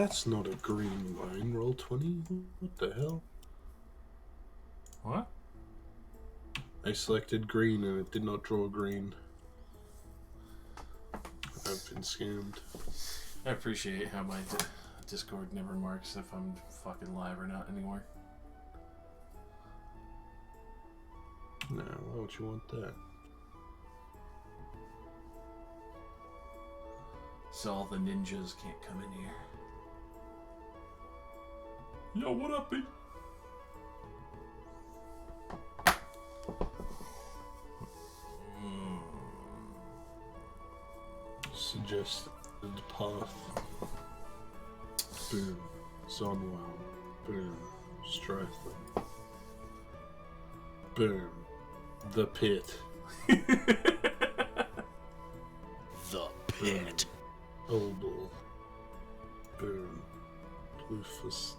That's not a green line. Roll 20. What the hell? What? I selected green and it did not draw green. I've been scammed. I appreciate how my Discord never marks if I'm fucking live or not anymore. No, why would you want that? So all the ninjas can't come in here. Yo, what up, B? Suggested path. Boom. Zonwell. Boom. Strathlin. Boom. The pit. The pit. Obel. Boom. Bluefist.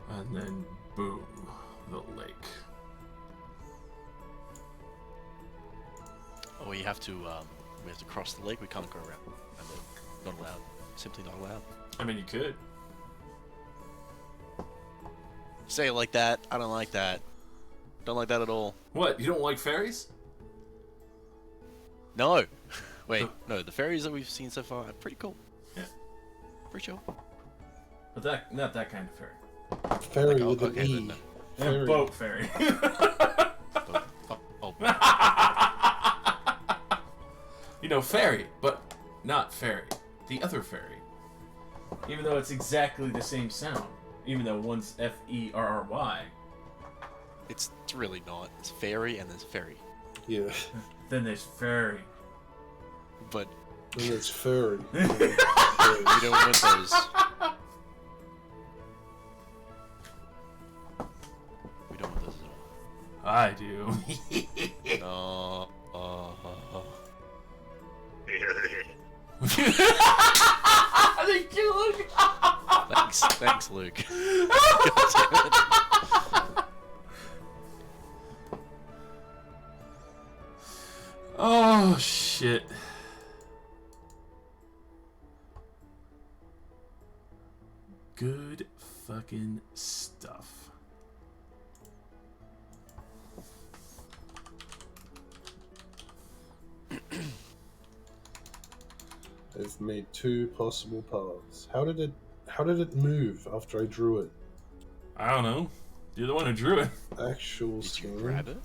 And then, boom, the lake. Oh, we have to cross the lake. We can't go around. Not allowed. Simply not allowed. I mean, you could. Say it like that. I don't like that. Don't like that at all. What? You don't like ferries? No. Wait, no. The ferries that we've seen so far are pretty cool. Yeah. Pretty chill. But not that kind of ferry. Ferry Like, with an okay, E. then no. Ferry. Boat ferry. Oh. You know, ferry, but not ferry. The other ferry. Even though it's exactly the same sound. Even though one's F-E-R-R-Y. It's really not. It's fairy and there's ferry. Yeah. Then there's ferry. But And it's furry. we don't want those. We don't want those at all. I do. No. Thank you, Luke. Thanks, Luke. God damn it. Oh, shit. Good fucking stuff. I've made 2 possible paths. How did it move after I drew it? I don't know. You're the one who drew it. Actual Did you skin. grab it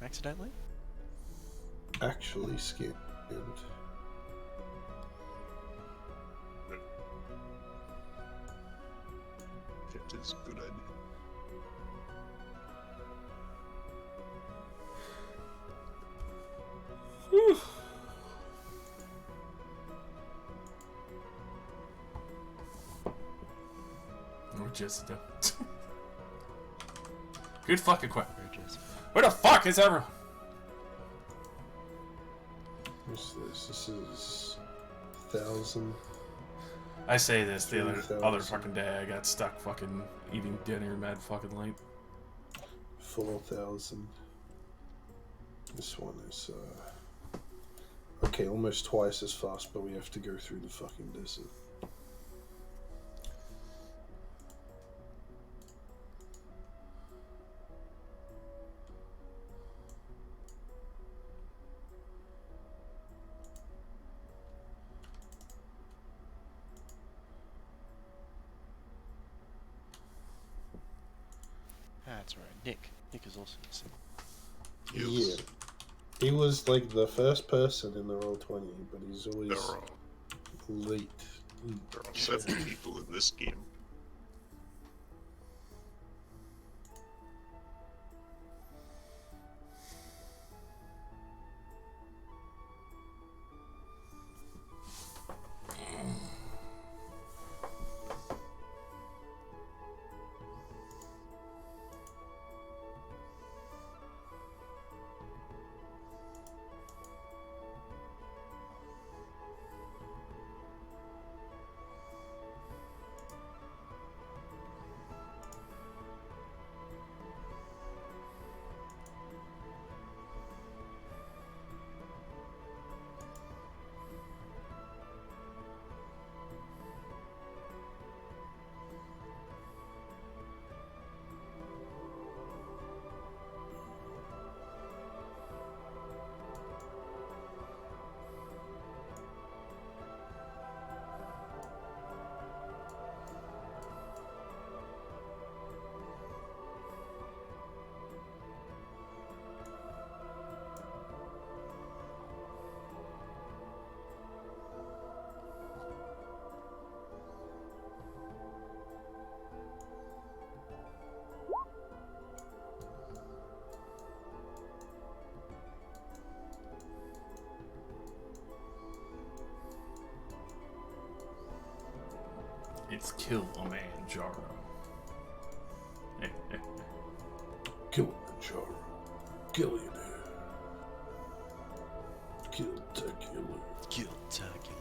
accidentally? Actually skinned. That is a good idea. Whew. Or Jessica. Good fucking question. Where the fuck is everyone? What's this? This is 1,000. I say this the other 3,000. fucking day. I got stuck fucking eating dinner mad fucking late. 4,000. This one is okay, almost twice as fast, but we have to go through the fucking desert. That's right. Nick is also the same. Yeah. He was like the first person in the Roll20, but he's always late. There are 7 people in this game. It's kill a man, Jaro. Kilimanjaro. Gillionaire. Killtacular. Killtacular.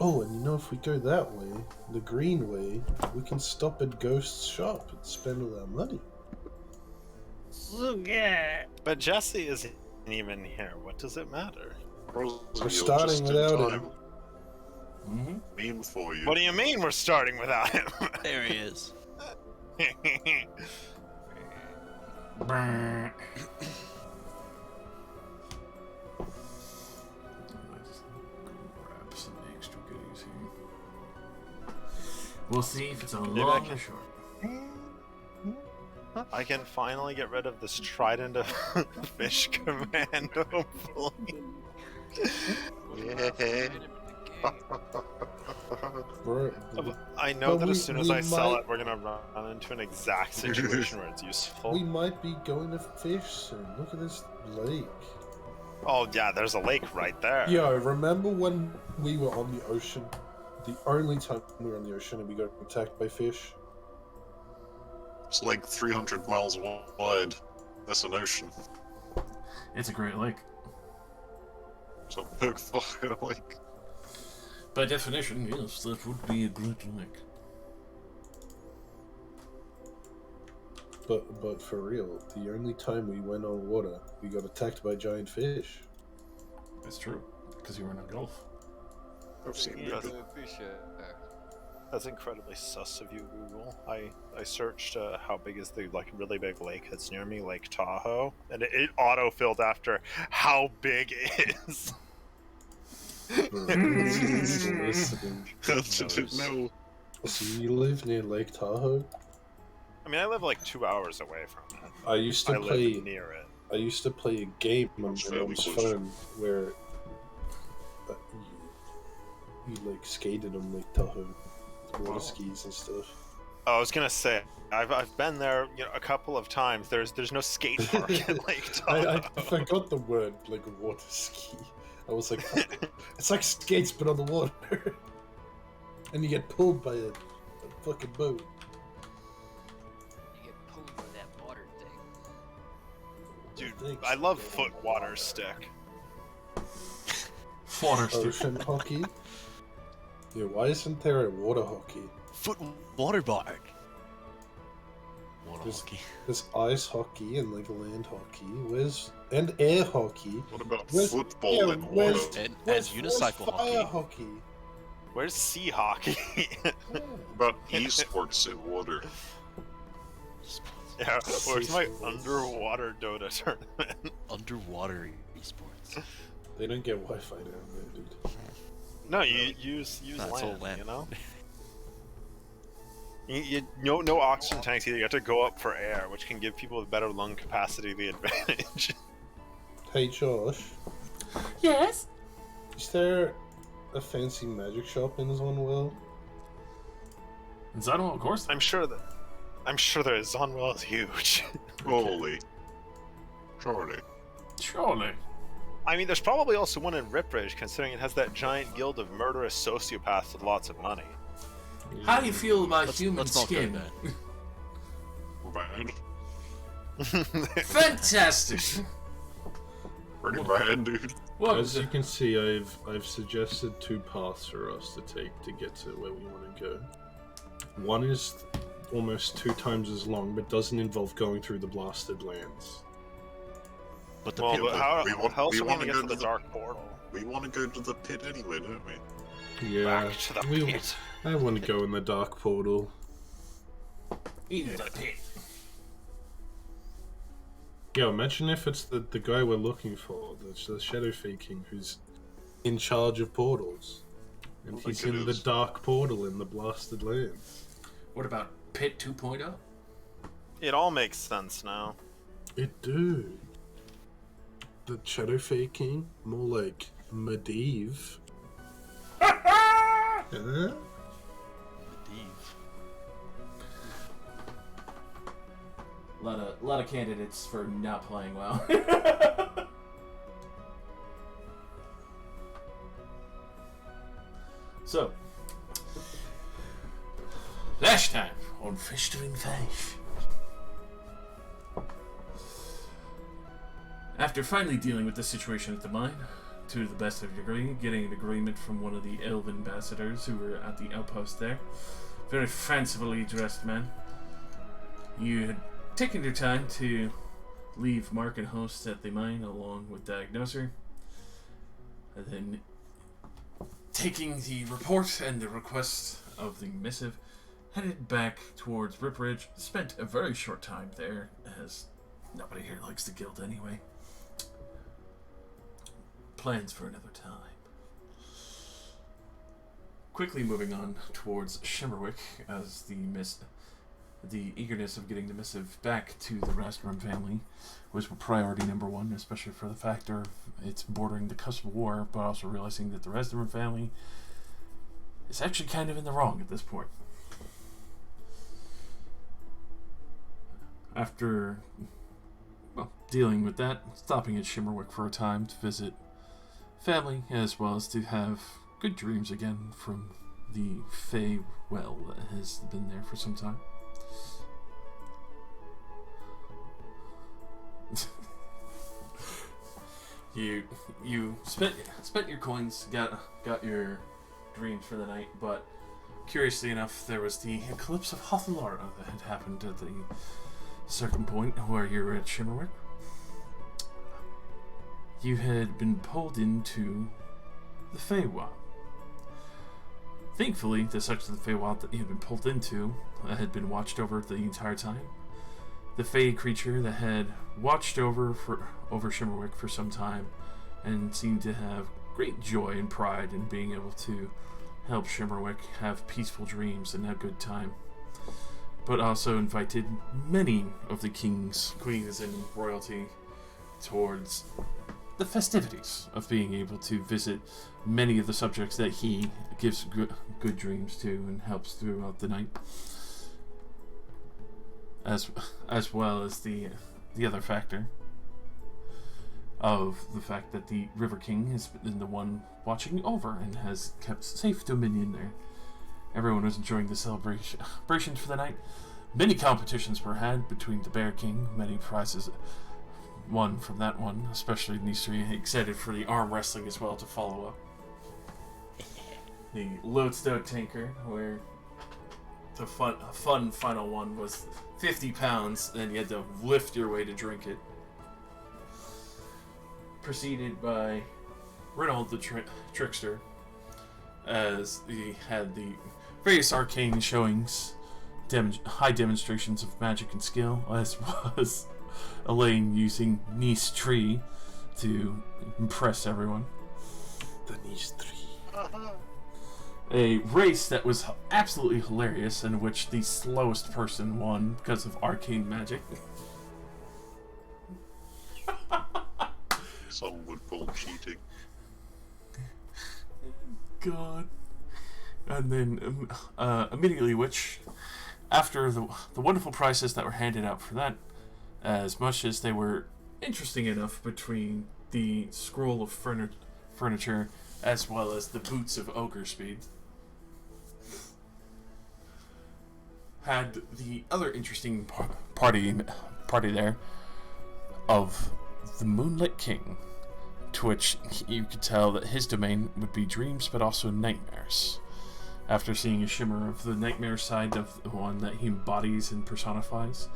Oh, and you know, if we go that way, the green way, we can stop at Ghost's shop and spend all our money. But Jesse isn't even here. What does it matter? We're starting without him. Mm-hmm. Meme for you. What do you mean we're starting without him? There he is. Grab some extra goodies here. We'll see if it's a Maybe I long can- or short. I can finally get rid of this trident of fish command, hopefully. Yeah. Bro, I know But that we- as soon as we I sell might- it, we're gonna run into an exact situation where it's useful. we might be going to fish soon. Look at this lake. Oh yeah, there's a lake right there. Yo, remember when we were on the ocean? The only time we were on the ocean and we got attacked by fish? It's like 300 miles wide. That's an ocean. It's a great lake. It's a big fucking lake. By definition, yes, that would be a great lake. But for real, the only time we went on water, we got attacked by giant fish. It's true, because you were in a gulf. I've seen Yes. bigger. That's incredibly sus of you, Google. I searched how big is the really big lake that's near me, Lake Tahoe, and it auto-filled after how big is. Listening. I didn't know. So you live near Lake Tahoe? I mean, I live like 2 hours away from it. I used I to live play. near it. I used to play a game on That's my mom's fairly close. phone where you like skated on Lake Tahoe, with water skis and stuff. Oh, I was gonna say, I've been there, a couple of times. There's no skate park at Lake Tahoe. I forgot the word like water ski. I was like, it's like skates but on the water, and you get pulled by a fucking boat. You get pulled by that water thing. Dude, Thanks. I love foot water stick. Water stick. Ocean hockey. Yeah, why isn't there a water hockey? Foot waterboard. Water There's- hockey. There's ice hockey and like land hockey. And air hockey. What about Where's- football yeah, in where's- water? And Where's unicycle fire hockey. hockey? Where's sea hockey? Yeah. What about esports in water? Yeah, where's my underwater Dota tournament? Underwater esports. They don't get Wi-Fi down there, dude. No, you use That's all land, land. you know? No oxygen tanks either. You have to go up for air, which can give people with better lung capacity the advantage. Hey Josh, Yes? is there a fancy magic shop in Zonwell? And Zidal, of course. I'm sure that Zonwell is huge. Holy. Surely. Surely. I mean, there's probably also one in Ripridge, considering it has that giant guild of murderous sociopaths with lots of money. How do you feel about Let's- human let's not go skin? there. Bad. Fantastic! Pretty bad, dude. Well, As you can see, I've suggested two paths for us to take to get to where we want to go. One is almost 2 times as long, but doesn't involve going through the blasted lands. But the Well, pit, but how we want- else we are we wanna gonna go get to the to the- dark portal? We want to go to the pit anyway, don't we? Yeah, Back to the we- pit. I want to go in the dark portal. Into the pit. Yeah, imagine if it's the guy we're looking for, the Shadow King, who's in charge of portals. And I he's think it in the is. dark portal in the blasted land. What about Pit 2.0? It all makes sense now. It do. The Shadow King, more like Medivh. Huh? Medivh. A lot of candidates for not playing well. So, last time on Festering Fish. After finally dealing with the situation at the mine, to the best of your degree, getting an agreement from one of the elven ambassadors who were at the outpost there, very fancifully dressed man, you had taken your time to leave Mark and host at the mine along with Diagnoser, and then taking the report and the request of the missive, headed back towards Ripridge. Spent a very short time there, as nobody here likes the guild anyway. Plans for another time. Quickly moving on towards Shimmerwick, as the eagerness of getting the missive back to the Rastrum family was priority number one, especially for the factor of it's bordering the cusp of war, but also realizing that the Rastrum family is actually kind of in the wrong at this point. After dealing with that, stopping at Shimmerwick for a time to visit family, as well as to have good dreams again from the Fey well that has been there for some time. You spent your coins, got your dreams for the night, but curiously enough, there was the eclipse of Hothalara that had happened at the certain point where you were at Shimmerwick. You had been pulled into the Feywild. Thankfully, the section of the Feywild that you had been pulled into had been watched over the entire time. The Fey creature that had watched over Shimmerwick for some time and seemed to have great joy and pride in being able to help Shimmerwick have peaceful dreams and a good time, but also invited many of the kings, queens, and royalty towards the festivities of being able to visit many of the subjects that he gives good dreams to and helps throughout the night, as well as the other factor of the fact that the River King has been the one watching over and has kept safe dominion there. Everyone was enjoying the celebrations for the night. Many competitions were had between the Bear King, many prizes won from that one, especially these three excited for the arm wrestling as well to follow up. The Lodestone Tanker, where the fun final one was 50 pounds, then you had to lift your way to drink it. Preceded by Reynald the Trickster, as he had the various arcane showings, high demonstrations of magic and skill, as was Elaine using Nice Tree to impress everyone. The Nice Tree. A race that was absolutely hilarious, in which the slowest person won because of arcane magic. Some would call cheating. God. And then immediately, which, after the wonderful prizes that were handed out for that, as much as they were interesting enough between the scroll of furniture as well as the boots of ogre speed, had the other interesting party there of the Moonlit King, to which you could tell that his domain would be dreams but also nightmares. After seeing a shimmer of the nightmare side of the one that he embodies and personifies,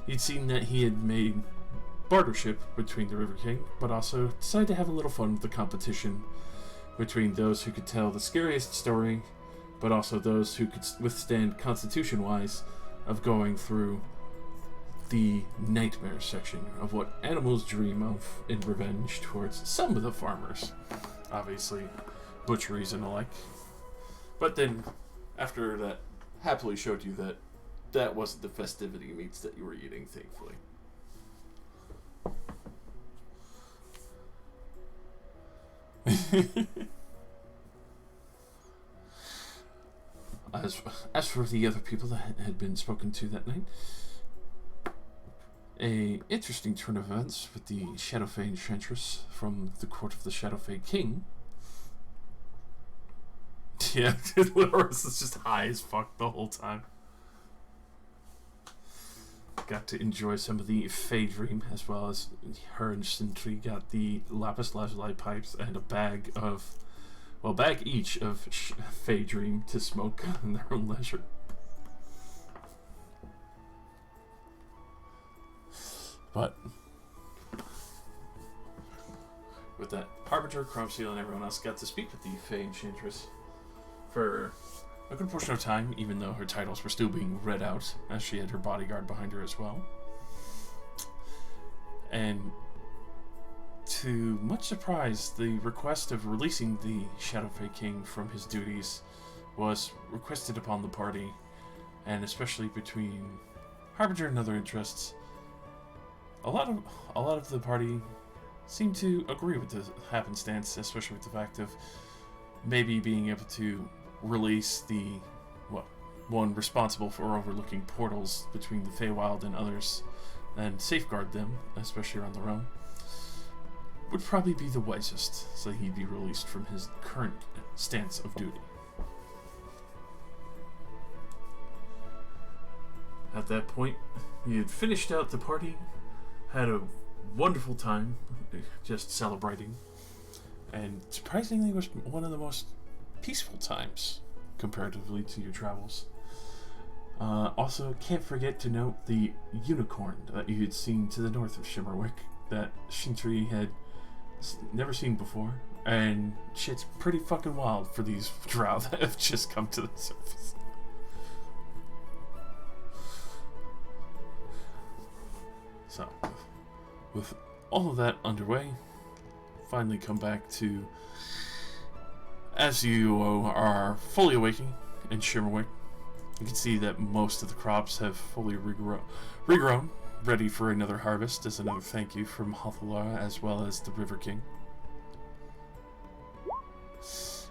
you'd seen that he had made bartership between the River King, but also decided to have a little fun with the competition between those who could tell the scariest story, but also those who could withstand constitution-wise of going through the nightmare section of what animals dream of in revenge towards some of the farmers. Obviously, butcheries and the like. But then, after that, happily showed you that that wasn't the festivity meats that you were eating, thankfully. As for the other people that had been spoken to that night, a interesting turn of events with the Shadowfey Enchantress from the court of the Shadowfey King. Yeah, Loris is just high as fuck the whole time. Got to enjoy some of the Fey Dream, as well as her and Sintry got the lapis lazuli pipes and a bag each of Fey Dream to smoke in their own leisure. But with that, Harbinger, Crumpseal, and everyone else got to speak with the Fey Enchantress for a good portion of time, even though her titles were still being read out, as she had her bodyguard behind her as well. And to much surprise, the request of releasing the Shadowfey King from his duties was requested upon the party, and especially between Harbinger and other interests. A lot of the party seemed to agree with the happenstance, especially with the fact of maybe being able to release the one responsible for overlooking portals between the Feywild and others, and safeguard them, especially around the realm, would probably be the wisest, so he'd be released from his current stance of duty. At that point, he had finished out the party, had a wonderful time, just celebrating, and surprisingly was one of the most peaceful times comparatively to your travels. Also, can't forget to note the unicorn that you had seen to the north of Shimmerwick that Shintry had never seen before, and shit's pretty fucking wild for these drow that have just come to the surface. So, with all of that underway, finally come back to, as you are fully awakening in Shimmerwick, you can see that most of the crops have fully regrown, ready for another harvest as another thank you from Hothalar as well as the River King.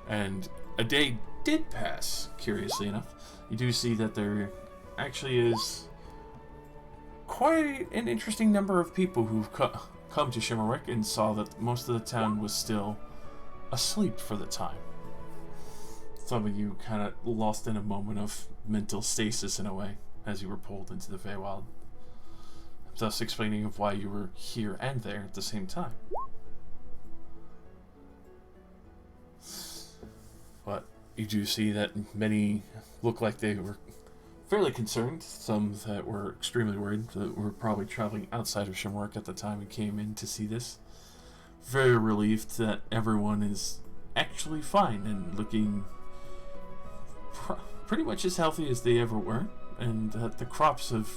And a day did pass, curiously enough. You do see that there actually is quite an interesting number of people who've come to Shimmerwick and saw that most of the town was still asleep for the time. Some of you kind of lost in a moment of mental stasis in a way as you were pulled into the Feywild, thus explaining of why you were here and there at the same time. But you do see that many look like they were fairly concerned, some that were extremely worried, that were probably traveling outside of Shimmerwick at the time and came in to see this. Very relieved that everyone is actually fine and looking pretty much as healthy as they ever were, and that the crops have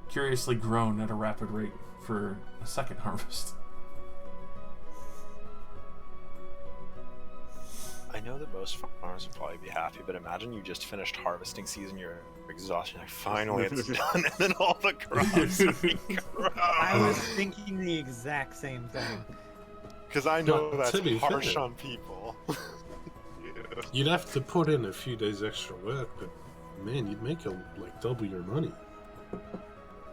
curiously grown at a rapid rate for a second harvest. I know that most farmers would probably be happy, but imagine you just finished harvesting season, you're exhausted, like finally it's done, and then all the crops regrow. I was thinking the exact same thing. Because I know But that's to be harsh fair, on people. Yeah. You'd have to put in a few days extra work, but man, you'd make like double your money.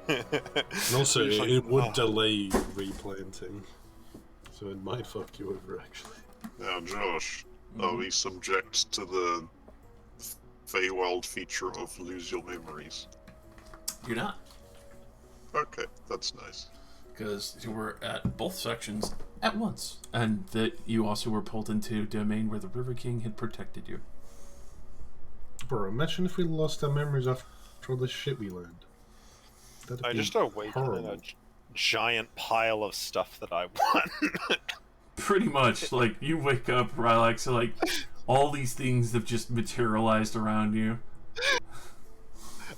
And also, It's like, it would oh. delay replanting, so it might fuck you over actually. Now, Josh, are we subject to the Feywild feature of lose your memories? You're not, Okay, that's nice. because you were at both sections at once, and that you also were pulled into a domain where the River King had protected you. Bro, imagine if we lost our memories after all this shit we learned. That'd I be just awakened in a horrible. giant pile of stuff that I want. Pretty much, like, you wake up, Rylax, so, like, all these things have just materialized around you.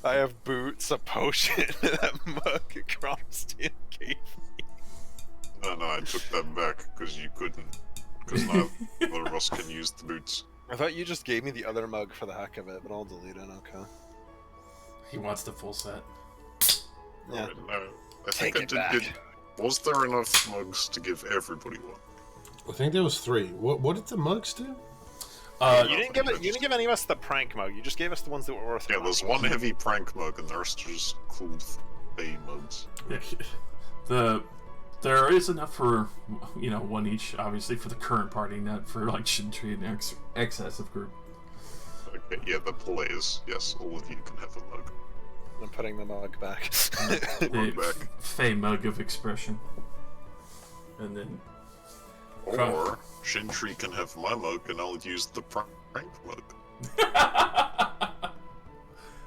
I have boots, a potion, that mug Cromston gave me. No, I took that back because you couldn't. Because neither of us can use the boots. I thought you just gave me the other mug for the heck of it, but I'll delete it, okay. He wants the full set. Yeah. No, I Take think I it did back. get. Was there enough mugs to give everybody one? I think there was 3. What did the mugs do? You didn't give any of us the prank mug. You just gave us the ones that were worth Yeah, money. there's one heavy prank mug, and the rest are just cool Fey mugs. There is enough for, one each, obviously, for the current party, not for, like, Shintri and excessive group. Okay, yeah, the players. Yes, all of you can have a mug. I'm putting the mug back. Mug back. Fey mug of expression. And then... Or Shintri can have my mug, and I'll use the prank mug.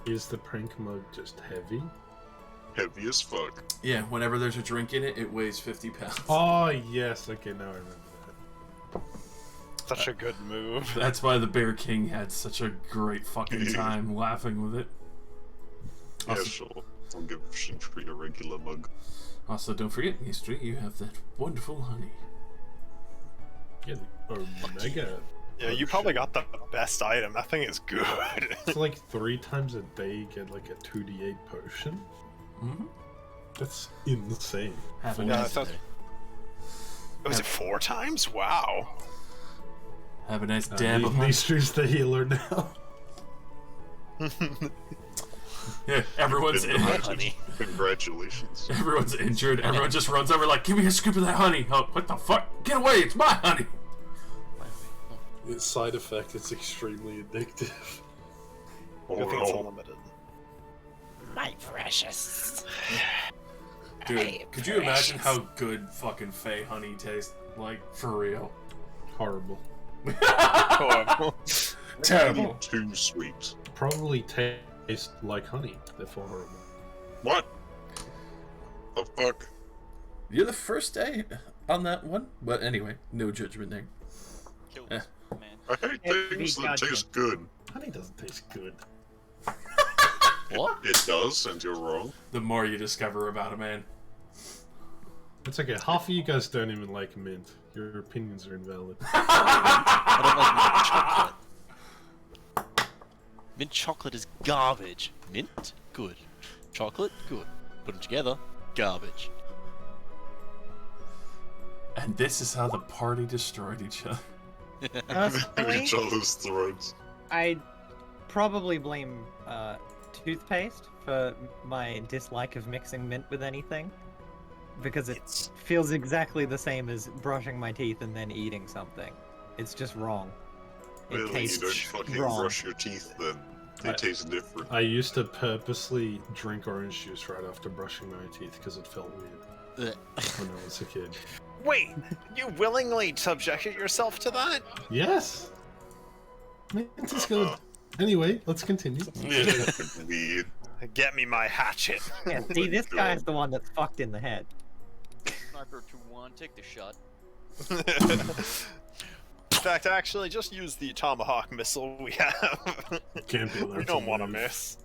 Is the prank mug just heavy? Heavy as fuck. Yeah, whenever there's a drink in it, it weighs 50 pounds. Oh, yes. Okay, now I remember that. Such a good move. That's why the Bear King had such a great fucking time laughing with it. Yeah, Also, sure. I'll give Shintri a regular mug. also, don't forget, history, you have that wonderful honey. Yeah, the Omega. Yeah, you probably got the best item. That thing is good. It's like 3 times a day you get like a 2d8 potion. Mm-hmm. That's insane. Have a Yeah, nice, that sounds... Was it 4 times? Wow. have a nice dab of honey. Leicester's the healer now. Yeah, everyone's Honey. Congratulations. everyone's injured. Everyone just runs over like, give me a scoop of that honey. Oh, what the fuck? Get away! It's my honey. Its side effect, it's extremely addictive. Good thing it's unlimited. My precious. Dude, could you imagine how good fucking Fey honey tastes? Like, for real. Horrible. Horrible. Terrible. Too sweet. Probably taste like honey, therefore horrible. What? The fuck? You're the first day on that one. But anyway, no judgment there. Kills, Eh. man. I hate things that taste good. Honey doesn't taste good. What? It does, and you're wrong. The more you discover about a man. It's okay, half of you guys don't even like mint. Your opinions are invalid. I don't like mint chocolate. Mint chocolate is garbage. Mint? Good. Chocolate? Good. Put them together? Garbage. And this is how the party destroyed each other. Personally, Each other's throats. I'd probably blame toothpaste for my dislike of mixing mint with anything. Because it feels exactly the same as brushing my teeth and then eating something. It's just wrong. It Really, you tastes don't fucking wrong. brush your teeth then. They taste different. I used to purposely drink orange juice right after brushing my teeth because it felt weird when I was a kid. Wait, you willingly subjected yourself to that? Yes! Mint is good. Anyway, let's continue. Weird. Get me my hatchet. Yeah, see, this guy's the one that's fucked in the head. Sniper 2-1, take the shot. In fact, actually, just use the tomahawk missile we have. Can't be allowed We don't to want to move. miss.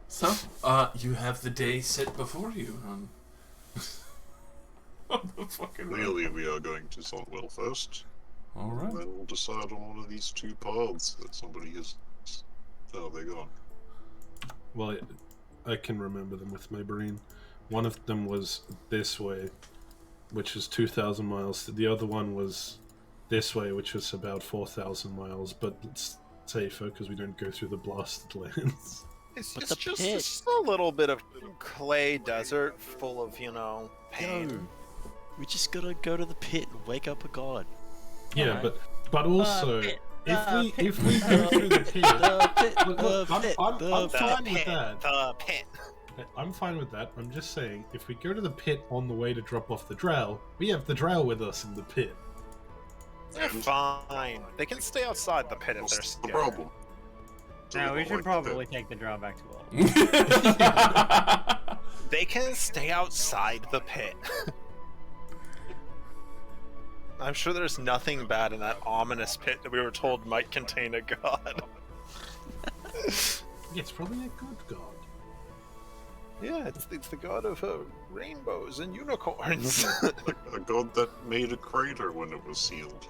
So, you have the day set before you. On the fucking road. Clearly, we are going to Saltwell first. Alright. And then we'll decide on one of these 2 paths that somebody has. Oh, they're gone. Well, I can remember them with my brain. One of them was this way, which is 2,000 miles. The other one was this way, which was about 4,000 miles, but it's safer because we don't go through the blasted lands. It's, But it's the just pit. it's a little bit of clay desert full of, pain. Yo, we just gotta go to the pit and wake up a god. Yeah, but also pit, if we go through the pit, The pit, look, the I'm pit, fine the with pit. that. The pit. I'm fine with that. I'm just saying, if we go to the pit on the way to drop off the drow, we have the drow with us in the pit. They're fine. They can stay outside the pit if they're What's the scared. problem? So Now, we don't should like probably take the drawback to all. They can stay outside the pit. I'm sure there's nothing bad in that ominous pit that we were told might contain a god. Yeah, it's probably a good god. Yeah, it's the god of rainbows and unicorns. A god that made a crater when it was sealed.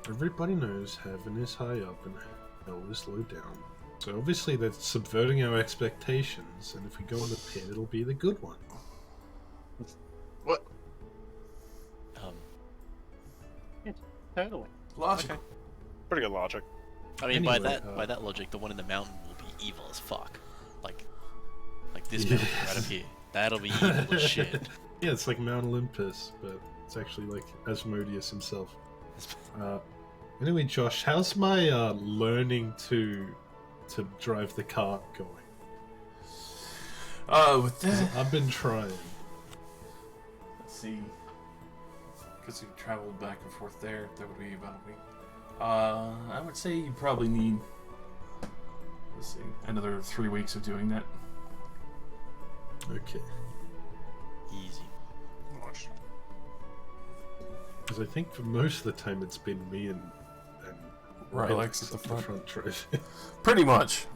Everybody knows heaven is high up and hell is low down. So obviously that's subverting our expectations, and if we go in the pit, it'll be the good one. What? Totally. Logical. Pretty good logic. I mean, by Anyway, that logic, the one in the mountain will be evil as fuck. Like this Yeah. mountain right up here. That'll be evil as shit. Yeah, it's like Mount Olympus, but it's actually like Asmodeus himself. Anyway, Josh, how's my learning to drive the cart going? With that, I've been trying. let's see. Because you traveled back and forth there, that would be about a week. I would say you probably need, let's see, another 3 weeks of doing that. Okay. Easy. Gosh. Because I think for most of the time it's been me and Rylex at the up front. driving. Pretty much.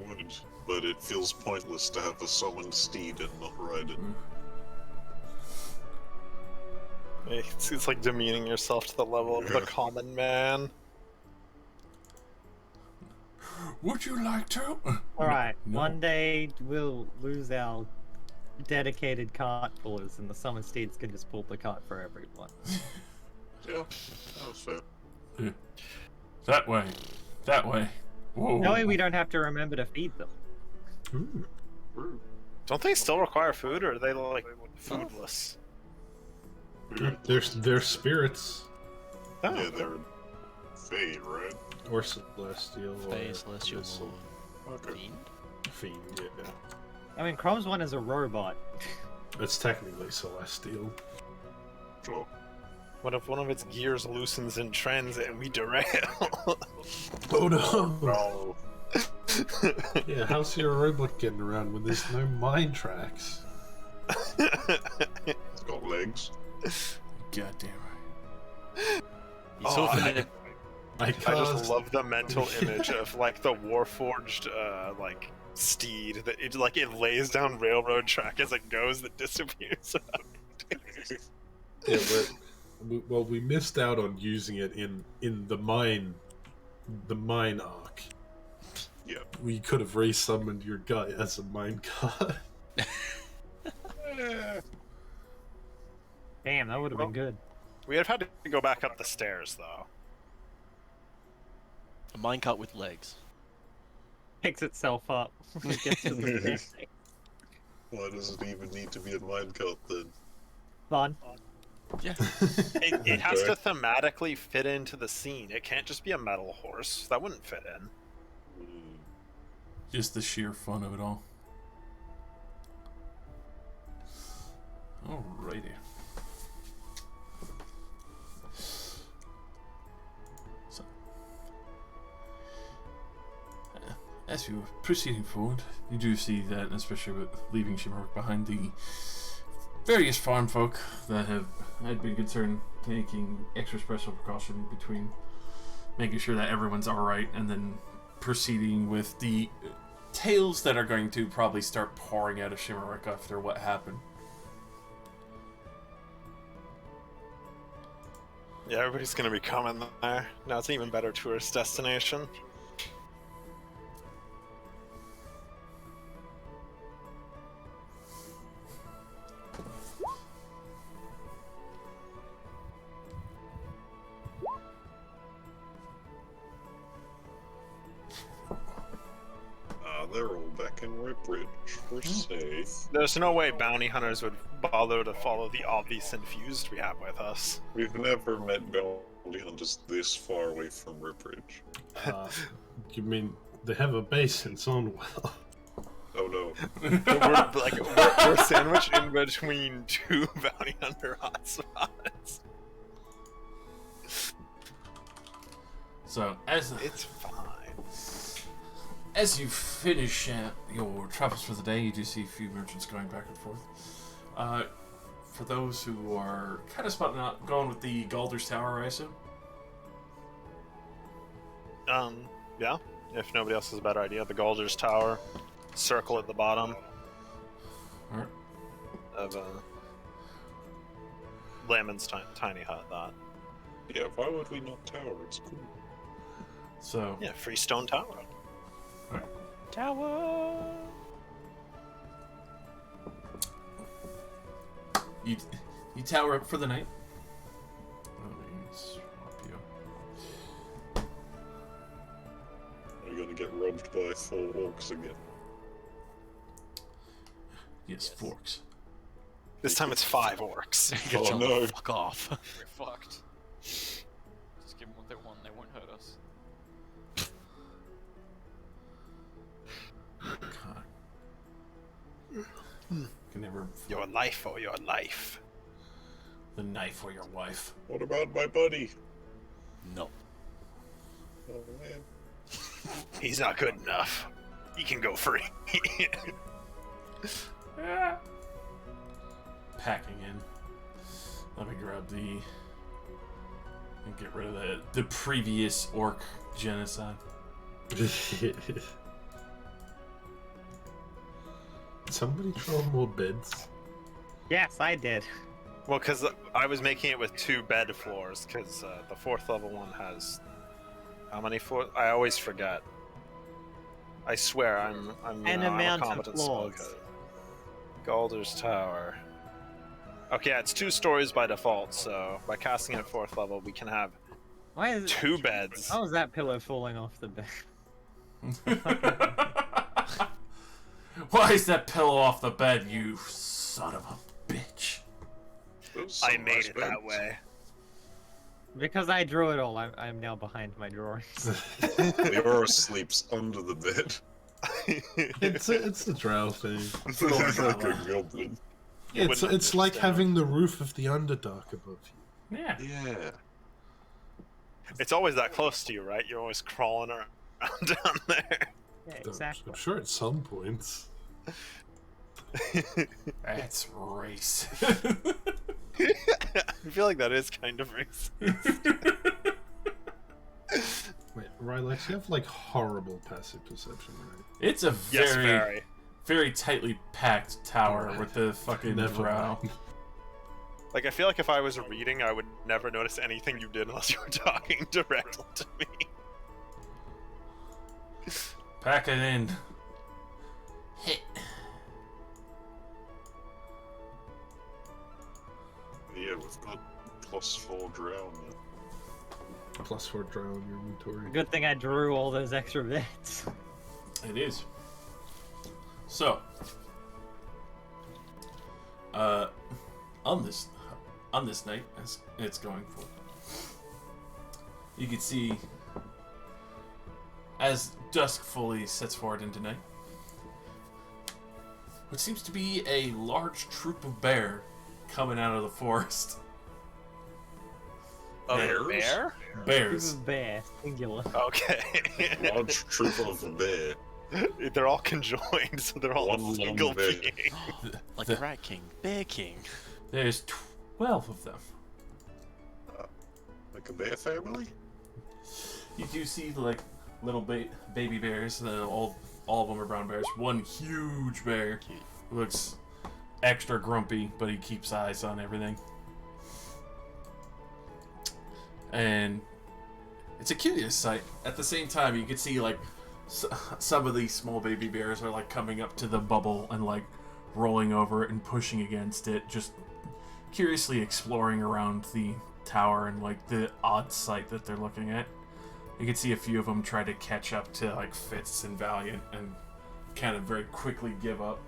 Would, but it feels pointless to have a summoned steed and not ride it. It's like demeaning yourself to the level of the common man. Would you like to? Alright, No. one day we'll lose our dedicated cart pullers and the summon steeds can just pull the cart for everyone. Yeah, that was fair. That way. That way. Whoa. That way we don't have to remember to feed them. Ooh. Don't they still require food, or are they like foodless? They're spirits. Oh. Yeah, they're Fae, right? Or celestial. Fae, or celestial, missile. Okay. fiend. Fiend, yeah. I mean, Chrome's one is a robot. It's technically celestial. Sure. What if one of its gears loosens in transit and we derail? Oh no! No. Yeah, how's your robot getting around when there's no mine tracks? It's got legs. God damn it. You saw I I caused... just love the mental image of like the warforged like steed that it lays down railroad track as it goes that disappears. Yeah, well, we missed out on using it in the mine arc. Yeah. We could have resummoned your guy as a mine cart. Damn, that would have been good. We'd have had to go back up the stairs though. a minecart with legs. Picks itself up. It gets to the stairs. Why does it even need to be a minecart then? Fun. Yeah. It has to thematically fit into the scene. It can't just be a metal horse. That wouldn't fit in. Just the sheer fun of it all. Alrighty. So, as you're proceeding forward, you do see that, especially with leaving Shimmerwick behind, the various farm folk that had been concerned taking extra special precaution between making sure that everyone's alright and then proceeding with the tales that are going to probably start pouring out of Shimmerwick after what happened. Yeah, everybody's gonna be coming there. Now it's an even better tourist destination. They're all back in Ripridge. We're safe. There's no way bounty hunters would bother to follow the obvious infused we have with us. We've never met bounty hunters this far away from Ripridge. You mean they have a base in Zonwell? Oh no. We're sandwiched in between two bounty hunter hotspots. So, as It's fine. As you finish your travels for the day, you do see a few merchants going back and forth. For those who are kind of spotting out, going with the Galder's Tower, I assume? Yeah. if nobody else has a better idea. The Galder's Tower. Circle at the bottom Alright. of Lamon's tiny hut. That. Yeah, why would we not tower? It's cool. So, Yeah, Freestone Tower. Tower. you tower up for the night. Let me swap you. Are you gonna get robbed by 4 orcs again? Yes, forks. This time it's 5 orcs. Get Oh, your no. fuck off. We're fucked. Just give them what they want. They won't hurt us. God. Can never Your life or your life. the knife or your wife. What about my buddy? No. Oh man. He's not good enough. He can go free. Packing in. Let me grab the and get rid of the previous orc genocide. Somebody throw more beds. Yes, I did. Well, because I was making it with 2 bed floors, because the 4th level one has how many floors? I always forget. I swear, I'm An I'm amount a of competent floors. spellcaster. Galder's Tower. Okay, yeah, it's 2 stories by default, so by casting it at 4th level, we can have Why is 2 beds. How is that pillow falling off the bed? Why is that pillow off the bed, you son of a bitch? Those I some made nice it that beds. way. Because I drew it all, I'm now behind my drawings. Leora sleeps under the bed. It's a drow thing. It's like a goblin. It's like having the roof of the Underdark above you. Yeah. Yeah. It's always that close to you, right? You're always crawling around down there. Yeah, I'm exactly. sure at some points. That's race. I feel like that is kind of racist. Wait, Rylex, you have like horrible passive perception, right? It's a Yes, very, very. very tightly packed tower Alright. with the fucking Never drow. mind. Like, I feel like if I was reading, I would never notice anything you did unless you were talking directly to me. Pack it in. Hit. Yeah, we've got +4 drown. +4 drow in your inventory. Good thing I drew all those extra bits. It is. So, on this night, as it's going for, you can see as dusk fully sets forward into night, what seems to be a large troop of bear coming out of the forest. Bear? Bears. Bear, singular. Okay. Large troop of bear. They're all conjoined, so they're all One a long single bear. being. Like The- a Rat King, Bear King. There's 12 of them. Like a bear family? You do see like little baby bears. All of them are brown bears. One huge bear who looks extra grumpy, but he keeps eyes on everything. And it's a curious sight. At the same time, you can see like some of these small baby bears are like coming up to the bubble and like rolling over it and pushing against it, just curiously exploring around the tower and like the odd sight that they're looking at. You can see a few of them try to catch up to like Fitz and Valiant and kind of very quickly give up.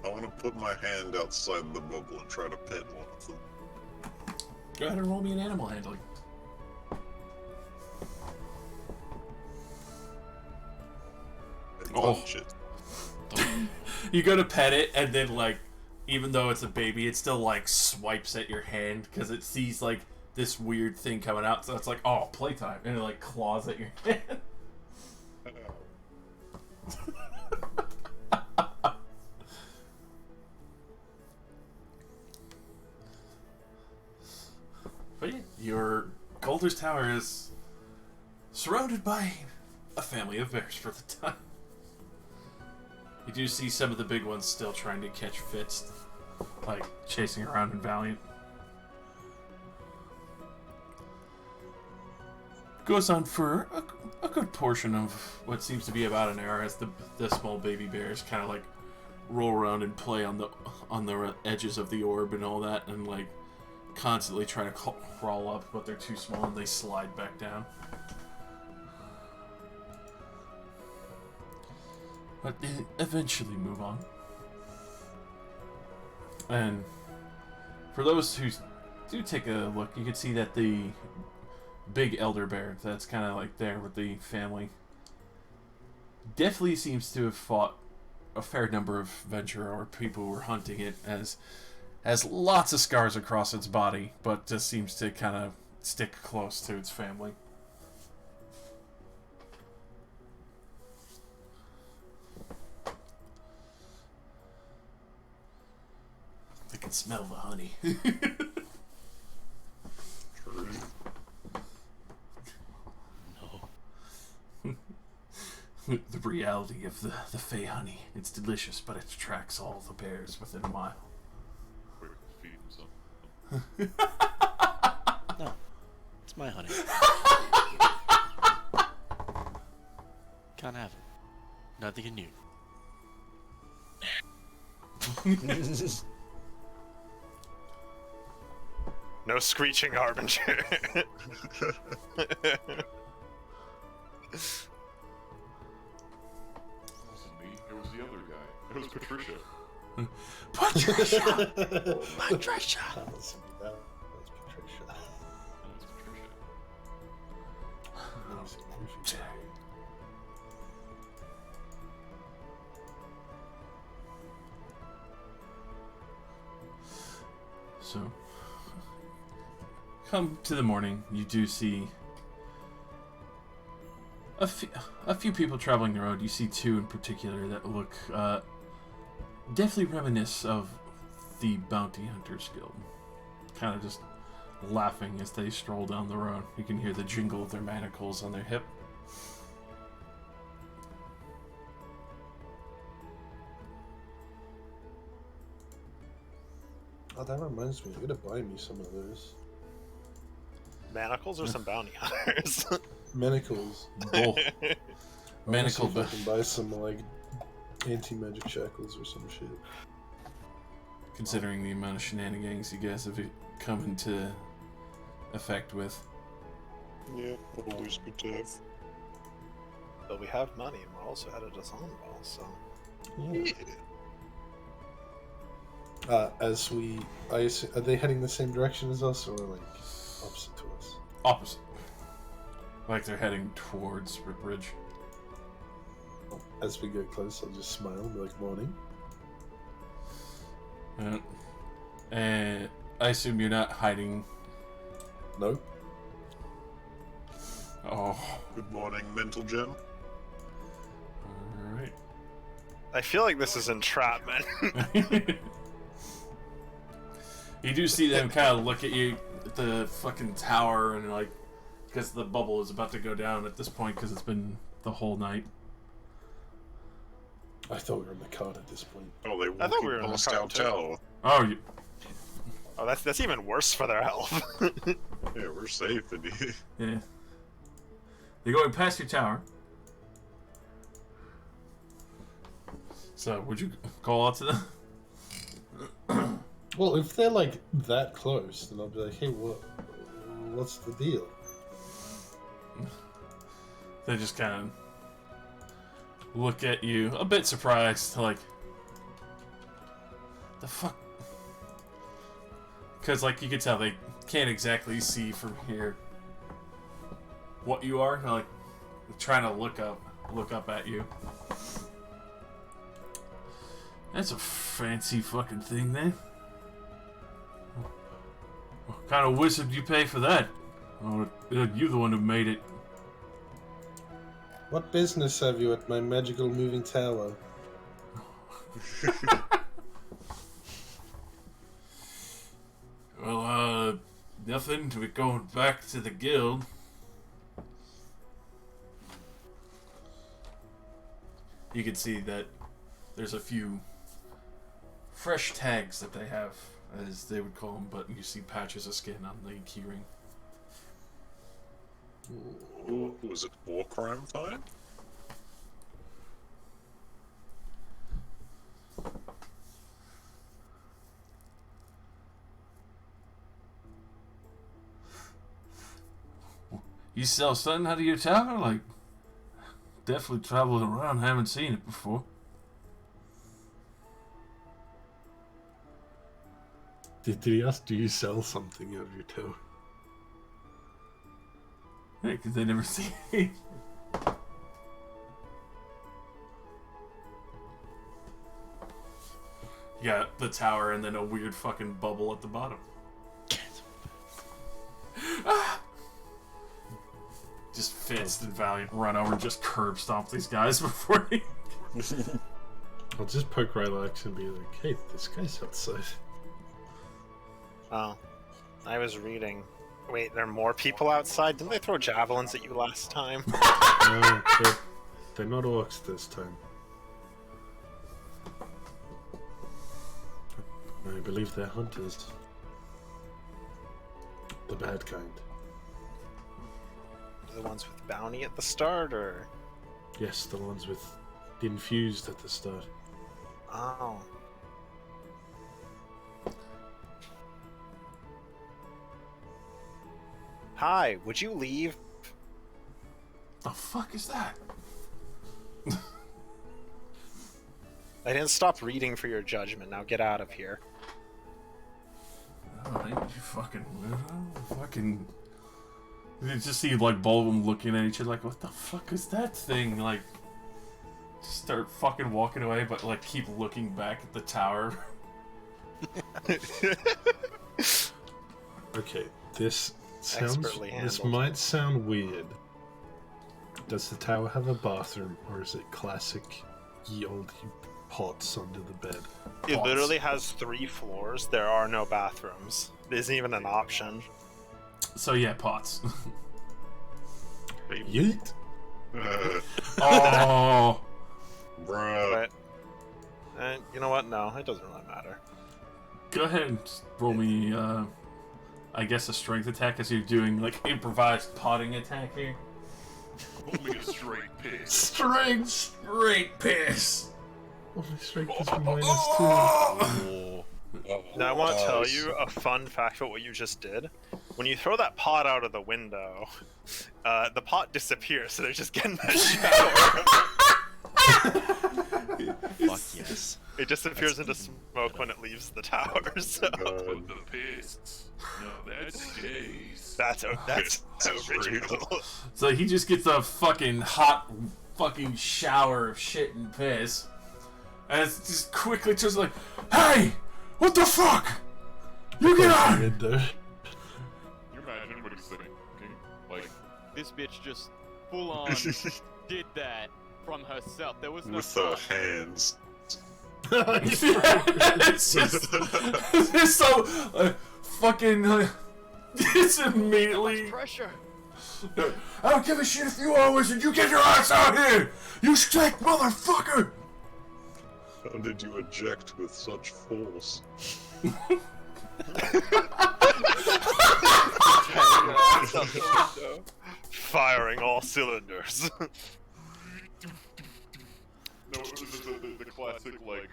I want to put my hand outside the bubble and try to pet one of them. Go ahead and roll me an animal handling. And Oh. punch it. You go to pet it, and then like, even though it's a baby, it still like swipes at your hand because it sees like this weird thing coming out. So it's like, oh, playtime, and it like claws at your hand. Calder's Tower is surrounded by a family of bears for the time. You do see some of the big ones still trying to catch Fitz, like chasing around in Valiant. Goes on for a good portion of what seems to be about an hour as the small baby bears kind of like roll around and play on the edges of the orb and all that, and like constantly try to crawl up, but they're too small and they slide back down. But they eventually move on. And for those who do take a look, you can see that the big elder bear that's kind of like there with the family definitely seems to have fought a fair number of venture or people who were hunting it, as has lots of scars across its body, but just seems to kind of stick close to its family. They can smell the honey. True. The reality of the Fey honey. It's delicious, but it attracts all the bears within a mile. Where feed himself. No, it's my honey. Can't have it. Neither can you. No screeching harbinger. It wasn't me. It was the other guy. It was Patricia. Patricia! Patricia! That was Patricia. That was Patricia. That was Patricia. So, come to the morning, you do see a few people traveling the road. You see two in particular that look definitely reminisce of the Bounty Hunters Guild. Kind of just laughing as they stroll down the road. You can hear the jingle of their manacles on their hip. Oh, that reminds me. You gotta buy me some of those. Manacles or some bounty hunters? Manacles. Both. I Manacle, wanna see if I can buy some like anti-magic shackles or some shit. considering the amount of shenanigans you guys have come into effect with. Yeah, always good to have. But we have money and we're also headed to Zonville, so. Yeah. Are they heading the same direction as us, or like opposite to us? Opposite. Like they're heading towards Ripridge. As we get close, I'll just smile and be like, "Morning." And I assume you're not hiding. No. Oh. Good morning, mental gem. Alright. I feel like this is entrapment. You do see them kind of look at you at the fucking tower, and like, because the bubble is about to go down at this point because it's been the whole night. I thought we were in the cart at this point. Oh, they I thought walking we were in the past car, our too. tower. Oh, you, Oh, that's even worse for their health. Yeah, we're safe in here. yeah. They're going past your tower. So, would you call out to them? Well, if they're like that close, then I'll be like, "Hey, what's the deal?" They just kind of look at you, a bit surprised, like, the fuck? Because, like, you can tell they can't exactly see from here what you are. They're, like, trying to look up at you. That's a fancy fucking thing, then. What kind of wizard do you pay for that? Oh, you the one who made it. What business have you at my magical moving tower? Well, Nothing. We're going back to the guild. You can see that there's a few fresh tags that they have, as they would call them, but you see patches of skin on the keyring. Was it war crime time? You sell something out of your tower? Like, definitely traveled around, haven't seen it before. Did he ask, do you sell something out of your toe? Yeah, because they never see it. You got the tower and then a weird fucking bubble at the bottom. Just Fist and Valiant run over and just curb stomp these guys before he... I'll just poke Rylax and be like, hey, this guy's outside. Oh, I was reading. Wait, there are more people outside? Didn't they throw javelins at you last time? No, they're not orcs this time. I believe they're hunters. The bad kind. The ones with bounty at the start, or? Yes, the ones with infused at the start. Oh. Hi, would you leave? The fuck is that? I didn't stop reading for your judgment. Now get out of here. Alright, you fucking weirdo. Fucking... You just see, like, both of them looking at each other like, what the fuck is that thing? Like, just start fucking walking away, but, like, keep looking back at the tower. Okay, this sounds... Expertly This handled. might sound weird. Does the tower have a bathroom, or is it classic ye old pots under the bed? It Pots. literally has 3 floors. There are no bathrooms. There isn't even an option. So, yeah, pots. Yeet! Oh! Bruh. But, you know what? No, it doesn't really matter. Go ahead and just roll me, I guess a strength attack as you're doing, like, improvised potting attack here. Only a straight piss. Straight piss! Oh, my strength is -2. Oh. Now, I want to tell you a fun fact about what you just did. When you throw that pot out of the window, the pot disappears, so they're just getting the shower. Fuck yes. It disappears into smoke when it leaves the tower, so... But the piss. No, that stays. That's That's original. So he just gets a fucking hot fucking shower of shit and piss. And it's just quickly just like, hey! What the fuck? You get out! Window. You imagine what he's thinking? Like, This bitch just full on did that from herself. There was no With her thought. hands. It's just, it's so fucking. It's immediately. Pressure. I don't give a shit if you always and you get your ass out here, you sick motherfucker. How did you eject with such force? Firing all cylinders. no, the classic, like,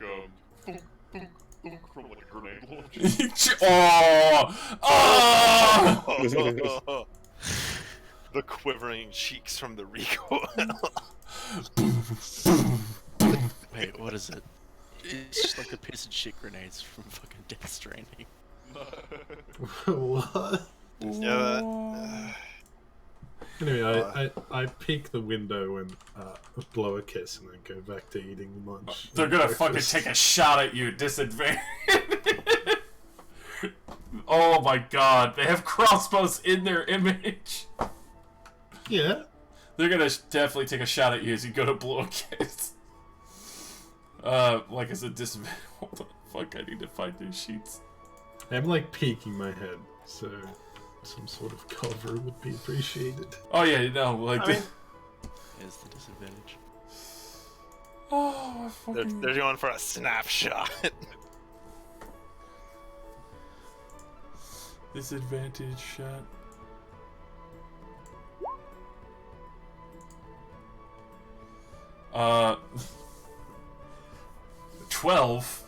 thunk, thunk, thunk from, like, a grenade launcher. Oh! The quivering cheeks from the recoil. Wait, what is it? It's just like the piss and shit grenades from fucking Death Stranding. What? Yeah, Anyway, I peek the window and blow a kiss and then go back to eating lunch. They're gonna fucking Breakfast. take a shot at you at disadvantage. Oh my god, they have crossbows in their image. Yeah. They're gonna definitely take a shot at you as you go to blow a kiss. Like as a disadvantage. Hold on, fuck, I need to find these sheets. I'm like peeking my head, so Some sort of cover would be appreciated. Oh yeah, no, like I mean, Here's the disadvantage. oh, I they're, fucking... they're going for a snapshot. disadvantage shot. Uh, 12,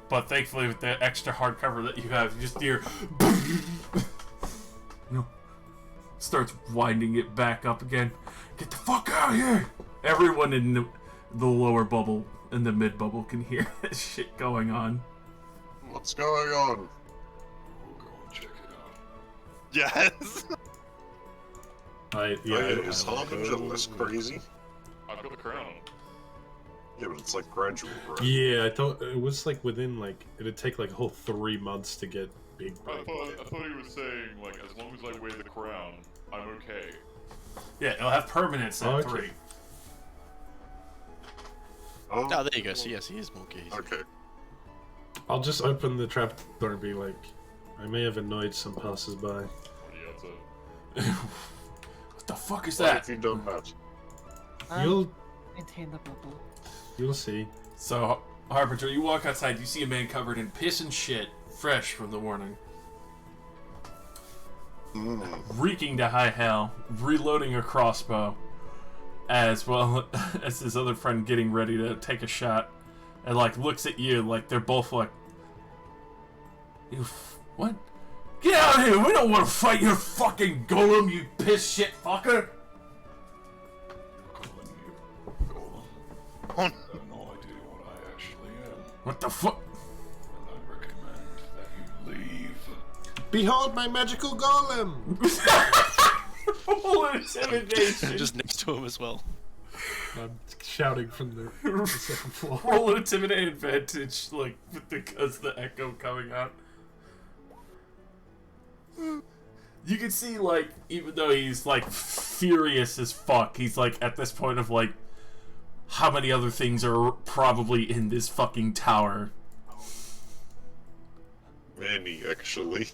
but thankfully with the extra hardcover that you have, you just hear no, starts winding it back up again. Get the fuck out of here! Everyone in the lower bubble and the mid bubble can hear this shit going on. What's going on? We'll go and check it out. Yes. Yeah, Is Harbinger less crazy? I've got the crown. Yeah, but it's like gradual, right? Yeah, I thought it was like within like it'd take like a whole 3 months to get big. I thought he was saying, like, as long as I wear the crown, I'm okay. Yeah, it'll have permanence at Okay. 3. Oh, Oh, there you go. So yes, he is more keys. okay. I'll just open the trap door and be like, I may have annoyed some passersby. What do you have to... What the fuck is What that? have you done that? You'll Maintain the bubble. you'll see. So, Harbinger, you walk outside, you see a man covered in piss and shit, fresh from the morning, reeking to high hell, reloading a crossbow, as well as his other friend getting ready to take a shot, and like looks at you like they're both like, what? Get out of here! We don't want to fight your fucking golem, you piss shit fucker! Calling you Golem. I have no idea what I actually am, What the fuck? and I recommend that you leave. Behold my magical golem! Full intimidation. Just next to him as well. I'm shouting from the second floor. Roll an intimidate advantage, like because the echo coming out. You can see, like, even though he's like furious as fuck, he's like at this point of like, how many other things are probably in this fucking tower? Many, actually.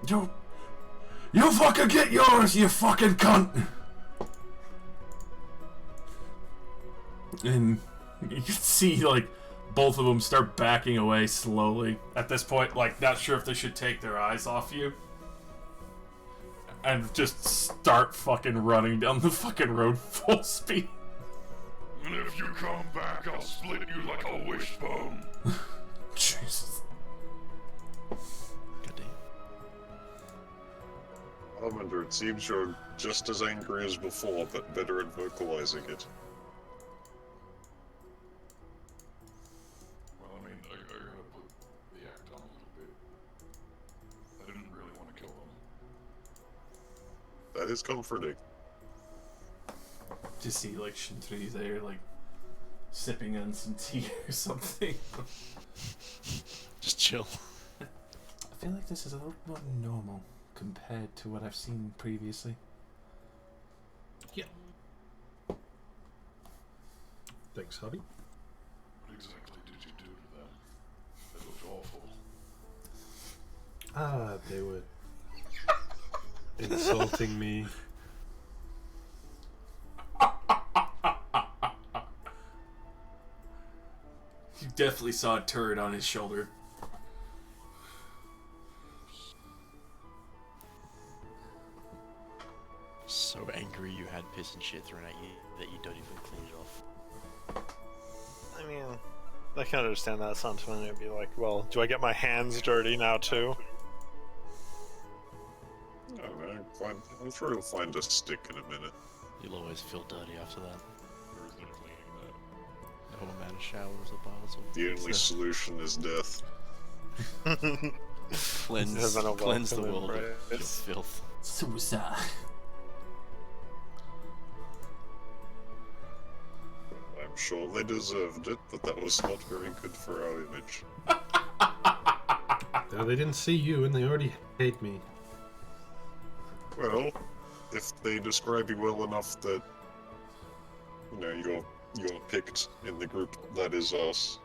You fucking get yours, you fucking cunt! And you can see, like, both of them start backing away slowly. At this point, like, not sure if they should take their eyes off you. And just start fucking running down the fucking road full speed. And if you come back, I'll split you like a wishbone. Jesus. Goddamn. Armender, it seems you're just as angry as before, but better at vocalizing it. Well, I mean, I gotta put the act on a little bit. I didn't really want to kill them. That is comforting. Just see, like, Shintri there, like, sipping on some tea or something. Just chill. I feel like this is a little more normal compared to what I've seen previously. Thanks, hubby. What exactly did you do to them? They looked awful. They were insulting me. You definitely saw a turret on his shoulder. So angry you had piss and shit thrown at you that you don't even clean it off. I mean, I can understand that sentiment. It'd be like, well, do I get my hands dirty now too? I don't know, I'm sure you'll find a stick in a minute. You'll always feel dirty after that. There is no cleaning that. No amount of showers or baths or The only solution is death. cleanse Heaven a the welcome world of your embrace. filth. Suicide. I'm sure they deserved it, but that was not very good for our image. They didn't see you and they already hate me. Well, if they describe you well enough that, you know, you're picked in the group that is us.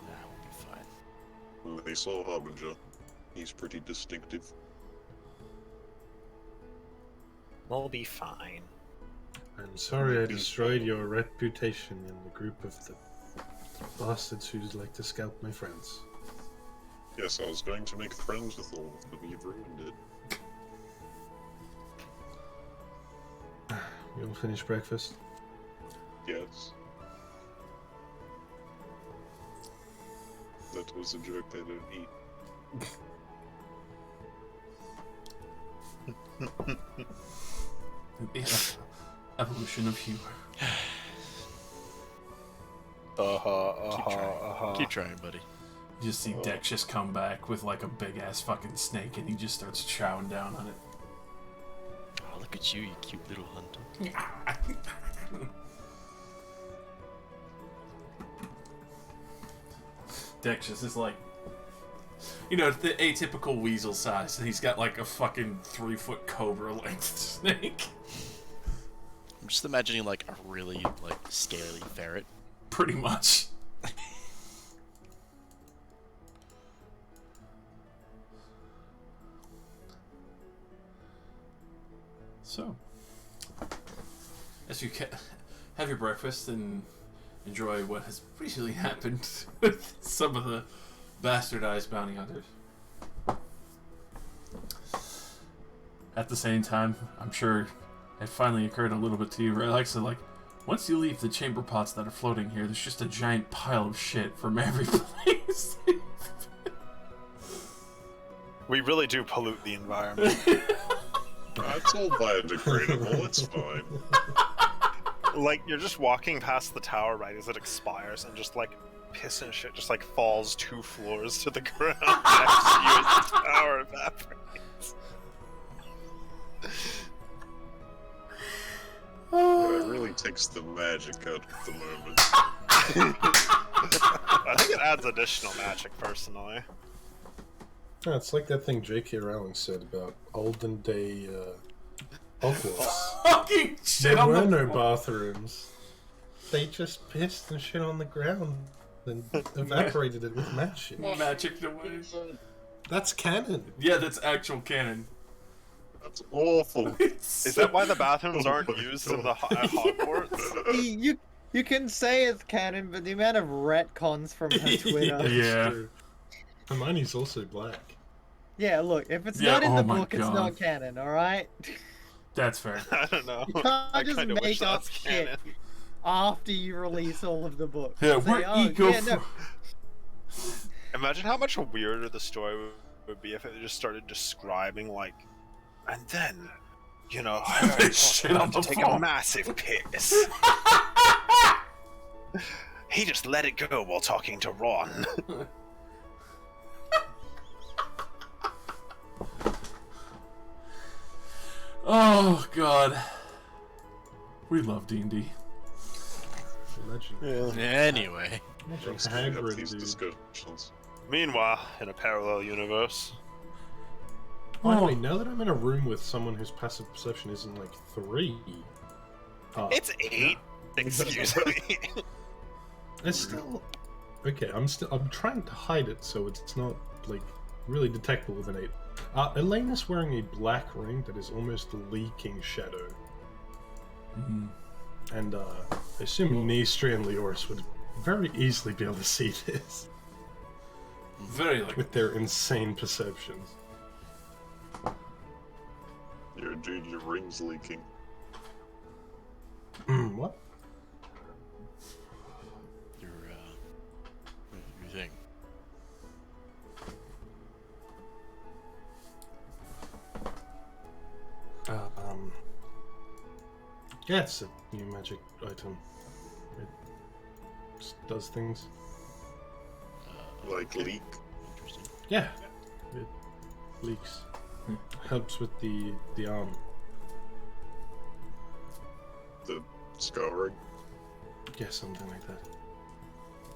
That will be And they saw Harbinger. He's pretty distinctive. We'll be fine. I'm sorry I destroyed your reputation in the group of the bastards who like to scalp my friends. Yes, I was going to make friends with all of them. You've ruined it. You all finished breakfast? Yes. That was a joke I don't eat. The evolution of humor. Keep trying, buddy. You just see Dex just come back with like a big ass fucking snake, and he just starts chowing down on it. Oh, look at you cute little hunter. Dex just is like, you know, the atypical weasel size, and he's got like a fucking 3-foot cobra length snake. I'm just imagining like a really like scaly ferret. Pretty much. So, as you have your breakfast and enjoy what has recently happened with some of the bastardized bounty hunters. At the same time, I'm sure it finally occurred a little bit to you, right? So, like, once you leave the chamber pots that are floating here, there's just a giant pile of shit from every place. We really do pollute the environment. It's all biodegradable, it's fine. Like, you're just walking past the tower right as it expires, and just, like, piss and shit just, like, falls 2 floors to the ground next to you as the tower evaporates. It really takes the magic out of the moment. I think it adds additional magic, personally. Yeah, it's like that thing J.K. Rowling said about olden day Hogwarts. Fucking shit There on were the no bathrooms. They just pissed and shit on the ground and evaporated it with magic. magic away. That's canon. Yeah, that's actual canon. That's awful. Is that why the bathrooms aren't used in the at Hogwarts? You can say it's canon, but the amount of retcons from her Twitter. Yeah. True. Hermione's also black. Yeah, look, if it's Yeah, not in oh the my book, it's God. not canon, alright? That's fair. I don't know. You can't I just kinda wish make up that's shit canon. after you release all of the books. Yeah, Say, we're "Oh, eco. yeah, no, Imagine how much weirder the story would be if it just started describing, like, and then, you know, They shit on to the take phone. a massive piss. He just let it go while talking to Ron. Oh God. We love D&D. Imagine, Anyway, imagine Let's clean up Hagrid, these dude. discussions. Meanwhile, in a parallel universe, By the way, now that I'm in a room with someone whose passive perception isn't like 3, it's 8. Excuse me. it's still okay. I'm trying to hide it so it's not like really detectable with an 8. Elena's wearing a black ring that is almost leaking shadow, and I assume Nistri and Leoris would very easily be able to see this Very like. with their insane perceptions. Yeah, dude, your ring's leaking. What? your thing. Yeah, it's a new magic item. It just does things. Like leak. Interesting. Yeah, it leaks. Helps with the arm. The scouring. Yeah, something like that.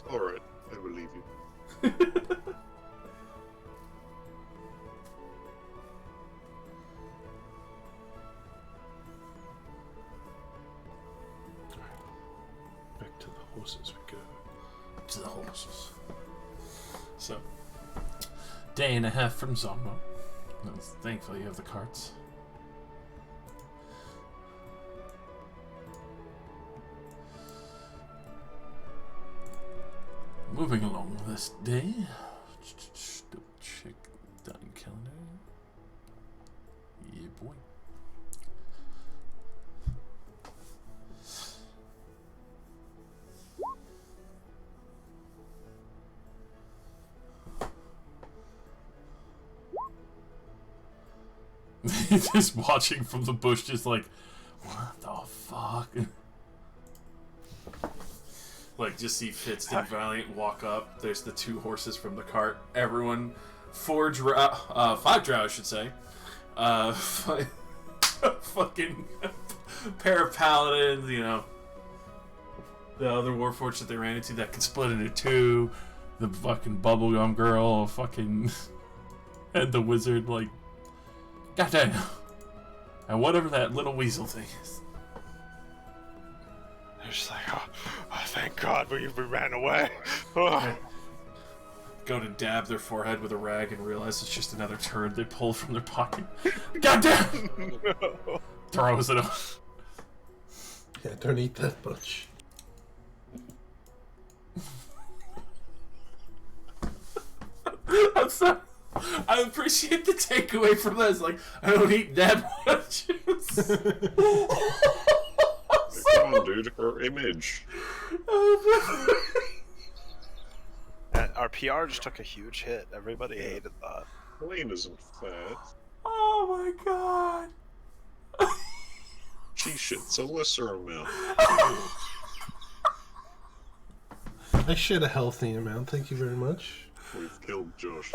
Alright, I believe you. Back to the horses we go. To the horses. So, day and a half from Zombo. Thankfully, you have the carts. Moving along this day. Double check done calendar. Yeah, boy. Just watching from the bush, just like, what the fuck? Like, just see Fitz and Valiant walk up. There's the 2 horses from the cart. Everyone, 5 drow, I should say. Fucking pair of paladins, you know. The other warforged that they ran into that can split into 2. The fucking bubblegum girl, fucking, and the wizard, like, goddamn. And whatever that little weasel thing is. They're just like, oh thank God we ran away. Oh. Go to dab their forehead with a rag and realize it's just another turd they pulled from their pocket. Goddamn! Throws it up. Yeah, don't eat that much. I'm sorry. I appreciate the takeaway from that. It's like, I don't eat that much. Come on, dude, her image. And our PR just took a huge hit. Everybody hated that. Helene isn't fat. Oh my god. She shits a lesser amount. I shed a healthy amount, thank you very much. We've killed Josh.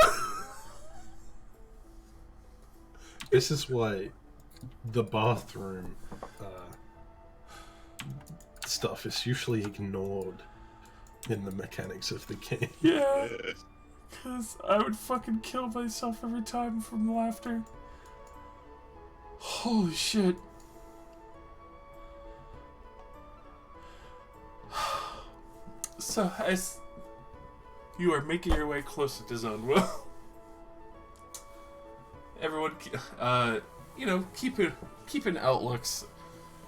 This is why the bathroom stuff is usually ignored in the mechanics of the game. Yeah. Because I would fucking kill myself every time from laughter. Holy shit. So, as you are making your way closer to Zone Will, everyone, you know, keeping outlooks.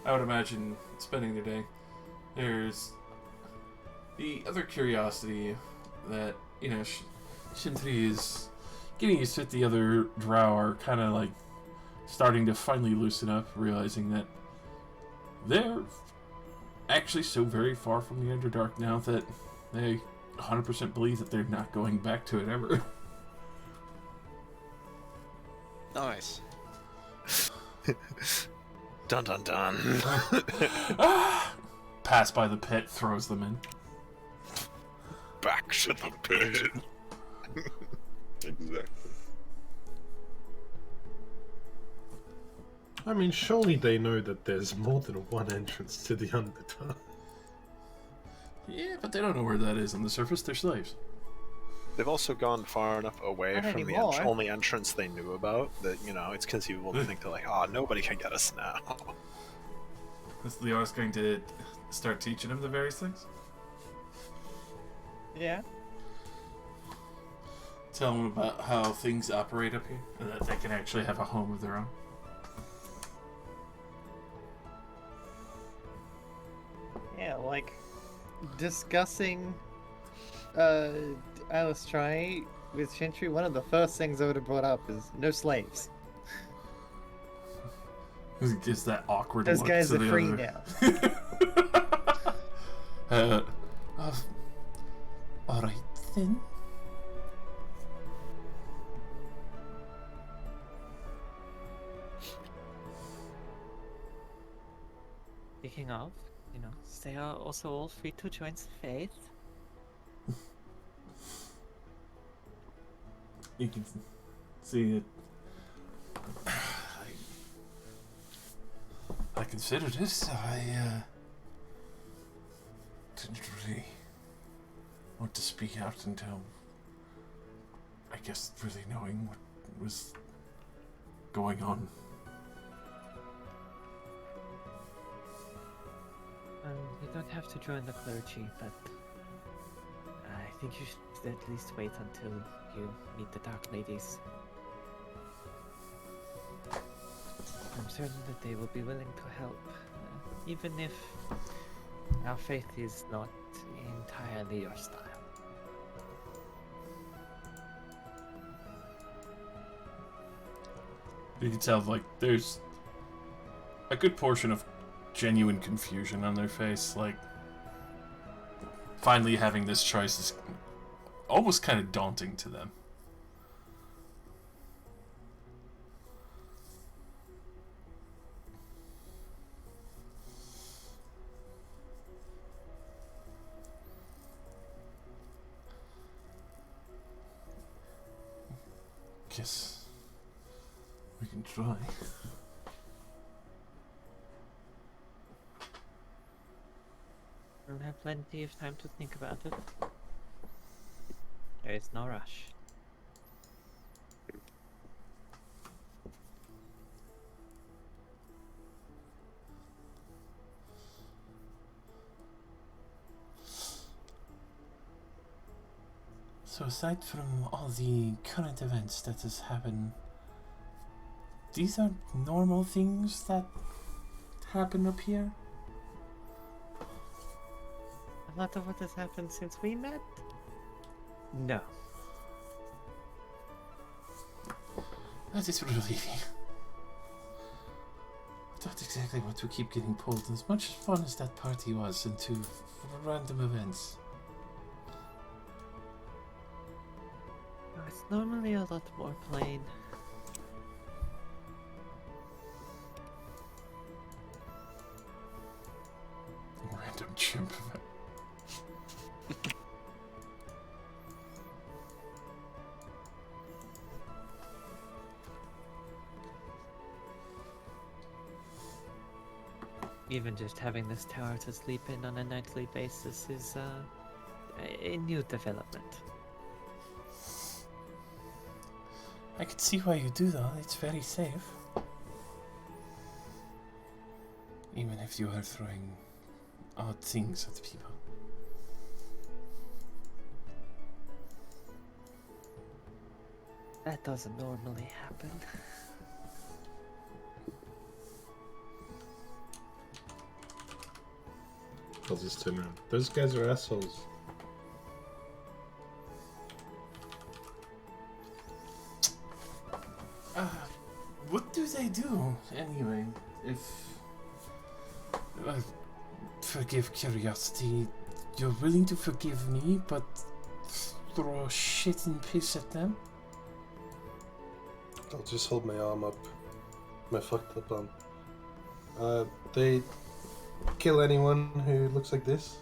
I would imagine spending their day. There's the other curiosity that, you know, Shintri is getting used to it. The other drow are kind of like starting to finally loosen up, realizing that they're actually so very far from the Underdark now that they 100% believe that they're not going back to it ever. Nice. Dun dun dun. Pass by the pit, throws them in. Back to the pit. Exactly. I mean, surely they know that there's more than one entrance to the Underdark. Yeah, but they don't know where that is on the surface. They're slaves. They've also gone far enough away Not from the anymore. only entrance they knew about that, you know, it's conceivable to think they're like, oh, nobody can get us now. Is Leo's going to start teaching them the various things? Yeah. Tell them about how things operate up here, and that they can actually have a home of their own. Yeah, like discussing Alice Try with Shintry, one of the first things I would have brought up is no slaves. It gives that awkward Those look guys to are the free other. now. Alright then. Speaking of, you know, they are also all free to join the faith. You can see it. I considered this. I didn't really want to speak out until, I guess, really knowing what was going on. You don't have to join the clergy, but I think you should at least wait until you meet the Dark Ladies. I'm certain that they will be willing to help, even if our faith is not entirely your style. You can tell, like, there's a good portion of genuine confusion on their face. Like, finally having this choice is almost kind of daunting to them. Guess we can try. We'll have plenty of time to think about it. There is no rush. So aside from all the current events that has happened, these are normal things that happen up here? A lot of what has happened since we met? No. That is relieving. Not exactly what to keep getting pulled, as much fun as that party was, into random events. It's normally a lot more plain. Random chimp event. Even just having this tower to sleep in on a nightly basis is a new development. I can see why you do though, it's very safe. Even if you are throwing odd things at people. That doesn't normally happen. I'll just turn around. Those guys are assholes. What do they do anyway? If forgive curiosity, you're willing to forgive me, but throw shit and piss at them? I'll just hold my arm up. My fucked up arm. They kill anyone who looks like this?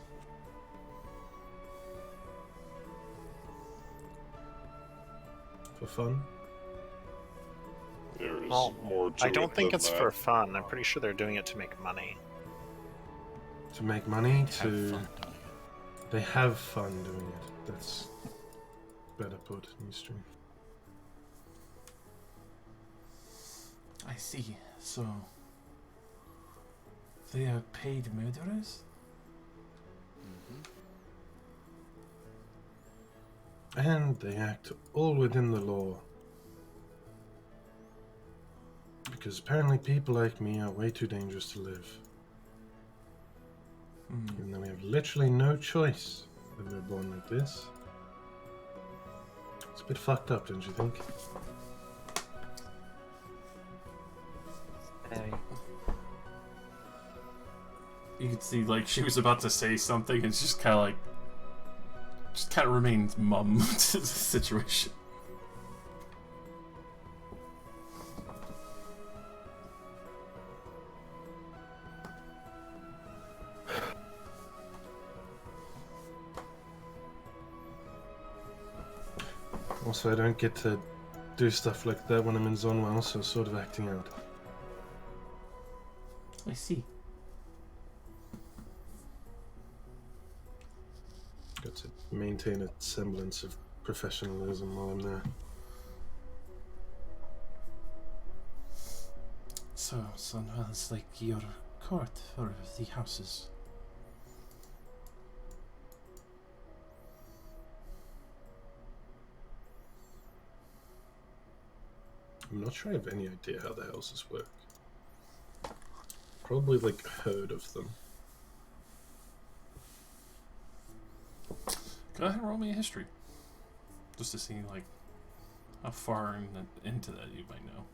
For fun? There is Well, more to I don't it think than it's that. for fun. I'm pretty sure they're doing it to make money. To make money? Have To fun doing it. They have fun doing it. That's better put in the stream. I see. So they are paid murderers? And they act all within the law. Because apparently people like me are way too dangerous to live. Even though we have literally no choice when we're born like this. It's a bit fucked up, don't you think? Very. You could see, like, she was about to say something and just kind of remained mum to the situation. Also, I don't get to do stuff like that when I'm in Zone 1, so sort of acting out. I see. Got to maintain a semblance of professionalism while I'm there. So, Sunwell is like your court for the houses. I'm not sure I have any idea how the houses work. Probably like heard of them. Go ahead and roll me a history. Just to see, like, how far into that you might know.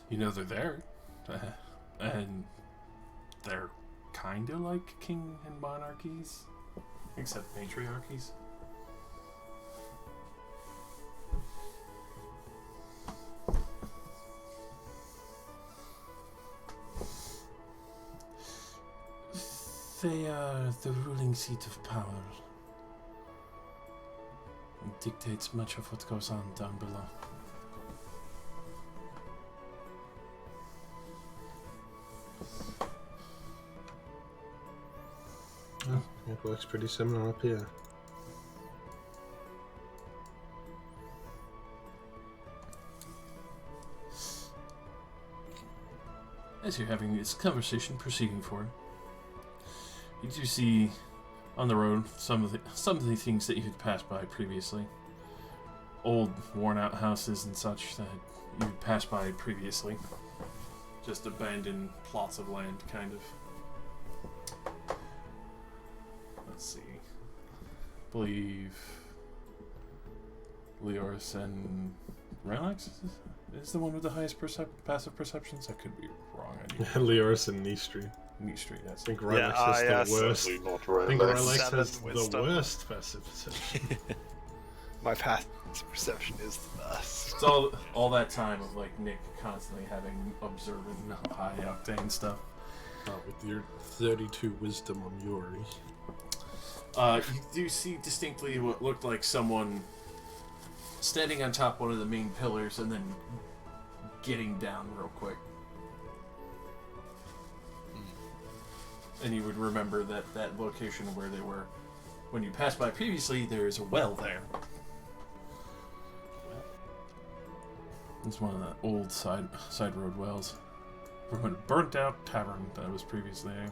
You know they're there. And they're kind of like king and monarchies. Except matriarchies. They are the ruling seat of power. It dictates much of what goes on down below. Oh, it works pretty similar up here. As you're having this conversation proceeding forward, you do see on the road some of the things that you had passed by previously. Old, worn-out houses and such that you had passed by previously. Just abandoned plots of land, kind of. Let's see. I believe Leoris and Relax is the one with the highest passive perceptions. I could be wrong. Leoris and Neastri. Neastri, yes. I think Relax has the worst. Certainly not I think Relax. Relax has Seven the wisdom. worst passive perception. My passive perception is the best. It's all that time of like Nick constantly having observing high octane stuff. Oh, with your 32 wisdom on Yuri. You do see distinctly what looked like someone standing on top one of the main pillars and then getting down real quick. And you would remember that location where they were. When you passed by previously, there is a well there. It's one of the old side road wells from a burnt out tavern that was previously there.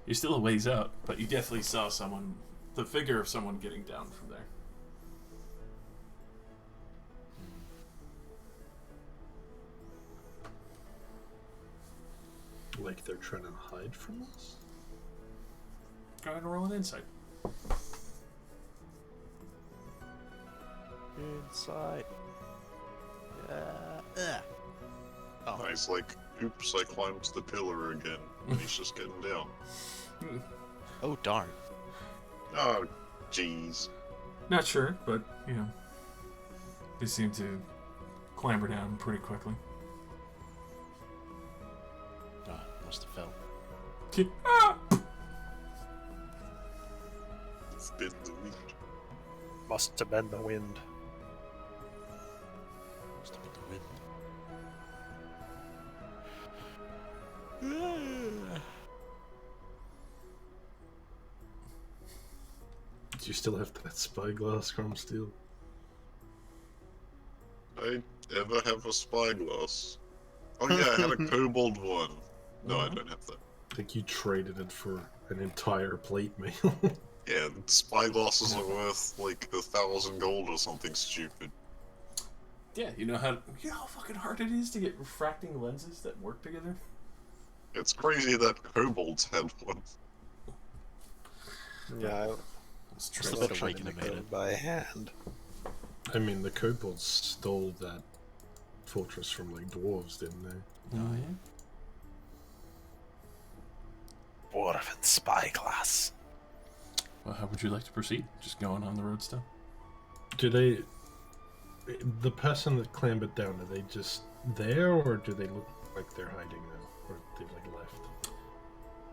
You're still a ways out, but you definitely saw the figure of someone getting down from there. Like they're trying to hide from us? Go ahead and roll an insight. Inside. Oh, Nice, like, oops, I climbed the pillar again. And he's just getting down. oh darn. Oh, jeez. Not sure, but, you know, they seem to clamber down pretty quickly. Oh, must have fell. Ah! It's been the wind. Must have been the wind. Must have been the wind. Do you still have that spyglass, Cromsteel? I ever have a spyglass? Oh yeah, I had a kobold one. No, I don't have that. I think you traded it for an entire plate mail. Yeah, spyglasses are worth like 1,000 gold or something stupid. Yeah, you know how fucking hard it is to get refracting lenses that work together? It's crazy that kobolds had one. Yeah, It's Just true. a bit trying to awakened make made it it. by hand. I mean, the kobolds stole that fortress from like dwarves, didn't they? Oh, yeah? Dwarven spyglass. Well, how would you like to proceed? Just going on the road still? Do they... The person that clambered down, are they just there, or do they look like they're hiding now? Or they've like left?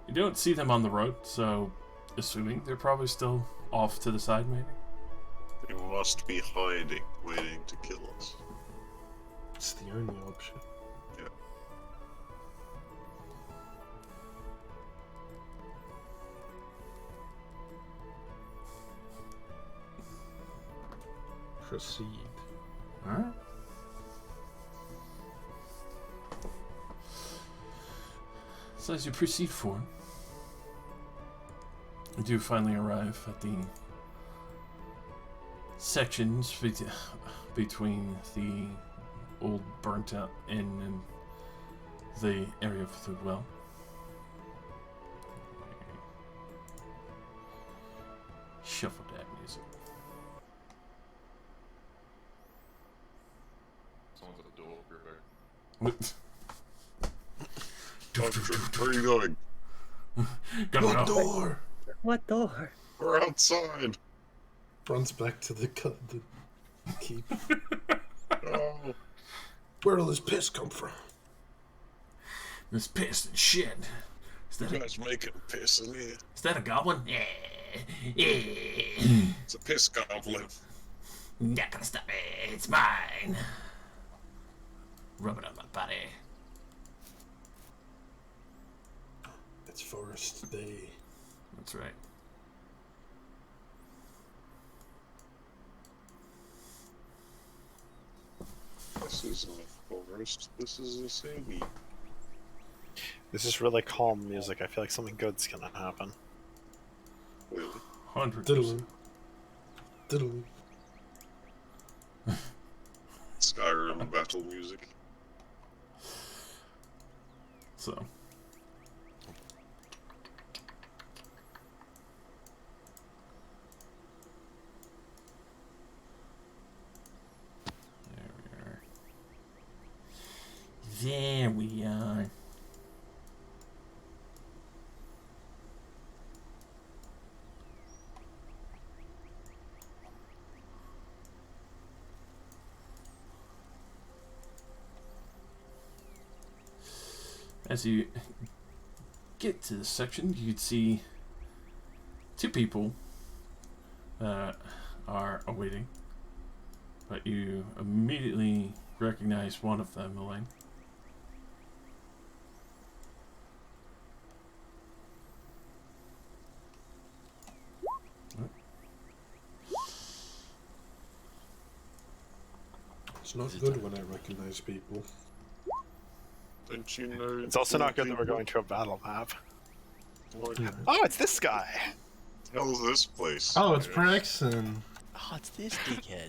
You don't see them on the road, so assuming they're probably still off to the side, maybe? They must be hiding, waiting to kill us. It's the only option. Yeah. proceed. Alright. So as you proceed forward, you do finally arrive at the sections between the old burnt out inn and the area of the well. Shuffle that music. Someone's at the door. Be right back. Where are you going? What door? What door? We're outside. Runs back to the keep. Oh, Where did this piss come from? This piss and shit. Is you that guys making piss in here. a goblin? It's a piss goblin. Not gonna stop me. It's mine. Rub it on my body. It's Forest Day. That's right. This isn't a forest. This is a city. This is really calm music. I feel like something good's gonna happen. Really? 100%. Diddle. Diddle. Skyrim battle music. So. There we are. As you get to this section, you can see two people are awaiting, but you immediately recognize one of them, Elaine. It's not good when I recognize people. Don't you know? It's also not good that we're going to a battle map. What Oh, it's this guy! the hell is this place? Oh, it's Praxton. Oh, it's this dickhead.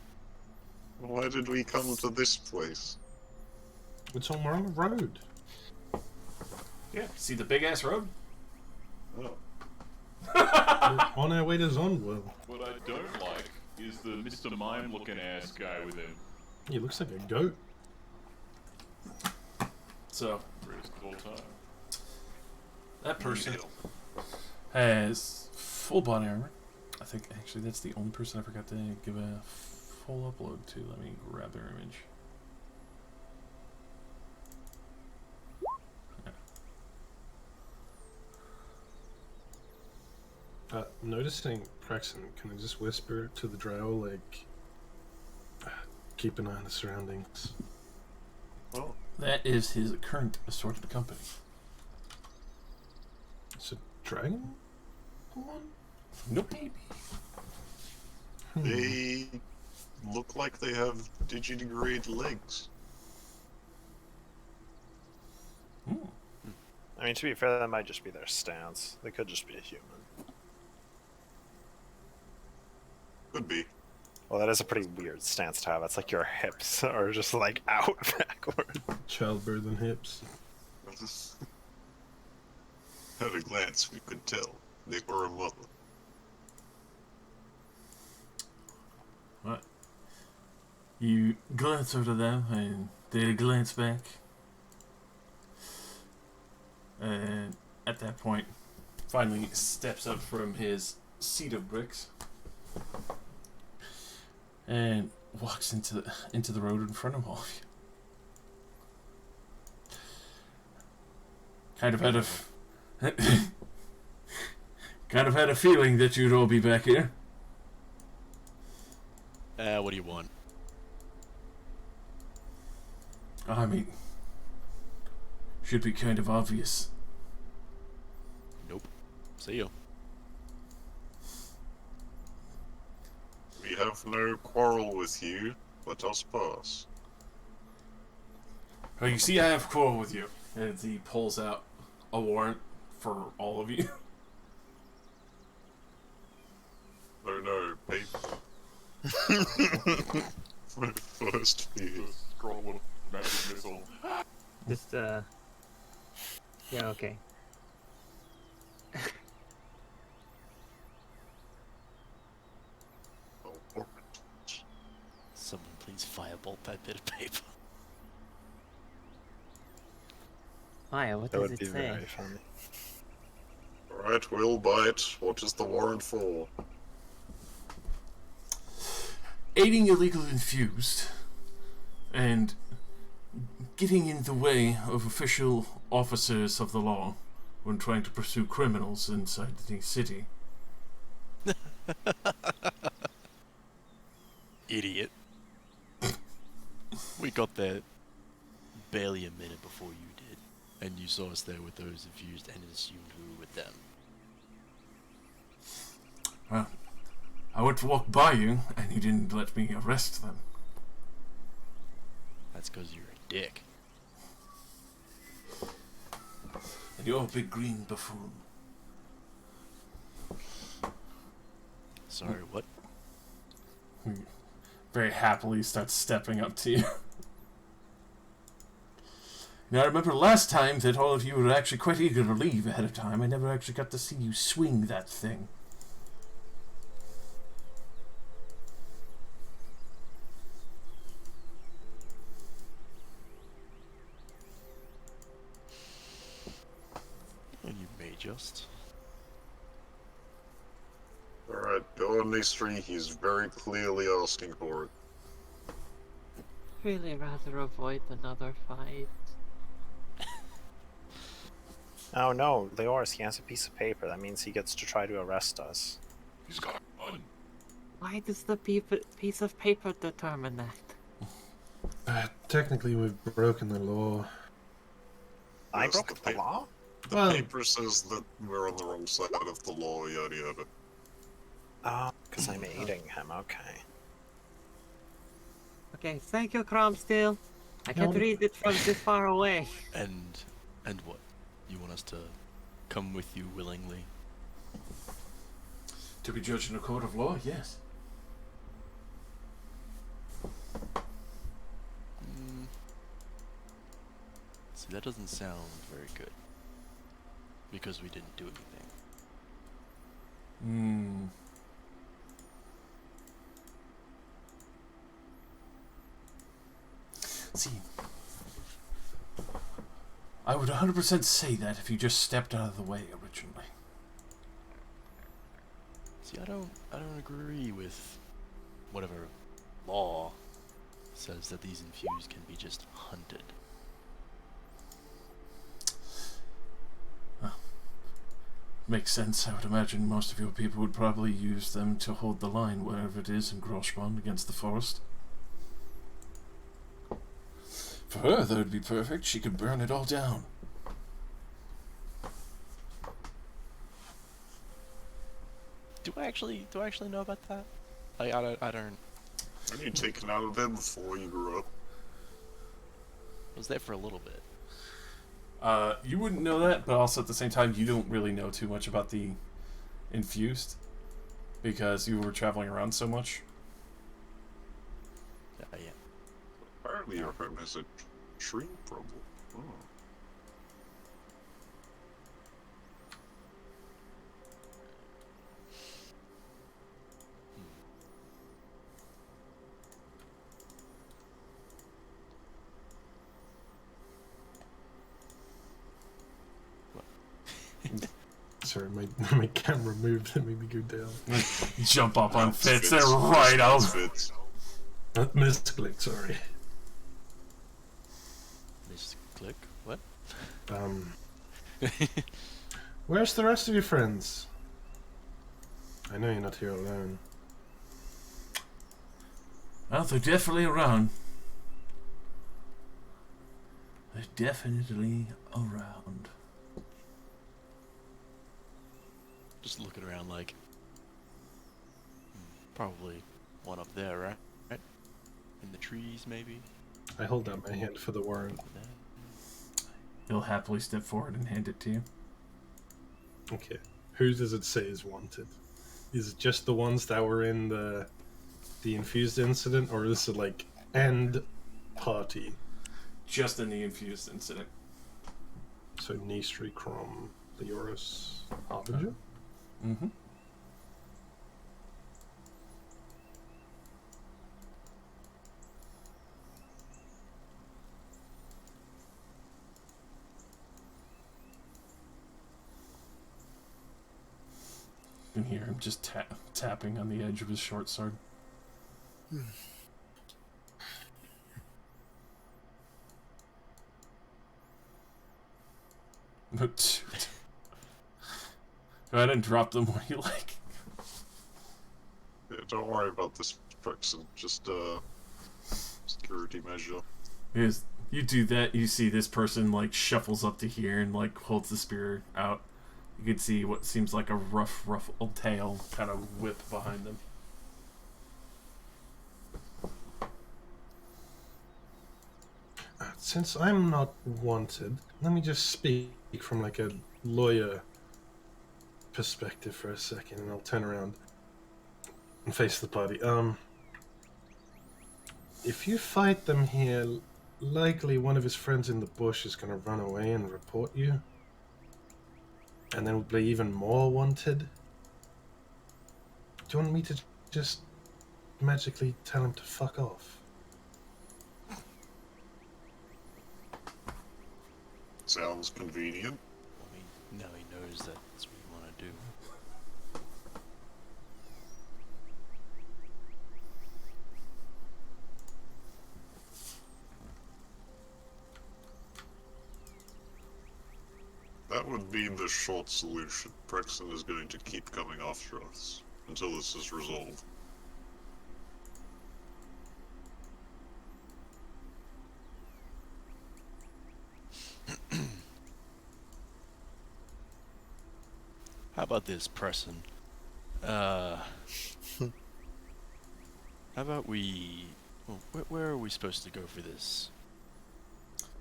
Why did we come to this place? It's on, we're on the road. Yeah, see the big ass road? Oh. We're on our way to Zonwell. What I don't like is the Mr. Mime looking ass guy with him. He looks like a goat. So, Greatest of all time. that person has full body armor. I think actually that's the only person I forgot to give a full upload to. Let me grab their image. Noticing Praxton, can I just whisper to the drow, like, keep an eye on the surroundings? Well, That is his current assorted company. It's a dragon one? Nope. they look like they have digidegrade legs. I mean, to be fair, that might just be their stance. They could just be a human. Could be. Well, that is a pretty weird stance to have. It's like your hips are just like out backward. Childbirth and hips. At a glance, we could tell they were a mother. What? You glance over to them, and they glance back. And at that point, finally steps up from his seat of bricks and walks into the road in front of all of you. Kind of had a feeling that you'd all be back here. What do you want? I mean, should be kind of obvious. Nope. See you. We We have no quarrel with you. Let us pass. Well, you see, I have a quarrel with you. And he pulls out a warrant for all of you. No, paper. My first fear. The scroll with magic missile. Just, yeah, okay. Oh, Someone please firebolt that bit of paper. Maya, what That does would it be say? very funny. Alright, we'll bite. What is the warrant for? Aiding illegal infused and getting in the way of official officers of the law when trying to pursue criminals inside the city. Idiot. We got there barely a minute before you did, and you saw us there with those infused and assumed we were with them. Well, I went to walk by you, and you didn't let me arrest them. That's because you're a dick. And you're a big green buffoon. Sorry, what? Very happily starts stepping up to you. Now, I remember last time that all of you were actually quite eager to leave ahead of time. I never actually got to see you swing that thing. And you may just. Alright, go on Nistri. He's very clearly asking for it. Really rather avoid another fight. Oh no, Leoris, he has a piece of paper. That means he gets to try to arrest us. He's got a gun. Why does the piece of paper determine that? Technically, we've broken the law. I Yes, broke the law? The Well- paper says that we're on the wrong side of the law, yada yada. Oh, because I'm aiding him, okay. Okay, thank you, Cromsteel. I can't No. read it from this far away. And what? You want us to come with you willingly? To be judged in a court of law, yes. See, that doesn't sound very good. Because we didn't do anything. Hmm. See, I would 100% say that if you just stepped out of the way originally. See, I don't agree with whatever law says that these infused can be just hunted. Makes sense. I would imagine most of your people would probably use them to hold the line wherever it is in Groshbond against the forest. For her, that would be perfect. She could burn it all down. Do I actually know about that? I don't. Were you taken out of there before you grew up? I was there for a little bit. You wouldn't know that, but also at the same time, you don't really know too much about the infused because you were traveling around so much. Yeah. Apparently your home has a tree problem. Oh. Sorry, my camera moved. Let me go down. Jump up on That's Fitz. Fitz. They're right out. That's Fitz. Misclick, sorry. Misclick? What? Where's the rest of your friends? I know you're not here alone. Well, they're definitely around. They're definitely around. Just looking around like... probably one up there, right? Right? In the trees, maybe? I hold out my hand for the warrant. He'll happily step forward and hand it to you. Okay. Who does it say is wanted? Is it just the ones that were in the infused incident, or is it like end party? Just in the infused incident. So Nistri, Crom, Leoris, Harbinger? Mm-hmm. You can hear him just tapping on the edge of his short sword. Go ahead and drop them where you like. Yeah, don't worry about this person. Just security measure. Because you do that, you see this person like shuffles up to here and like holds the spear out. You can see what seems like a ruffled tail kind of whip behind them. Since I'm not wanted, let me just speak from like a lawyer perspective for a second, and I'll turn around and face the party. If you fight them here, likely one of his friends in the bush is going to run away and report you. And then we'll be even more wanted. Do you want me to just magically tell him to fuck off? Sounds convenient. Well, now he knows that that's what you want to do. That would be the short solution. Prexon is going to keep coming after us until this is resolved. How about this, Preston? How about we... Well, where are we supposed to go for this?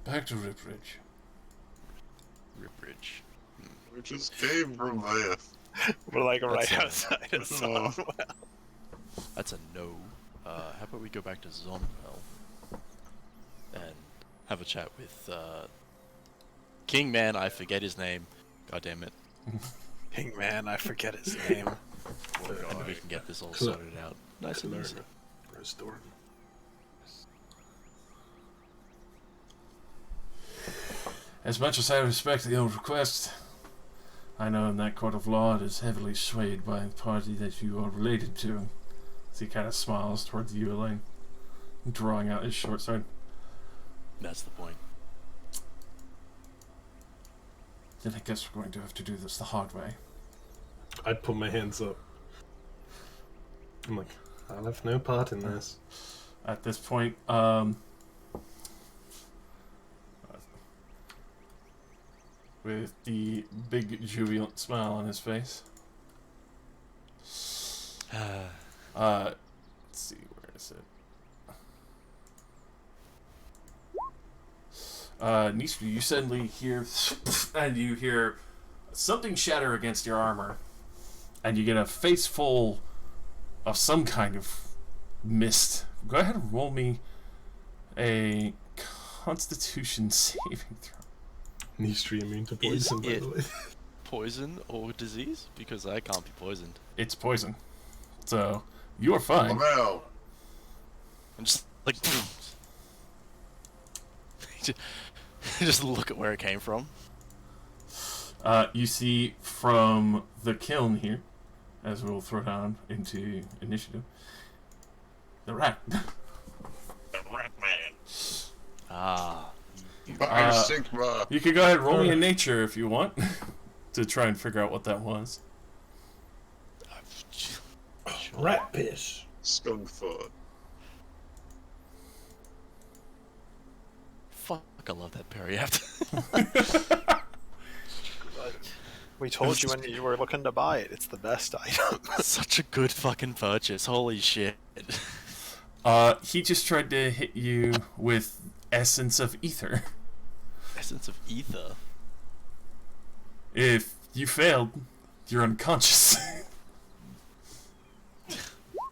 Back to Ripridge. Ripridge. We just came from there. We're like That's right a- outside of Sunwell. That's a no. How about we go back to Zonwell and have a chat with King Man, I forget his name. God damn it. King Man, I forget his name. And we can get this all sorted out. Nice and easy. Restore. As much as I respect the old request, I know in that court of law it is heavily swayed by the party that you are related to. So he kind of smiles towards you, Elaine, drawing out his short sword. That's the point. Then I guess we're going to have to do this the hard way. I'd put my hands up. I'm like, I'll have no part in this. At this point, with the big jubilant smile on his face. Let's see, where is it? Nisha, you suddenly hear, and you hear something shatter against your armor, and you get a face full of some kind of mist. Go ahead and roll me a Constitution saving throw. Nistri immune to Is poison, by it the way. poison or disease? Because I can't be poisoned. It's poison, so you are fine. Well, I'm just like... just look at where it came from. You see from the kiln here, as we'll throw down into initiative, the rat. the Rat Man. Ah. By Sigma. You could go ahead and roll me in nature if you want, to try and figure out what that was. Rat piss. Skunk fur. Fuck, I love that parry after. We told you when you were looking to buy it. It's the best item. Such a good fucking purchase. Holy shit. He just tried to hit you with essence of ether. Essence of ether. If you failed, you're unconscious.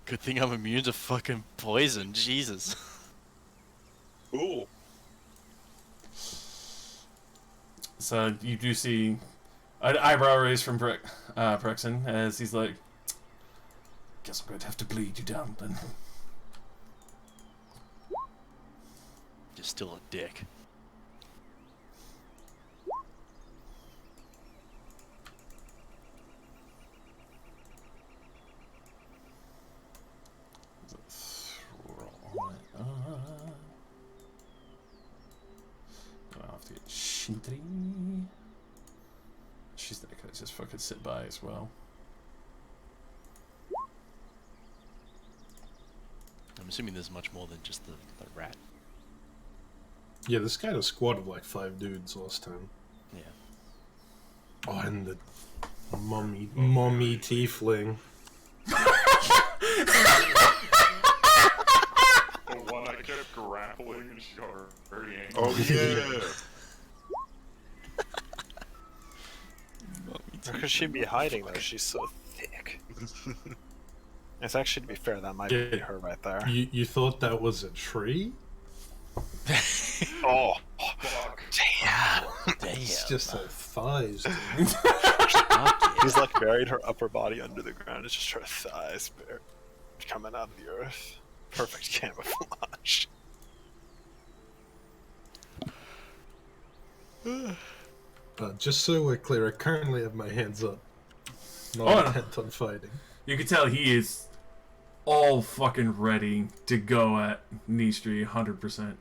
Good thing I'm immune to fucking poison. Jesus. Cool. So you do see an eyebrow raise from Brexon as he's like, guess I'm going to have to bleed you down then. You're still a dick. I'll have to get Shintri. She's not gonna just fucking sit by as well. I'm assuming there's much more than just the rat. Yeah, this guy had a squad of like 5 dudes last time. Yeah. Oh, and the mummy tiefling. The one I kept grappling and she got very angry. Oh yeah. Where could she be hiding though? She's so thick. It's actually, to be fair, that might be her right there. You thought that was a tree? Oh, Fuck. damn! It's just her thighs. Dude. He's like buried her upper body under the ground. It's just her thighs coming out of the earth. Perfect camouflage. Just so we're clear, I currently have my hands up. Not Oh, no. intent on fighting. You can tell he is all fucking ready to go at Nistri 100%.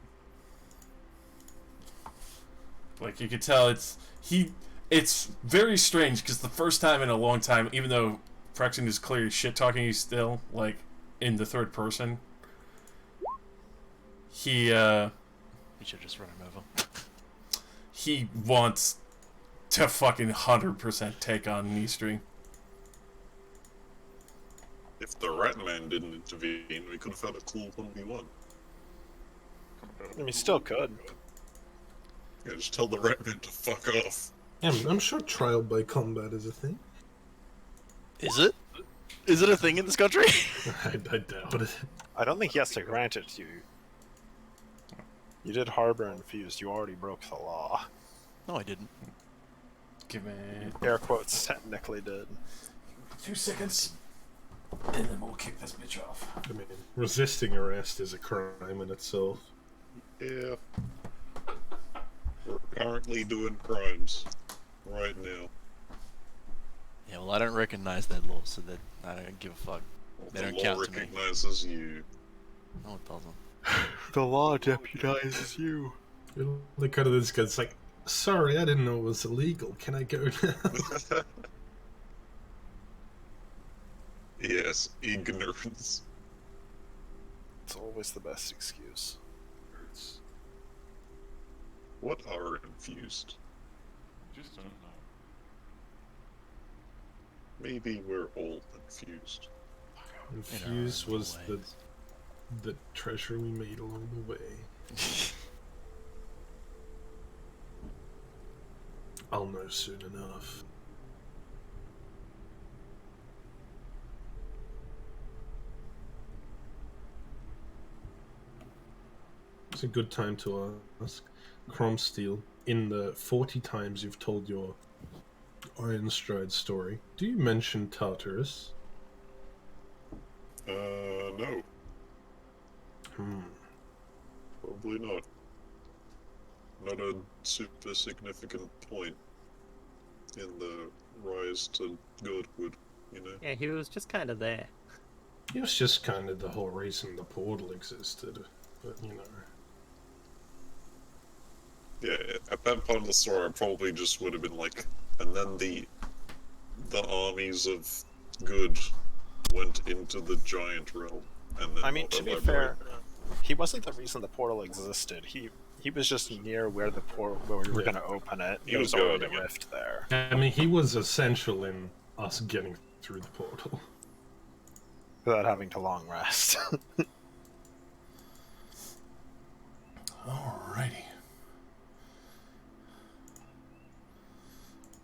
Like, you could tell it's very strange because the first time in a long time, even though Frexon is clearly shit talking, he's still like in the third person. He We should just run him over. he wants to fucking 100% take on Nistri. If the Ratman didn't intervene, we could have had a cool 1v1. I mean, still could. Yeah, just tell the Ratman to fuck off. Yeah, I'm sure trial by combat is a thing. Is it? Is it a thing in this country? I doubt it. I don't think he has to grant it to you. You did harbor infused. You already broke the law. No, I didn't. Give me Air quotes technically did. 2 seconds, and then we'll kick this bitch off. I mean, resisting arrest is a crime in itself. Yeah. We're currently doing crimes. Right now. Yeah, well, I don't recognize that law, so that I don't give a fuck. They The don't law count to me. recognizes you. No, it doesn't. The law deputizes you. Look at this guy's like, sorry, I didn't know it was illegal. Can I go now? Yes, ignorance. It's always the best excuse. What are infused? Just don't know. Maybe we're all confused. Infused In our was own the treasure we made along the way. I'll know soon enough. It's a good time to ask Cromsteel, in the 40 times you've told your Iron Stride story, do you mention Tartarus? No. Hmm. Probably not. Not a super significant point in the rise to godhood, you know? Yeah, he was just kind of there. It was just kind of the whole reason the portal existed, but you know. Yeah, at that part of the story, I probably just would have been like, and then the armies of good went into the giant realm, and then I mean, to be elaborate. fair, he wasn't the reason the portal existed. He was just near where the portal, where we were Yeah. going to open it. He There was was already guarding a it. rift there. I mean, he was essential in us getting through the portal. Without having to long rest. Alrighty.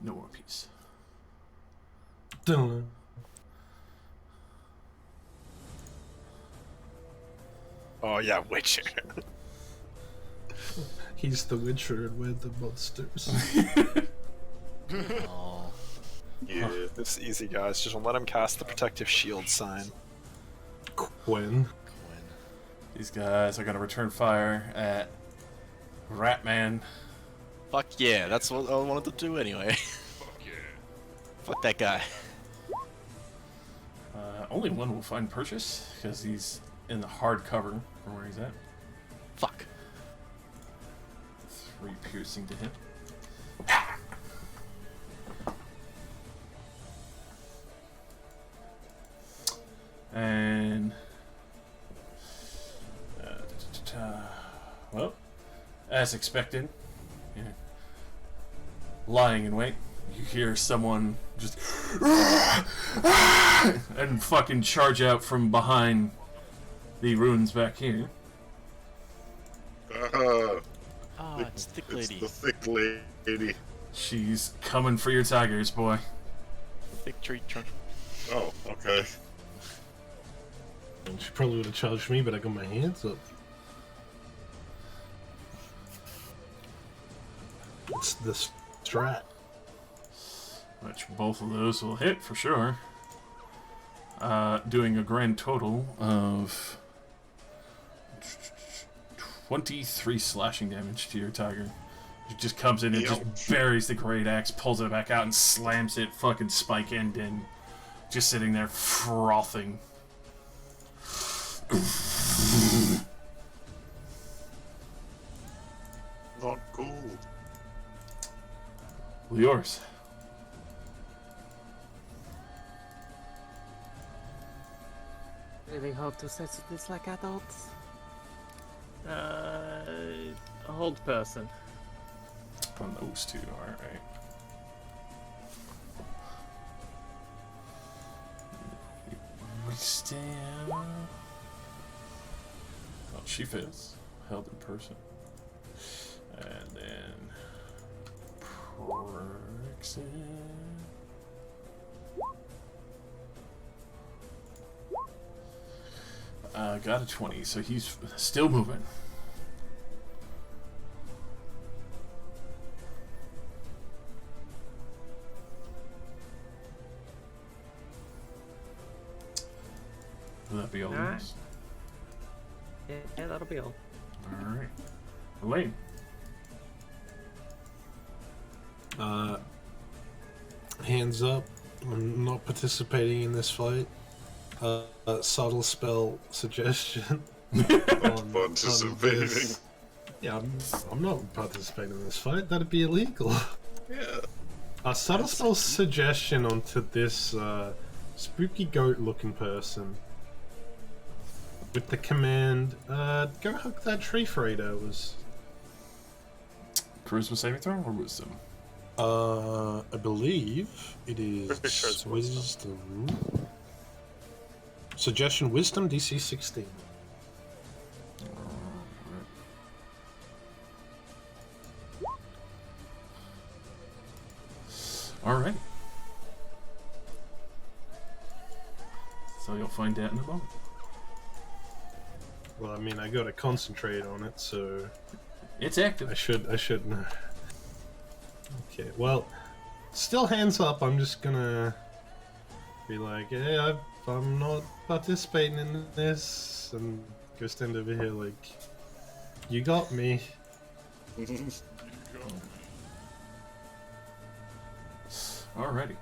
No more peace. Dun. Oh yeah, Witcher. He's the Witcher and we're the monsters. Oh, Yeah. It's easy, guys. Just let him cast the protective shield sign. Quinn. Gwen. These guys are gonna return fire at Ratman. Fuck yeah, that's what I wanted to do anyway. Fuck yeah. Fuck that guy. Only one will find purchase because he's in the hard cover from where he's at. Fuck. 3 piercing to hit. And well, as expected, yeah, lying in wait, you hear someone just and fucking charge out from behind the ruins back here. Ah, it's Thick It's Lady. the thick lady. She's coming for your tigers, boy. Thick treat trunk. Oh, okay. And she probably would have charged me, but I got my hands up. It's the strat. Which both of those will hit for sure. Doing a grand total of 23 slashing damage to your tiger. It just comes in and just buries the great axe, pulls it back out, and slams it fucking spike end in. Just sitting there frothing. Not cool. Yours. Really hope to settle this like adults. Hold person. On those two, alright. We stand. Oh, she fails. Held in person. And then. Prexit. Got a 20, so he's still moving. Will that be all? Alright. Yours? Yeah, that'll be all. Alright. Elaine. Hands up. I'm not participating in this fight. Subtle spell suggestion. on Participating. this. Yeah, I'm not participating in this fight. That'd be illegal. Yeah. A subtle spell suggestion onto this spooky goat-looking person. With the command, go hug that tree for 8 hours. Charisma saving throw or wisdom? I believe it is Pretty sure it's wisdom. Suggestion wisdom DC 16. Alright. So you'll find out in a moment. Well, I mean, I gotta concentrate on it, so It's active. I should know. Okay, well, still hands up. I'm just gonna be like, hey, I'm not participating in this, and go stand over here like, you got me. Alrighty.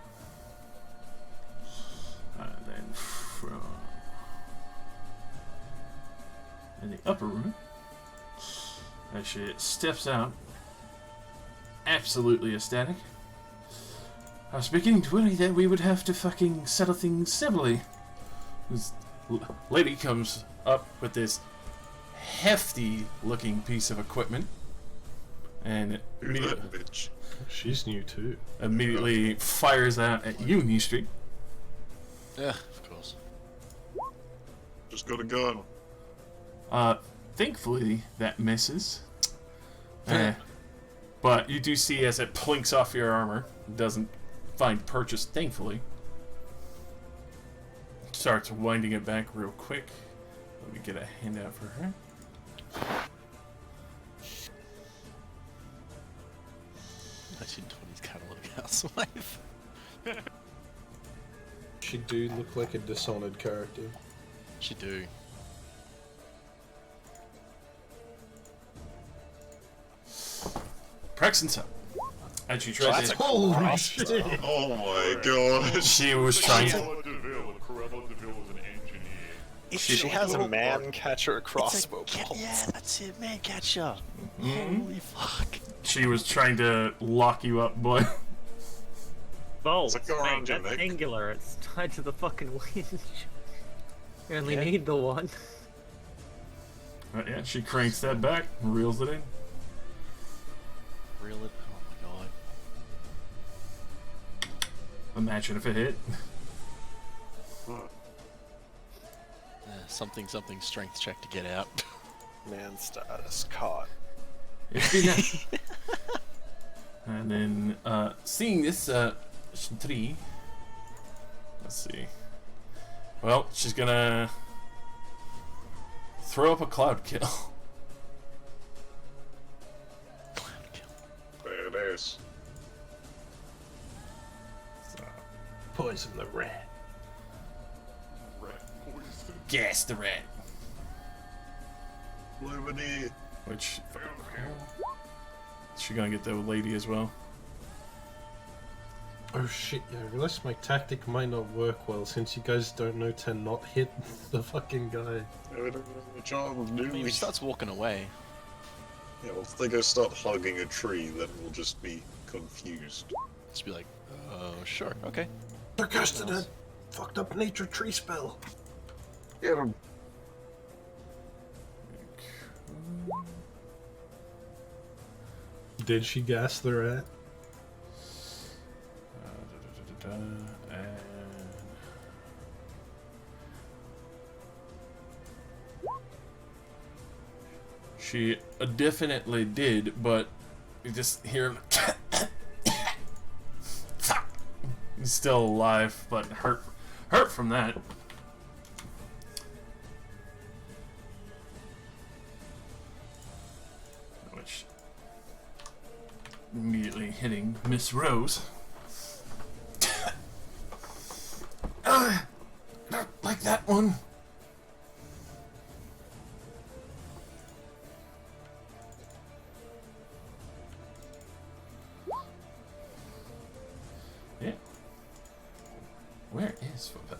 And then from in the upper room, as she steps out, absolutely ecstatic. I was beginning to worry that we would have to fucking settle things civilly. This lady comes up with this hefty looking piece of equipment and Who's that bitch? She's new too. immediately fires out at you, Nistri. Yeah, of course. Just got a gun. Thankfully, that misses. But you do see as it plinks off your armor, doesn't find purchase, thankfully. Starts winding it back real quick. Let me get a handout for her. Nineteen twenties catalog housewife. She do look like a Dishonored character. She do. Prexen's up. And she tried to... Holy shit! Oh my god. She was trying to... Cruella DeVille. Cruella DeVille is an engineer. She has a man catcher crossbow bolt. Yeah, that's it, man catcher. Holy fuck. She was trying to lock you up, boy. Bolts, It's like around mate, your that's neck. angular. It's tied to the fucking winch. You only Yeah. need the one. But yeah, she cranks that back, reels it in. Reel it. Oh my god. Imagine if it hit. Something strength check to get out. Man status caught. And then, seeing this, tree, let's see. Well, she's gonna throw up a cloud kill. Badass. Poison the rat. Rat poison. Gas the rat. Lumini. Which, she gonna get the lady as well. Oh shit, yeah, I realized my tactic might not work well since you guys don't know to not hit the fucking guy. I don't know the job of I mean, if doing. he starts walking away, Yeah, well, if they go start hugging a tree, then we'll just be confused. just be like, sure, okay. They're casting a fucked up nature tree spell. Get him. Did she gas the rat? And she definitely did, but you just hear him. He's still alive, but hurt from that. Which immediately hitting Miss Rose. Not like that one. Yeah. Where is Fabel?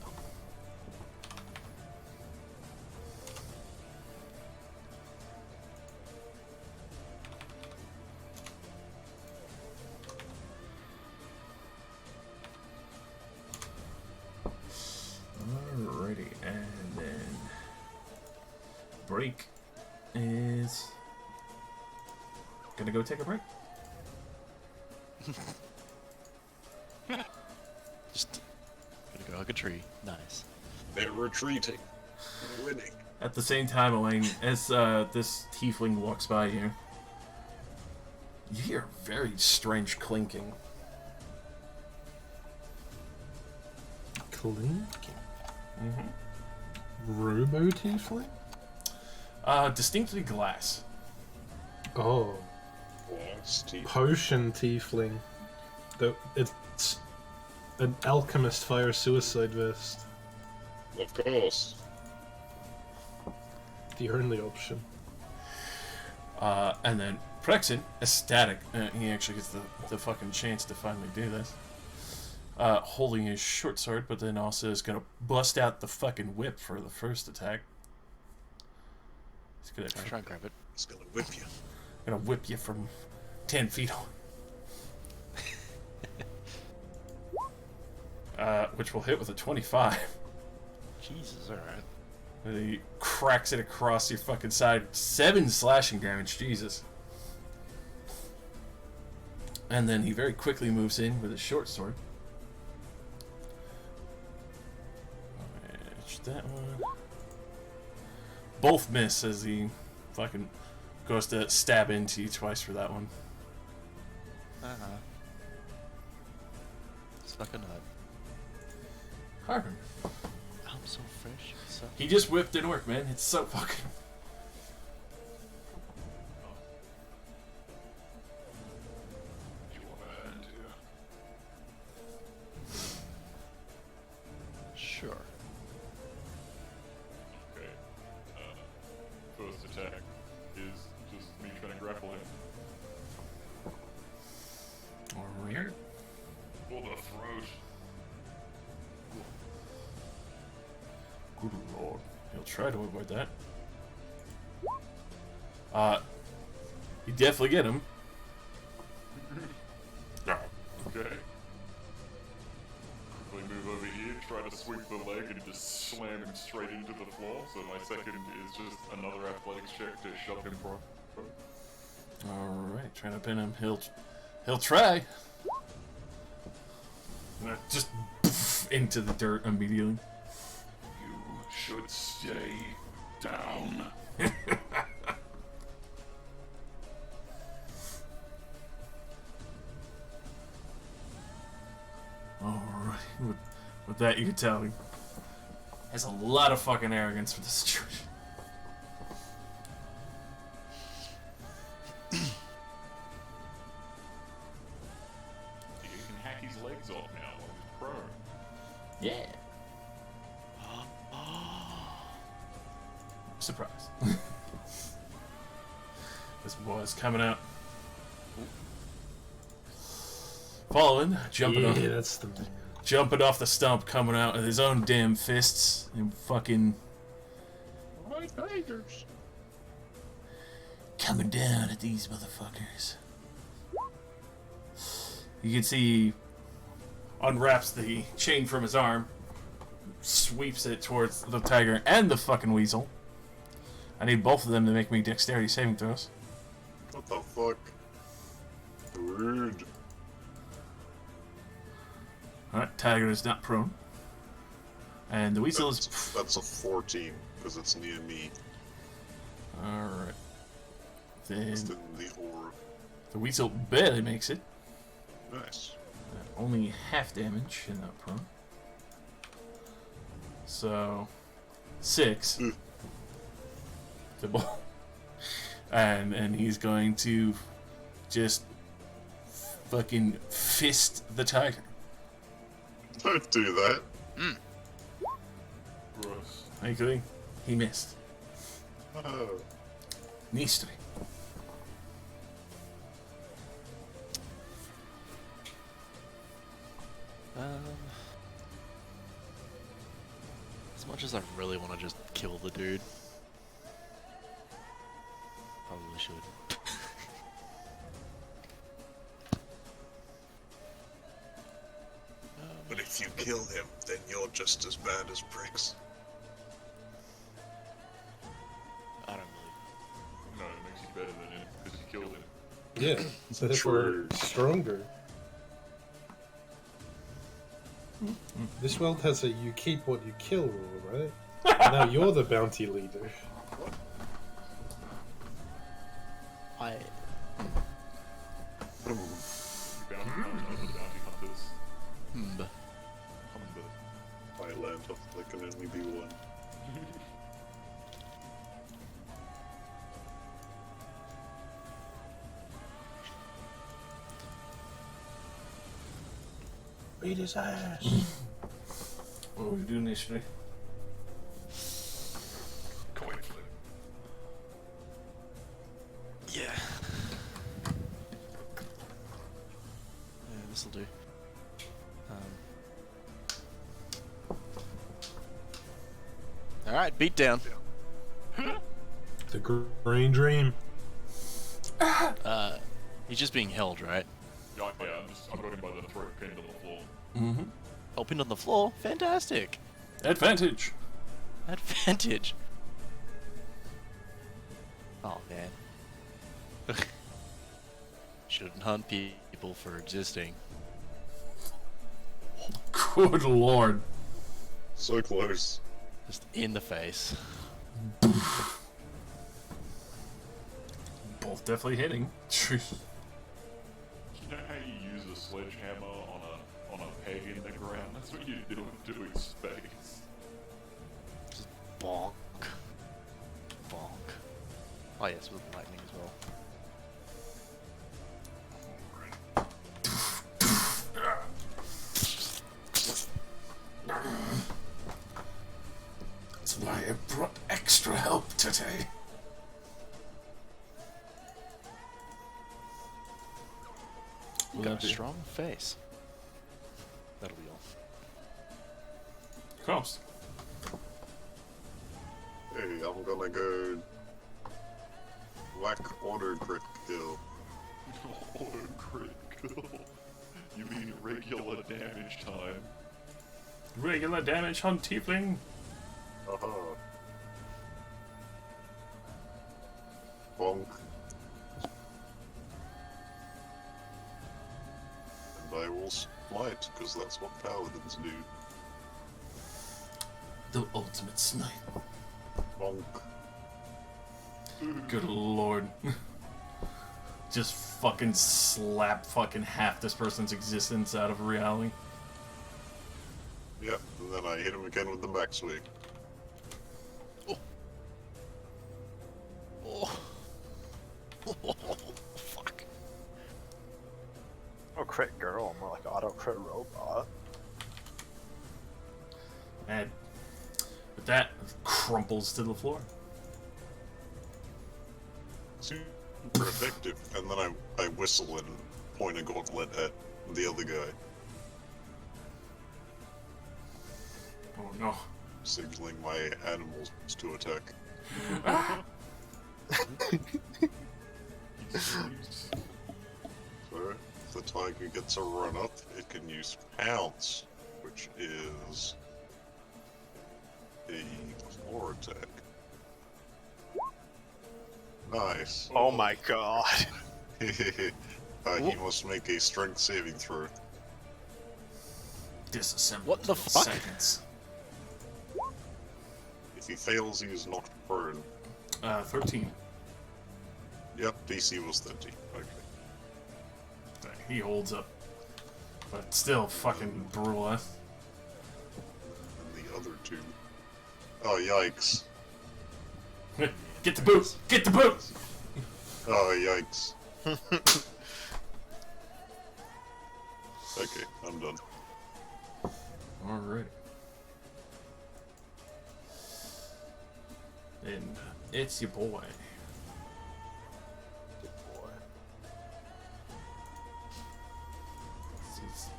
Alrighty, and then break is gonna go take a break. Just gonna go hug a tree. Nice. They're retreating. We're winning. At the same time, Elaine, as this tiefling walks by you, you hear very strange clinking. Clinking? Mm-hmm. Robo tiefling? Distinctly glass. Oh, Lost teeth. potion tiefling. Though it's an alchemist fire suicide vest. Of course. The only option. And then Prexen, ecstatic. He actually gets the fucking chance to finally do this. Holding his short sword, but then also is gonna bust out the fucking whip for the first attack. He's gonna Try and grab it. He's gonna whip you. gonna whip you from 10 feet on. Which will hit with a 25. Jesus, alright. And he cracks it across your fucking side. 7 slashing damage, Jesus. And then he very quickly moves in with his short sword. That one. Both miss as he fucking goes to stab into you twice for that one. Stuck a nut. Harvin. I'm so fresh. So... He just whipped didn't work, man. It's so fucking. Sure. Okay. First attack is just me trying to grapple him. Alright. For the throat. Good lord. He'll try to avoid that. You definitely get him. Okay. Quickly move over here, try to sweep the leg and just slam him straight into the floor. So my second is just another athletics check to shove him from. Alright, trying to pin him. He'll try. Just into the dirt immediately. You should stay down. Alright, with that you can tell he has a lot of fucking arrogance for the situation. You can hack his legs off now while he's prone. Yeah. Surprise. This boy's coming out. Following, jumping off. That's the man. Jumping off the stump, coming out with his own damn fists and fucking coming down at these motherfuckers. You can see he unwraps the chain from his arm, sweeps it towards the tiger and the fucking weasel. I need both of them to make me dexterity saving throws. What the fuck? Rude. Alright, tiger is not prone. And the weasel is... That's a 14, because it's near me. Alright. Then It's in the orb. the weasel barely makes it. Nice. Only half damage in that prone. So 6. To both. And he's going to just fucking fist the tiger. Don't do that. Gross. Thankfully, he missed. Oh. Needs to be. As much as I really want to just kill the dude, probably should. But if you kill him, then you're just as bad as Bricks. I don't really. No, it makes you better than him because you killed him. Yeah, so therefore stronger. This world has a you keep what you kill rule, right? Now you're the bounty leader. I. You bounty hunters. Hmm. I land off there can only be one. Beat his ass. What do we do initially? Coin flip. Yeah. Yeah, this'll do. Alright, beat down. The green dream. He's just being held, right? Yeah, I'm got him by the throat, pinned on the floor. Mm-hmm. Oh, pinned on the floor? Fantastic! Advantage. Advantage! Oh, man. Shouldn't hunt people. people for existing. Good lord. So close. Just in the face. Both definitely hitting. You know how you use a sledgehammer on a peg in the ground? That's what you're doing to space. Just bonk. Bonk. Oh yes, with lightning as well. That's why I brought extra help today. You Will got that a be- strong face. That'll be all. Cost. Hey, I'm gonna go whack auto crit kill. Auto critical. You mean regular damage time? Regular damage on Tiefling. Uh-huh. Bonk. And I will smite, because that's what paladins do. The ultimate snipe. Bonk. Good lord. Just fucking slap fucking half this person's existence out of reality. Yep, and then I hit him again with the max swing. Oh. Fuck. Oh, crit girl, more like auto crit robot. And with that, crumples to the floor. Super effective. And then I whistle and point a gauntlet at the other guy, Oh no. signaling my animals to attack. So, if the tiger gets a run up, it can use pounce, which is a claw attack. Nice. Oh my god. He must make a strength saving throw. Disassemble. What the fuck? Seconds. If he fails, he is knocked prone. 13. Yep, DC was 30. Okay. He holds up. But still fucking brutal. And the other two. Oh, yikes. Get the boot! Get the boot! Oh, yikes. Okay, I'm done. Alright. And it's your boy. He's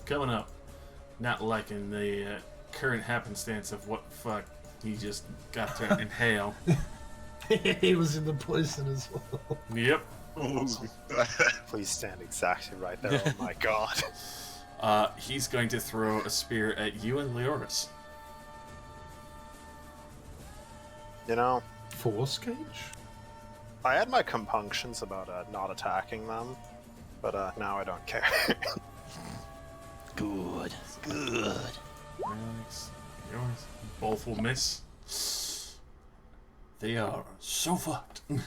coming up. Not liking the current happenstance of what the fuck he just got to inhale. He was in the poison as well. Yep. Please stand exactly right there. Oh my god. He's going to throw a spear at you and Leoris. You know, Force cage? I had my compunctions about not attacking them, but now I don't care. Good. Good. Relax. Yours. Both will miss. They are so fucked. And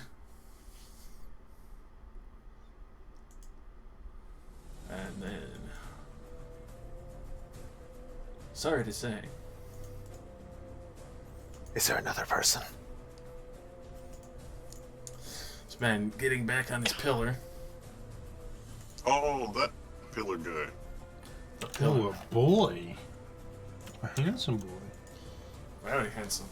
then... Sorry to say. Is there another person? This man getting back on his pillar. Oh, that pillar guy. The pillar. Oh, a boy. A handsome boy. Very handsome.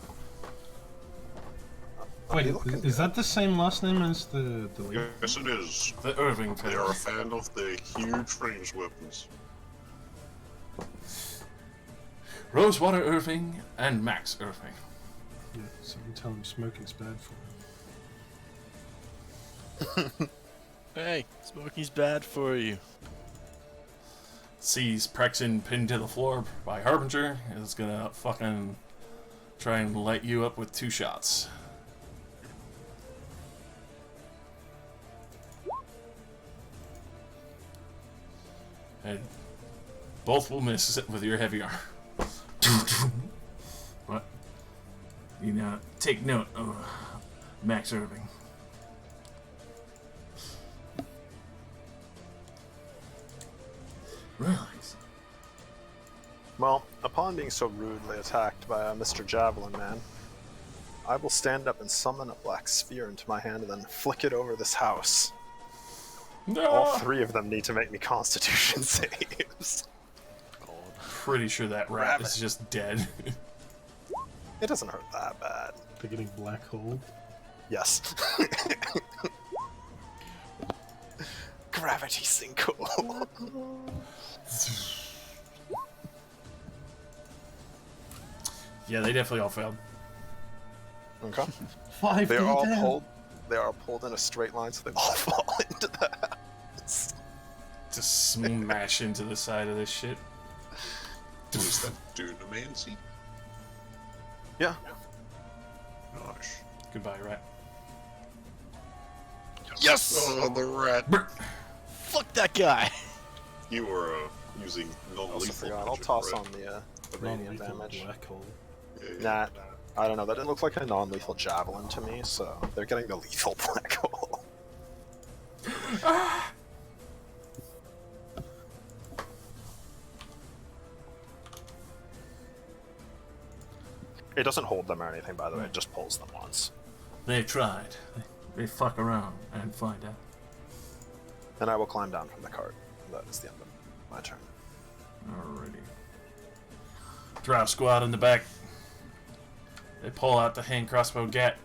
Wait, is that the same last name as the lady? Yes, it is. The Irving They are a pillar. fan of the huge ranged weapons. Rosewater Irving and Max Irving. Yeah, so you tell him smoking's bad for him. Hey, smoking's bad for you. Sees Prexin pinned to the floor by Harbinger. Is gonna fucking try and light you up with 2 shots. And both will miss with your heavy arm. But you now take note of Max Irving. Relax. Well, upon being so rudely attacked by Mr. Javelin Man, I will stand up and summon a black sphere into my hand and then flick it over this house. No! All three of them need to make me Constitution saves. Pretty sure that rat is just dead. It doesn't hurt that bad. They're getting black hole. Yes. Gravity sinkhole. Yeah, they definitely all failed. Okay. 5 They are all down. pulled. They are pulled in a straight line, so they all fall into the house. Just smash into the side of this shit. Was that Dunamancy? Yeah. Gosh. Goodbye, rat. Yes! Oh, the rat. Fuck that guy! You were using I also non-lethal forgot. I'll magic, toss right? on the radiant Non-lethal damage. black hole. Nah, I don't know. That didn't look like a non-lethal javelin to me, so they're getting the lethal black hole. It doesn't hold them or anything, by the way. It just pulls them once. They tried. They fuck around and find out. And I will climb down from the cart. That is the end of my turn. Alrighty. Drow squad in the back. They pull out the hand crossbow gat.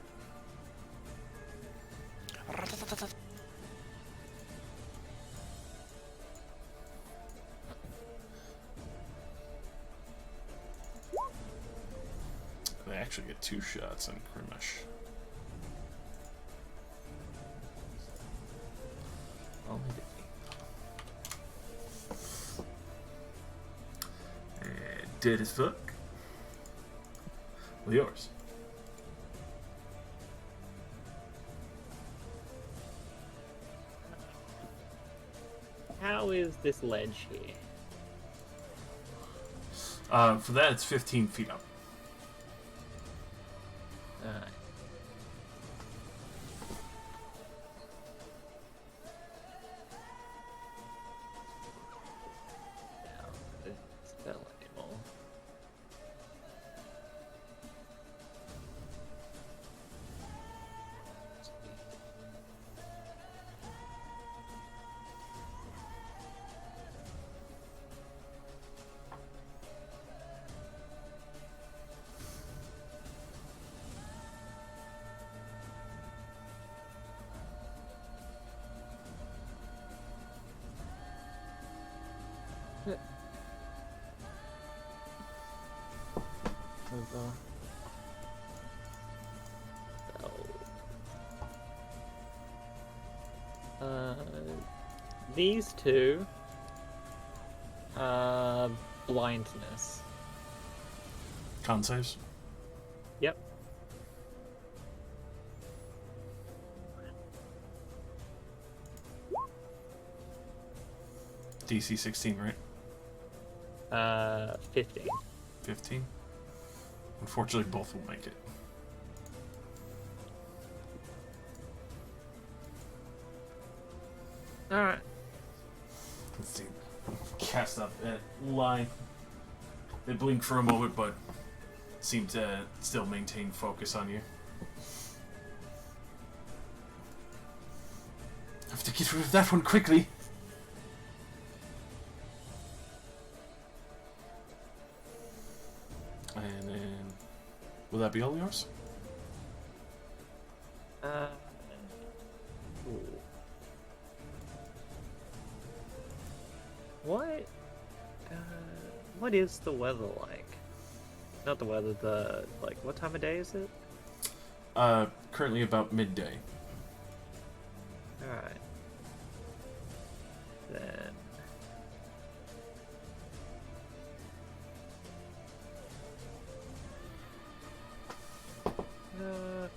They actually get 2 shots on Krimish. Only the Dead as fuck. Well, yours. How is this ledge here? For that, it's 15 feet up. Alright. Now, the spell anymore. These two blindness. Con saves. Yep. DC 16, right? 15. 15. Unfortunately, both will make it. Alright. Let's see. Cast up that line. They blink for a moment, but seem to still maintain focus on you. Have to get rid of that one quickly. And then, will that be all yours? Ooh. What is the weather like? Not the weather, what time of day is it? Currently about midday. Alright. Then...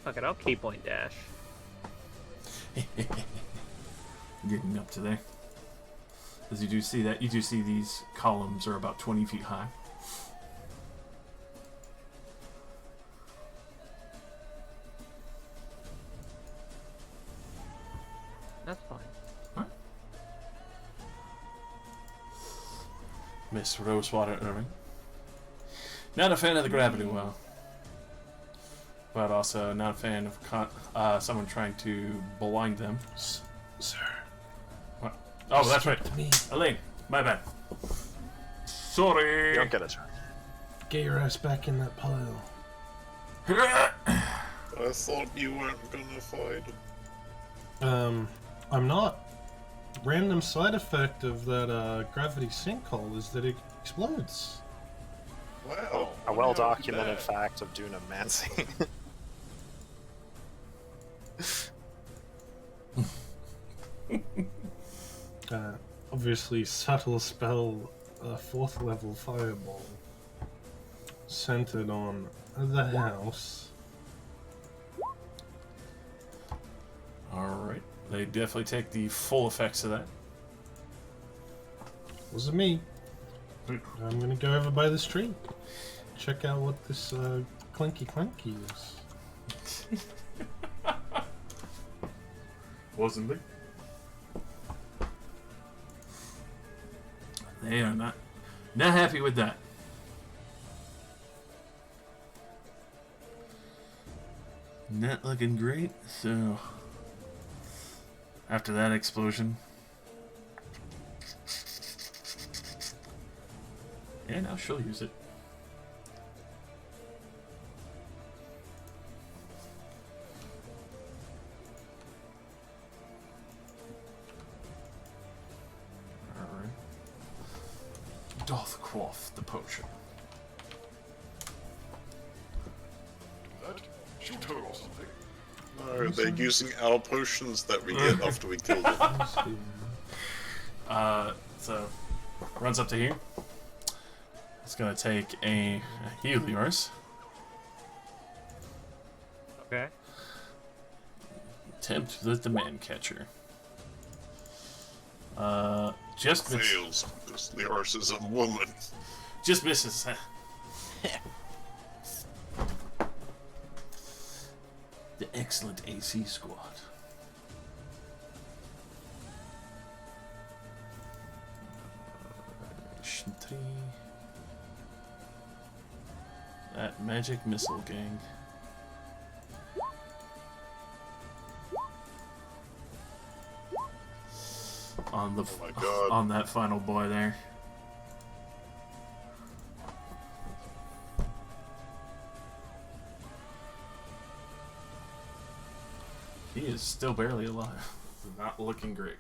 fuck it, I'll key point dash. Getting up to there. As you do see that, you do see these columns are about 20 feet high. That's fine. Miss Rosewater Irving. Not a fan of the gravity well, but also not a fan of someone trying to blind them. Sir. What? Oh, that's right. Me. Elaine, my bad. Sorry. You don't get a turn. Get your ass back in that pile. I thought you weren't gonna fight him. I'm not. Random side effect of that gravity sinkhole is that it explodes. Wow. A well-documented fact of Dunamancy. Obviously, subtle spell, 4th level fireball, centered on the house. Alright. They definitely take the full effects of that. Wasn't me. I'm gonna go over by this tree. Check out what this clinky clanky is. Wasn't me. They are not happy with that. Not looking great, so after that explosion. Yeah, now she'll use it. Alright. Doth quaff the potion. That shoot her or something. No, they're using our potions that we get after we kill them. So runs up to here. It's gonna take a heal of yours. Okay. Attempt with the man catcher. Just miss. Fails, because the horse is a woman. Just misses. The excellent AC squad. Three. That magic missile gang. On the my God. on that final boy there. He is still barely alive. Not looking great.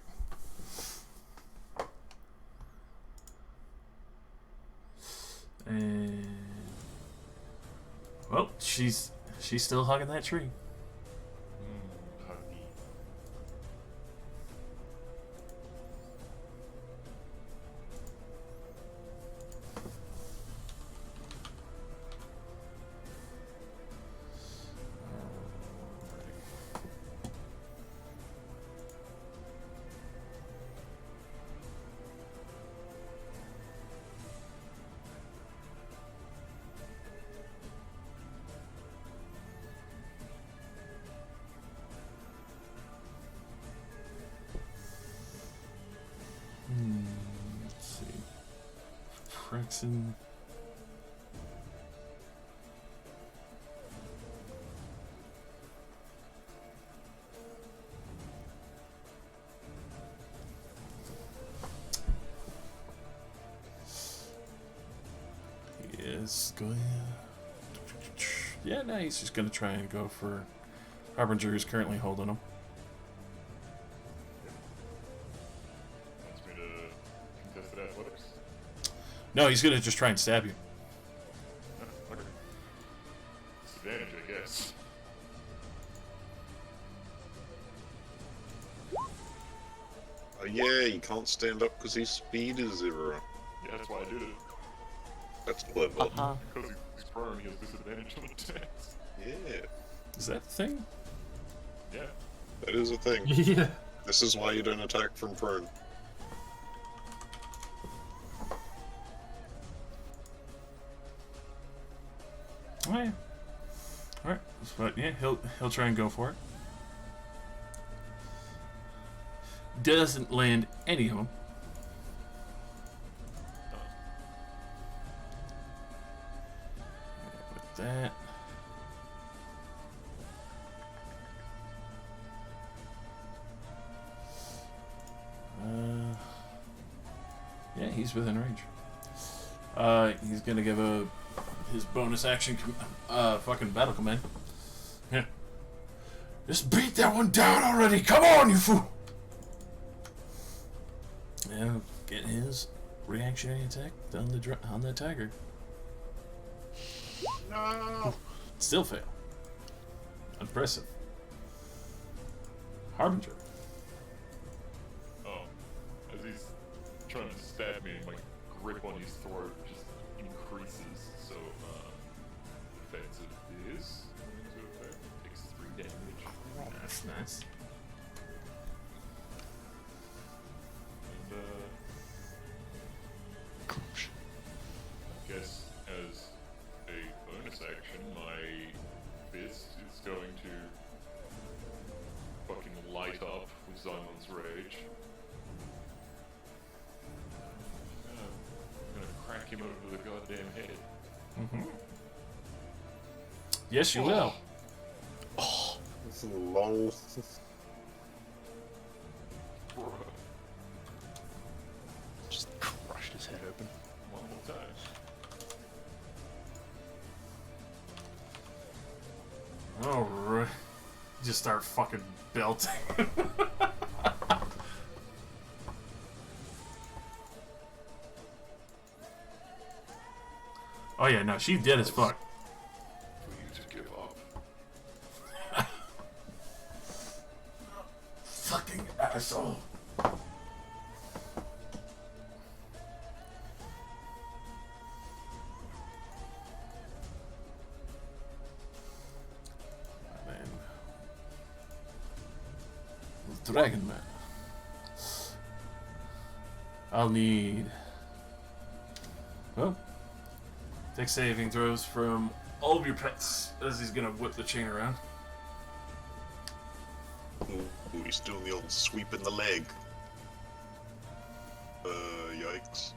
And well, she's still hugging that tree. Huggy. Let's see. Fraxon. He is going. Yeah, no, he's just gonna try and go for Harbinger, who's currently holding him. Wants me to contested athletics. No, he's gonna just try and stab you. Okay. Disadvantage, I guess. Yeah, he can't stand up because his speed is 0. Yeah, that's why I did it. That's clever. Because he's prone, he has disadvantage on attacks. Yeah, Is that the thing? Yeah. that is a thing. Yeah. This is why you don't attack from prone. Oh yeah. All right, but yeah, he'll try and go for it. Doesn't land any of them. With that. Yeah, he's within range. He's gonna give his bonus action fucking battle command. Yeah. Just beat that one down already. Come on, you fool. Yeah, get his reactionary attack on the tiger. No. Still fail. Impressive. Harbinger. Oh, as he's trying to stab me, my grip on his throat just increases. So, defensive is going to effect. Takes 3 damage. That's nice. And, I guess as a bonus action, my fist is going to fucking light up with Zymon's rage. I'm gonna crack him over the goddamn head. Mm-hmm. Yes, you will. This is long. Just crushed his head open. One more time. Alright. Just start fucking belting. Oh yeah, no, she's dead as fuck. For you to give up. Fucking asshole. Man. Dragon Man. I'll need. Well, take saving throws from all of your pets as he's gonna whip the chain around. Ooh, he's doing the old sweep in the leg. Yikes.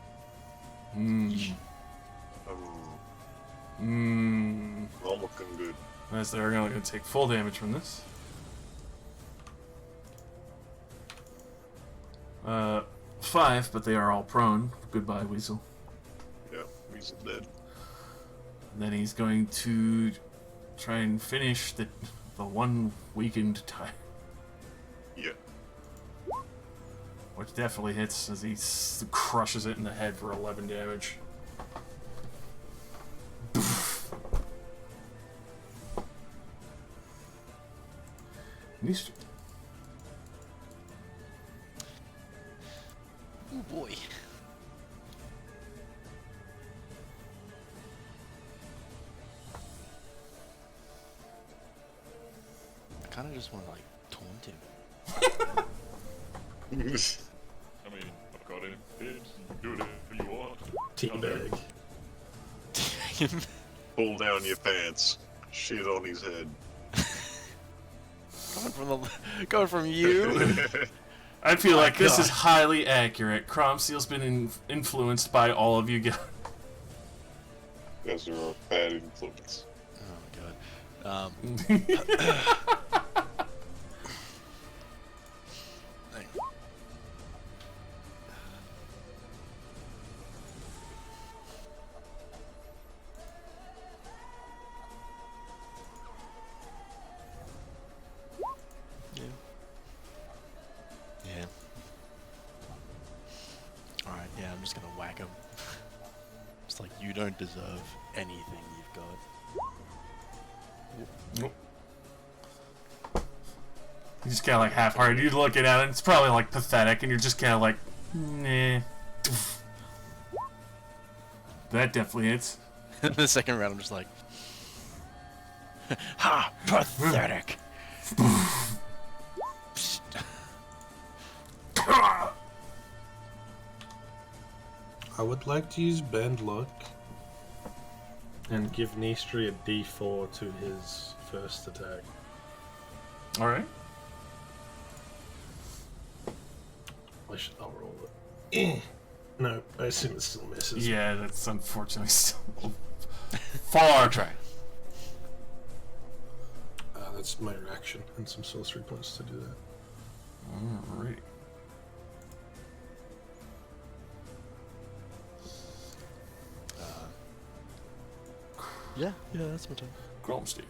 Not looking good. As they're gonna take full damage from this. 5, but they are all prone. Goodbye, Weasel. Yeah, he's dead. And then he's going to try and finish the one weakened tie. Yeah. Which definitely hits as he crushes it in the head for 11 damage. These Oh boy. I kind of just want to like taunt him. I mean, I've got him pinned. You can do whatever you want. Teabag. Pull down your pants. Shit on his head. Going from you. I feel like this God. is highly accurate. Cromsteel's been influenced by all of you guys. You guys are a bad influence. Oh my god. Hang on. Yeah. Yeah. Alright, yeah, I'm just gonna whack him. It's like, you don't deserve anything you've got. Nope. You just kind of like half-hearted. You're looking at it, it's probably like pathetic, and you're just kind of like, nah. That definitely hits. The second round, I'm just like, ha! Pathetic! I would like to use band luck. And give Nistri a D4 to his first attack. Alright. I'll roll it. No, I assume it still misses. Yeah, that's unfortunately still far. Try. That's my reaction and some sorcery points to do that. Alright. Yeah, that's my turn. Gromsty.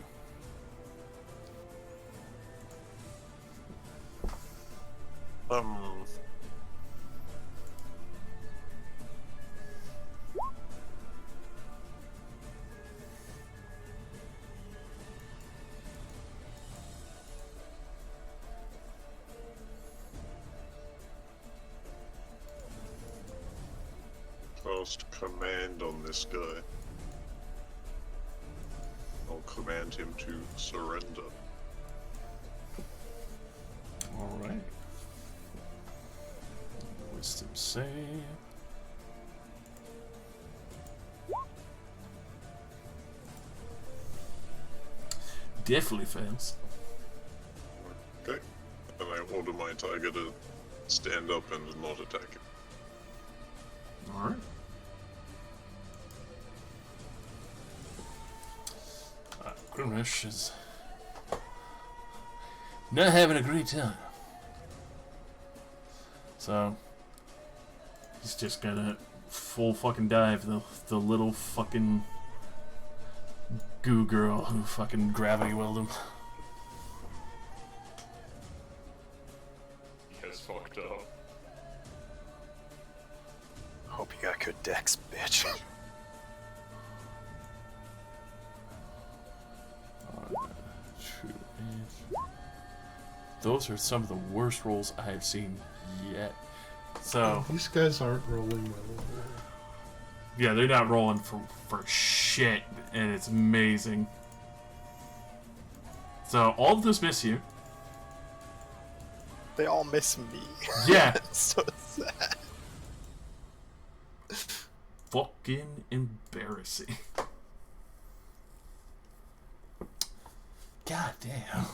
Cast command on this guy. I'll command him to surrender. Alright. Wisdom save. Definitely fails. Okay. And I order my tiger to stand up and not attack him. Alright. Grimrush is not having a great time. So he's just gonna full fucking dive the little fucking goo girl who fucking gravity willed him. He has fucked up. Hope you got good decks, bitch. Those are some of the worst rolls I have seen yet. So These guys aren't rolling well. yeah, they're not rolling for shit, and it's amazing. So all of those miss you. They all miss me. Yeah. So sad. Fucking embarrassing. God damn.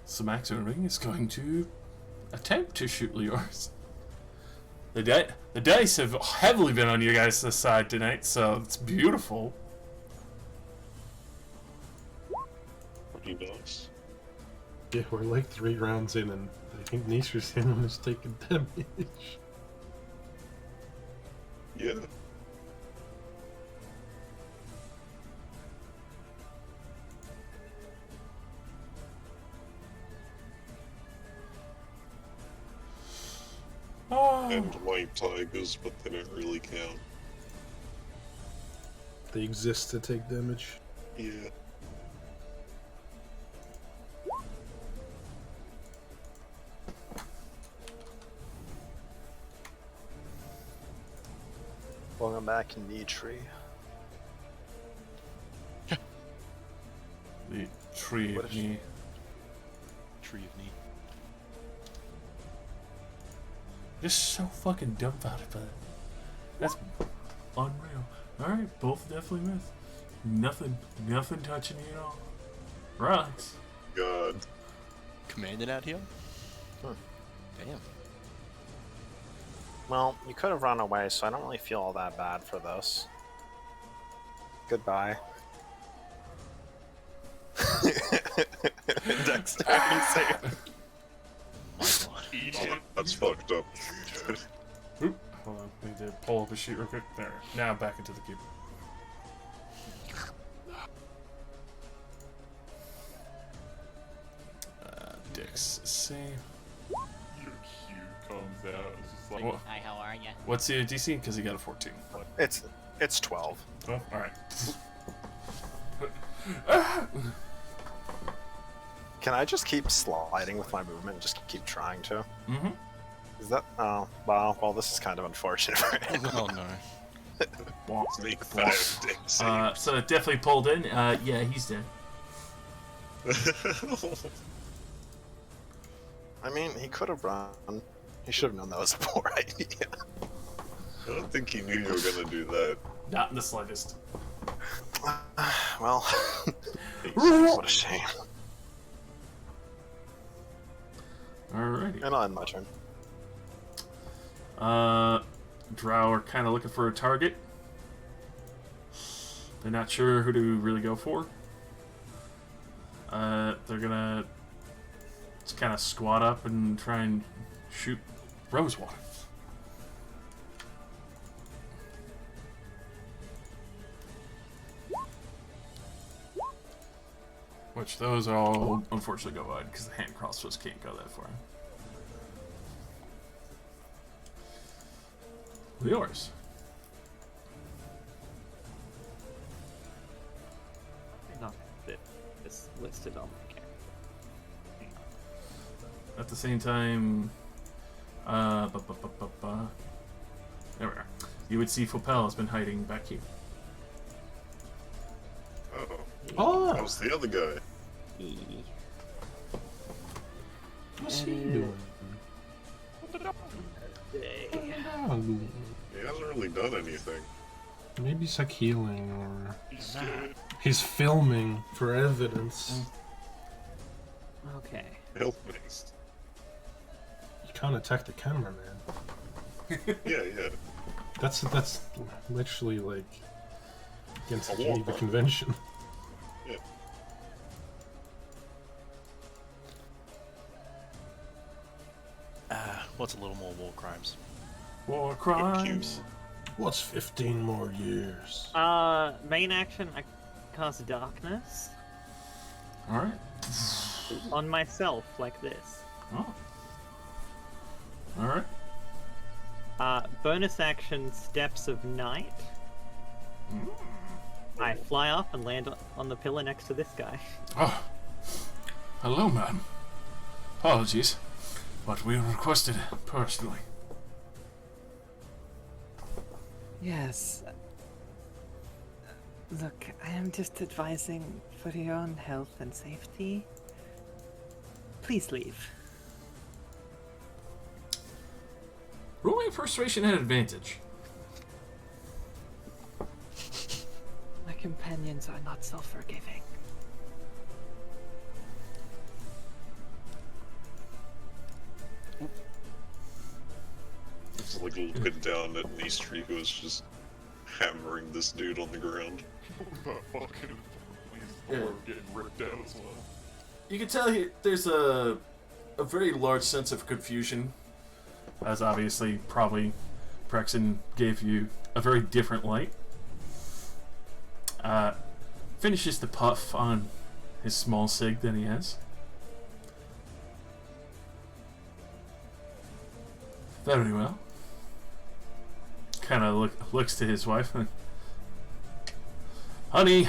So Max Ring is going to attempt to shoot Leor's. The dice have heavily been on you guys' side tonight, so it's beautiful. Pretty nice. Yeah, we're like 3 rounds in, and I think Nistri's hand is taking damage. Yeah. Oh. And white tigers, but they don't really count. They exist to take damage. Yeah. Welcome back, Nitri. The tree What of is- me. Tree of Need. Just so fucking dumbfounded by that. That's unreal. Alright, both definitely missed. Nothing touching you at all. Right. God. Commanding out here? Damn. Well, you could have run away, so I don't really feel all that bad for this. Goodbye. Dexterity save. Eat him. That's fucked up. Oop. Hold on. Need to pull up a sheet real quick. There. Now back into the cube. Dex save. Your cube comes out. It's just like, Wha- Hi, how are ya? What's the DC? Because he got a 14. It's 12. Oh, alright. Can I just keep sliding with my movement and just keep trying to? Mm-hmm. Is that? Oh, wow. Well, this is kind of unfortunate for him. Oh no. Make 5 deck saves. So it definitely pulled in. Yeah, he's dead. I mean, he could have run. He should have known that was a poor idea. I don't think he knew you were gonna do that. Not in the slightest. Well, what a shame. Alrighty. And I'll end my turn. Drow are kind of looking for a target. They're not sure who to really go for. They're gonna just kind of squat up and try and shoot Rosewater. Which those all unfortunately go wide because the hand crossbows can't go that far. Yours. Not that it's listed on my character. At the same time, there we are. You would see Fopel has been hiding back here. Oh, that was the other guy. What's he doing? He hasn't really done anything. Maybe he's like healing, or He's dead. he's filming for evidence. Okay. Help next. You can't attack the camera, man. Yeah. That's literally like against A war the crime. convention. Yeah. What's a little more war crimes? War crimes. What's 15 more years? Main action, I cast darkness Alright. on myself like this. Oh. Alright. Bonus action, steps of night. I fly up and land on the pillar next to this guy. Oh. Hello, ma'am. Apologies, but we requested it personally. Yes. Look, I am just advising for your own health and safety. Please leave. Roll me a persuasion at advantage. My companions are not so forgiving. It's like looking down at Nistri, who is just hammering this dude on the ground. The fucking floor getting ripped out as well. You can tell there's a very large sense of confusion, as obviously probably Prexon gave you a very different light. Finishes the puff on his small cig that he has. Very well. Kind of looks to his wife and, honey,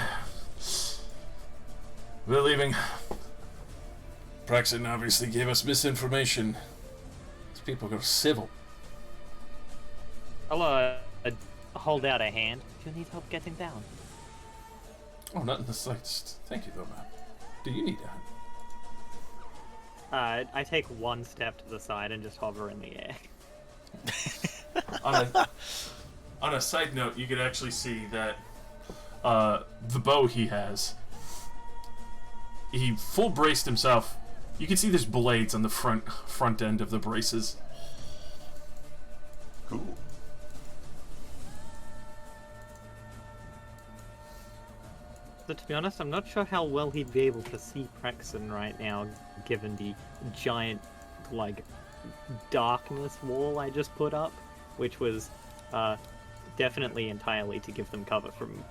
we're leaving. Prexon obviously gave us misinformation. These people go civil. I'll hold out a hand. Do you need help getting down? Oh, not in the slightest. Thank you, though, ma'am. Do you need help? I take one step to the side and just hover in the air. On a side note, you could actually see that the bow he has, he full braced himself. You can see there's blades on the front end of the braces. Cool. So to be honest, I'm not sure how well he'd be able to see Prexon right now, given the giant, like, darkness wall I just put up, which was definitely entirely to give them cover from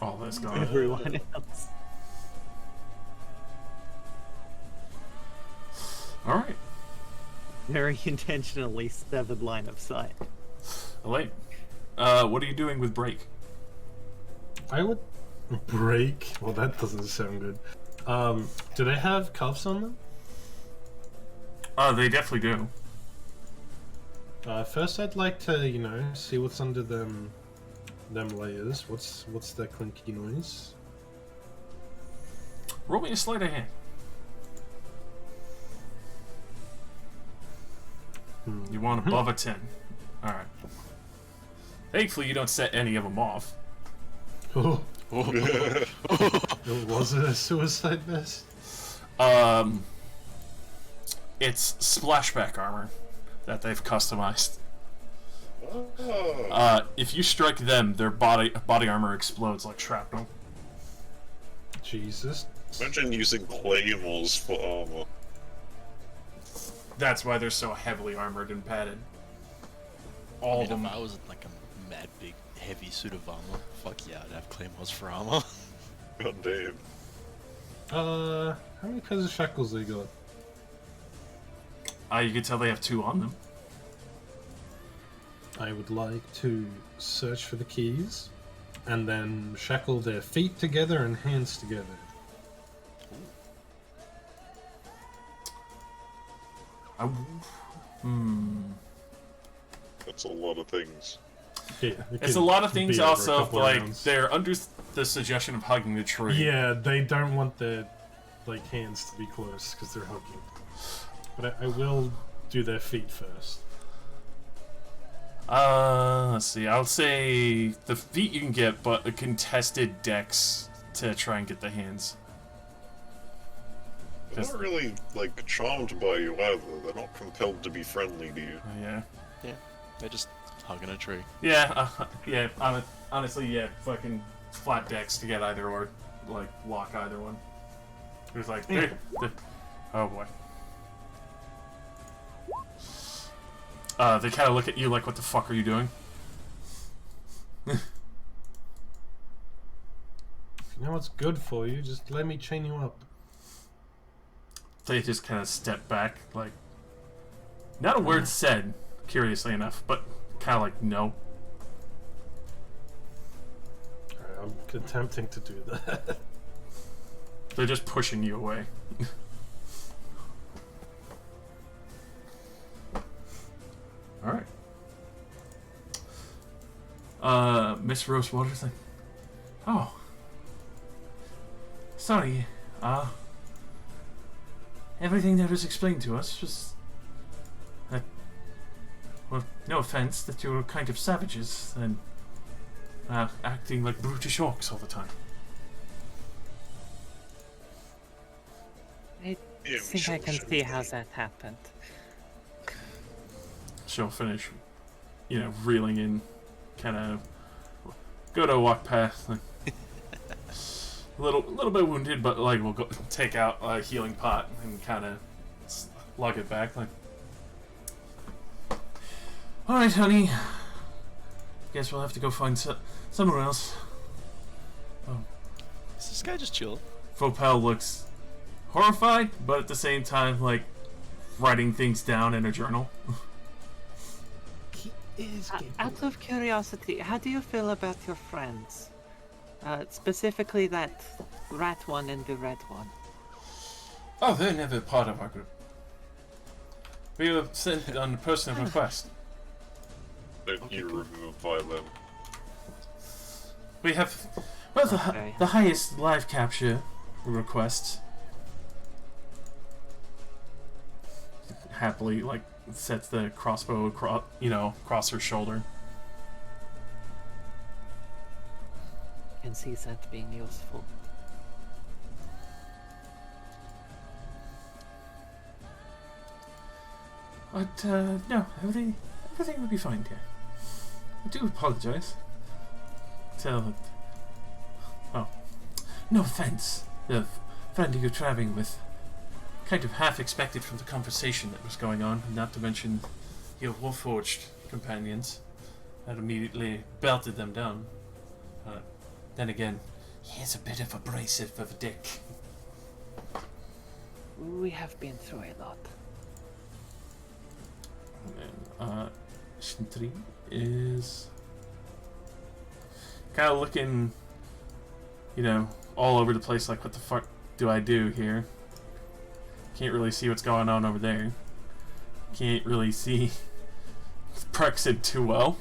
Oh, that's gone. everyone else. Alright. Very intentionally severed line of sight. Elaine, what are you doing with Break? I would break. Well, that doesn't sound good. Do they have cuffs on them? They definitely do. First, I'd like to, see what's under them layers. What's that clinky noise? Roll me a sleight of hand. You want above a 10. Alright. Thankfully, you don't set any of them off. Oh, was it a suicide vest? It's splashback armor that they've customized. Oh. If you strike them, their body armor explodes like shrapnel. Jesus. Imagine using claymores for armor. That's why they're so heavily armored and padded. All of them. If I was in like a mad big heavy suit of armor, fuck yeah, I'd have claymores for armor. God damn. How many pairs of shackles they got? You can tell they have 2 on them. I would like to search for the keys, and then shackle their feet together and hands together. That's a lot of things. Yeah, It's a lot of things. be over a Also, couple like rounds. they're under the suggestion of hugging the tree. Yeah, they don't want their hands to be close because they're hugging. But I will do their feet first. Let's see. I'll say the feet you can get, but a contested dex to try and get the hands. They're not really, like, charmed by you either. They're not compelled to be friendly to you. Yeah. Yeah, they're just hugging a tree. Yeah. Yeah. Honestly, yeah. Fucking flat dex to get either or, like lock either one. It was like, oh boy. They kind of look at you like, what the fuck are you doing? If you know what's good for you, just let me chain you up. They just kind of step back, like, not a word said, curiously enough, but kind of like, no. Alright, I'm attempting to do that. They're just pushing you away. Alright. Miss Rosewater's like, oh. Sorry, everything that was explained to us was that, well, no offense, that you were kind of savages and acting like brutish orcs all the time. I Yeah, think I can see how that happened. She'll finish, you know, reeling in, kind of go to walk past, like, a little bit wounded, but like we'll go take out a healing pot and kind of lug it back. Like, all right, honey. Guess we'll have to go find somewhere else. Oh. Is this guy just chill? Fopel looks horrified, but at the same time, like writing things down in a journal. He is Out of curiosity, how do you feel about your friends? Specifically that rat one and the red one. Oh, they're never part of our group. We were sent on a personal request. Don't you remove by them. We have, well, Okay. the highest live capture request. Happily, like, sets the crossbow across her shoulder. Can see that being useful. But, no, everything will be fine here. I do apologize. Oh, no offense. The friend you're traveling with kind of half expected from the conversation that was going on, not to mention your Warforged companions that immediately belted them down. Then again, he is a bit of abrasive of a dick. We have been through a lot. And Shintri is kind of looking, you know, all over the place, like, what the fuck do I do here? Can't really see what's going on over there. Can't really see Prexid too well.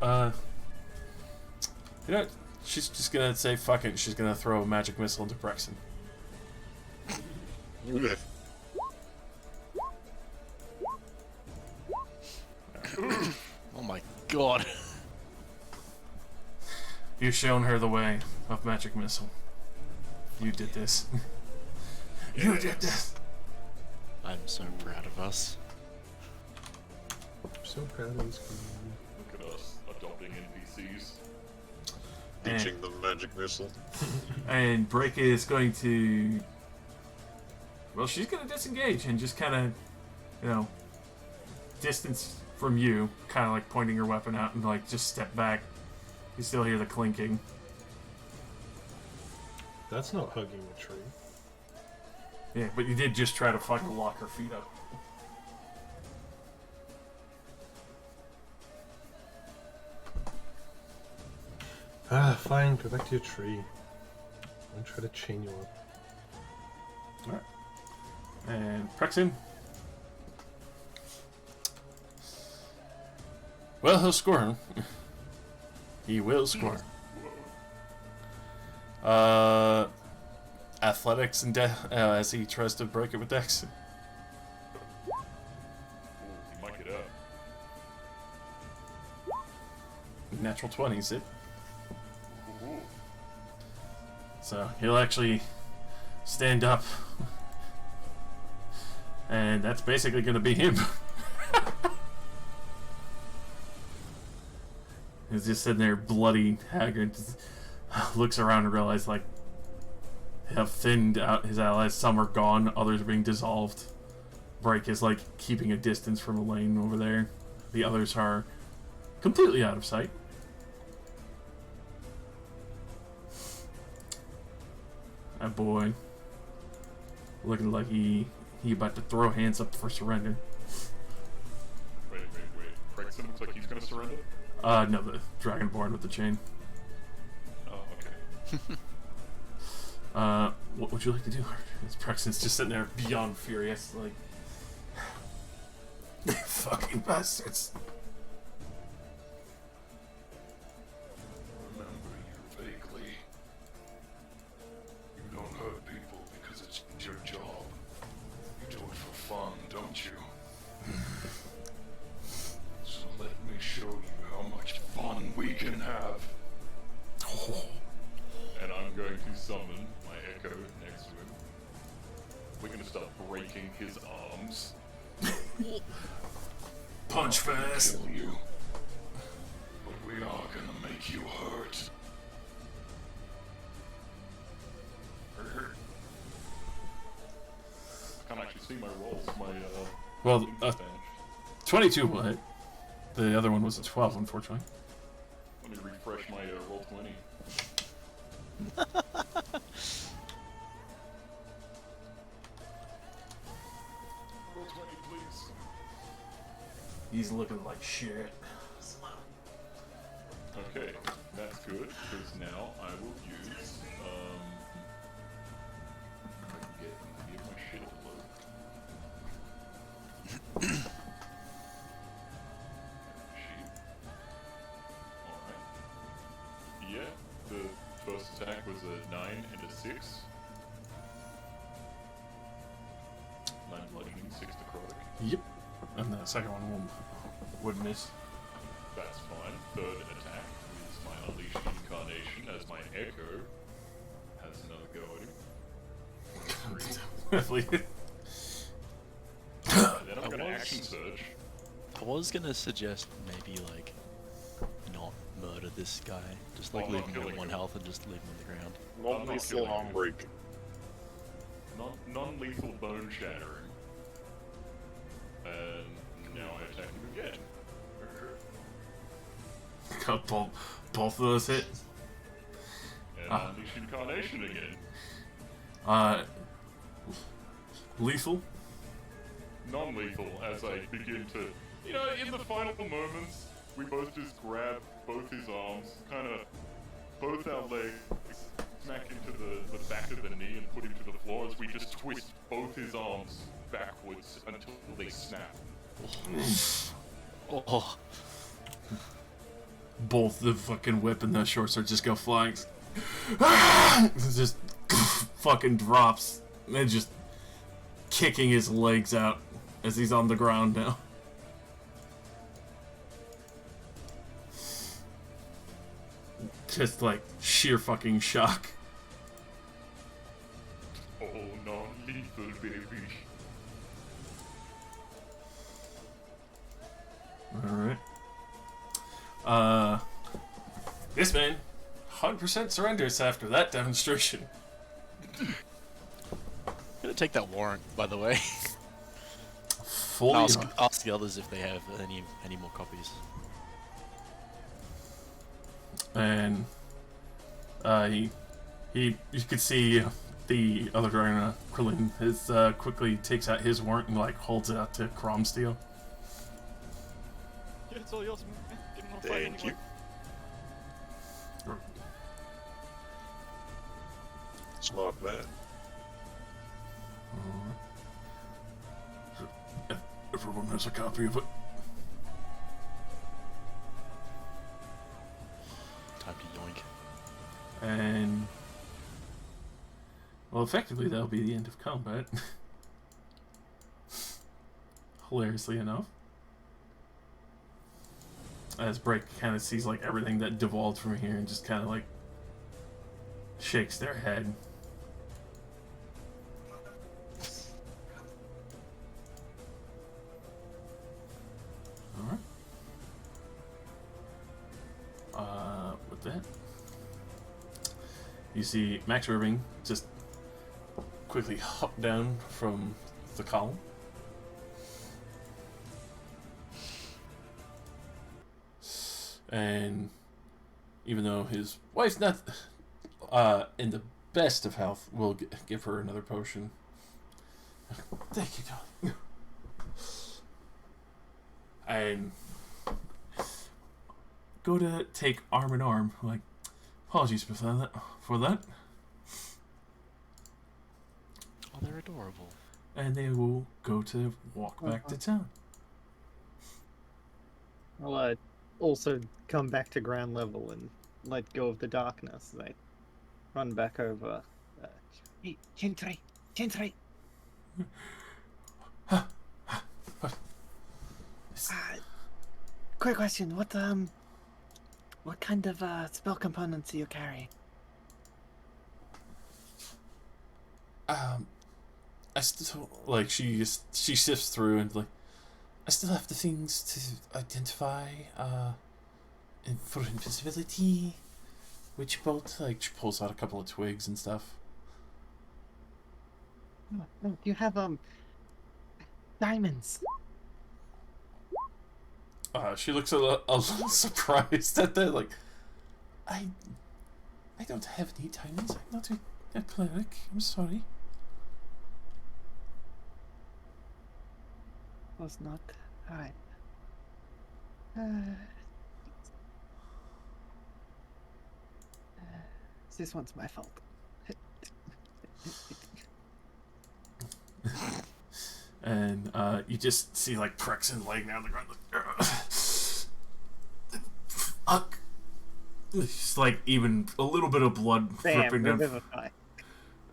You know what? She's just gonna say fuck it. She's gonna throw a magic missile into Prexid. Oh my god. You've shown her the way of magic missile. You did this. You did this. I'm so proud of us. I'm so proud of this community. Look at us adopting NPCs. Teaching them magic missile. And Break is going to... Well, she's going to disengage and just kind of, you know, distance from you, kind of like pointing her weapon out and like just step back. You still hear the clinking. That's not hugging a tree. Yeah, but you did just try to fucking lock her feet up. Ah, fine. Go back to your tree. I'm try to chain you up. Alright. And Prexin. Well, he'll score. He will score. Athletics and as he tries to break it with Dex. Ooh, you might get up. Natural 20s it. Ooh. So he'll actually stand up. And that's basically going to be him. He's just sitting there bloody, haggard. Just looks around and realizes, like, have thinned out his allies. Some are gone, others are being dissolved. Break is, like, keeping a distance from Elaine over there. The others are completely out of sight. That boy looking like he about to throw hands up for surrender. Wait. Prexon looks like he's gonna surrender? No, the Dragonborn with the chain. Oh, okay. What would you like to do? This Prexon's just sitting there beyond furious, like... Fucking bastards. Remember you vaguely. You don't hurt people because it's your job. You do it for fun, don't you? So let me show you how much fun we can have. And I'm going to summon my Echo next to him. We're gonna start breaking his arms. Punch fast. Kill you. But we are gonna make you hurt. I can't actually see my rolls. My Well, thing's vanished. 22 will hit. The other one was a 12, unfortunately. Let me refresh my roll 20. Roll 20, please. He's looking like shit. Okay, that's good, because now I will use, if I can get my shit to load. Sheet. Alright. Yeah, the first attack was a 9 and a 6. 9 bludgeoning, 6 necrotic. Yep. And the second one would miss. That's fine. Third attack is my Unleashed Incarnation as my Echo has another go at him. 3. Then I'm gonna action surge. I was gonna suggest maybe like not murder this guy. Just like I'm leave not him at killing 1 him. health and just leave him on the ground. Non-lethal killing arm you. break. Non-lethal bone shattering. And now I attack him again. Got both of those hit. And Unleashed Incarnation again. Lethal. Non-lethal as I begin to, in the final moments, we both just grab both his arms, kind of both our legs, smack into the back of the knee and put him to the floor as we just twist both his arms backwards until they snap. Oh, Both the fucking whip and the short sword just go flying. It just fucking drops. And just kicking his legs out as he's on the ground now. just like sheer fucking shock. Oh, non-lethal, baby. Alright. This man 100% surrenders after that demonstration. I'm gonna take that warrant, by the way. Fully ask the others if they have any more copies. And you could see the other dragon, Krillin, quickly takes out his warrant and like holds it out to Cromsteel. Yeah, it's all yours, man. Didn't want to fight Thank you. anyone. Smart man. Everyone has a copy of it. Time to yoink. And well, effectively that'll be the end of combat. Hilariously enough. As Break kind of sees like everything that devolved from here and just kind of like shakes their head. Alright. With that, you see Max Irving just quickly hop down from the column. And even though his wife's not in the best of health, we'll give her another potion. Thank you, darling. And go to take arm in arm. Like, apologies for that. Oh, they're adorable. And they will go to walk back to town. I'll also come back to ground level and let go of the darkness. They run back over. Hey, Gentry! Quick question. What kind of spell components do you carry? I still like she sifts through and like I still have the things to identify for invisibility, witch bolt. Like she pulls out a couple of twigs and stuff. Oh, do you have diamonds? She looks a little surprised at that. Like, I don't have any diamonds. I'm not a cleric. I'm sorry. Was not right. This one's my fault. And you just see like Prexen laying down on the ground. Like, fuck. It's like even a little bit of blood dripping down.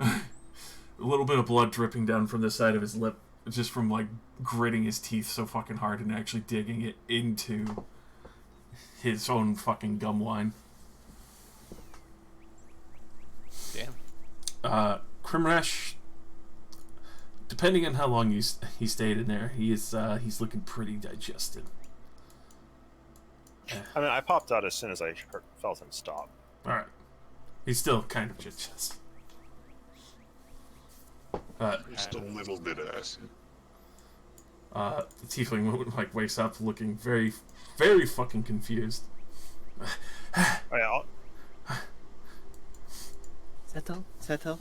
A little bit of blood dripping down from the side of his lip, just from like gritting his teeth so fucking hard and actually digging it into his own fucking gum line. Damn. Krimrash, depending on how long he stayed in there, he's looking pretty digested. I mean, I popped out as soon as I felt him stop. All right, he's still kind of just. Just a little bit acid. The tiefling like wakes up looking very, very fucking confused. Oh, yeah, Settle.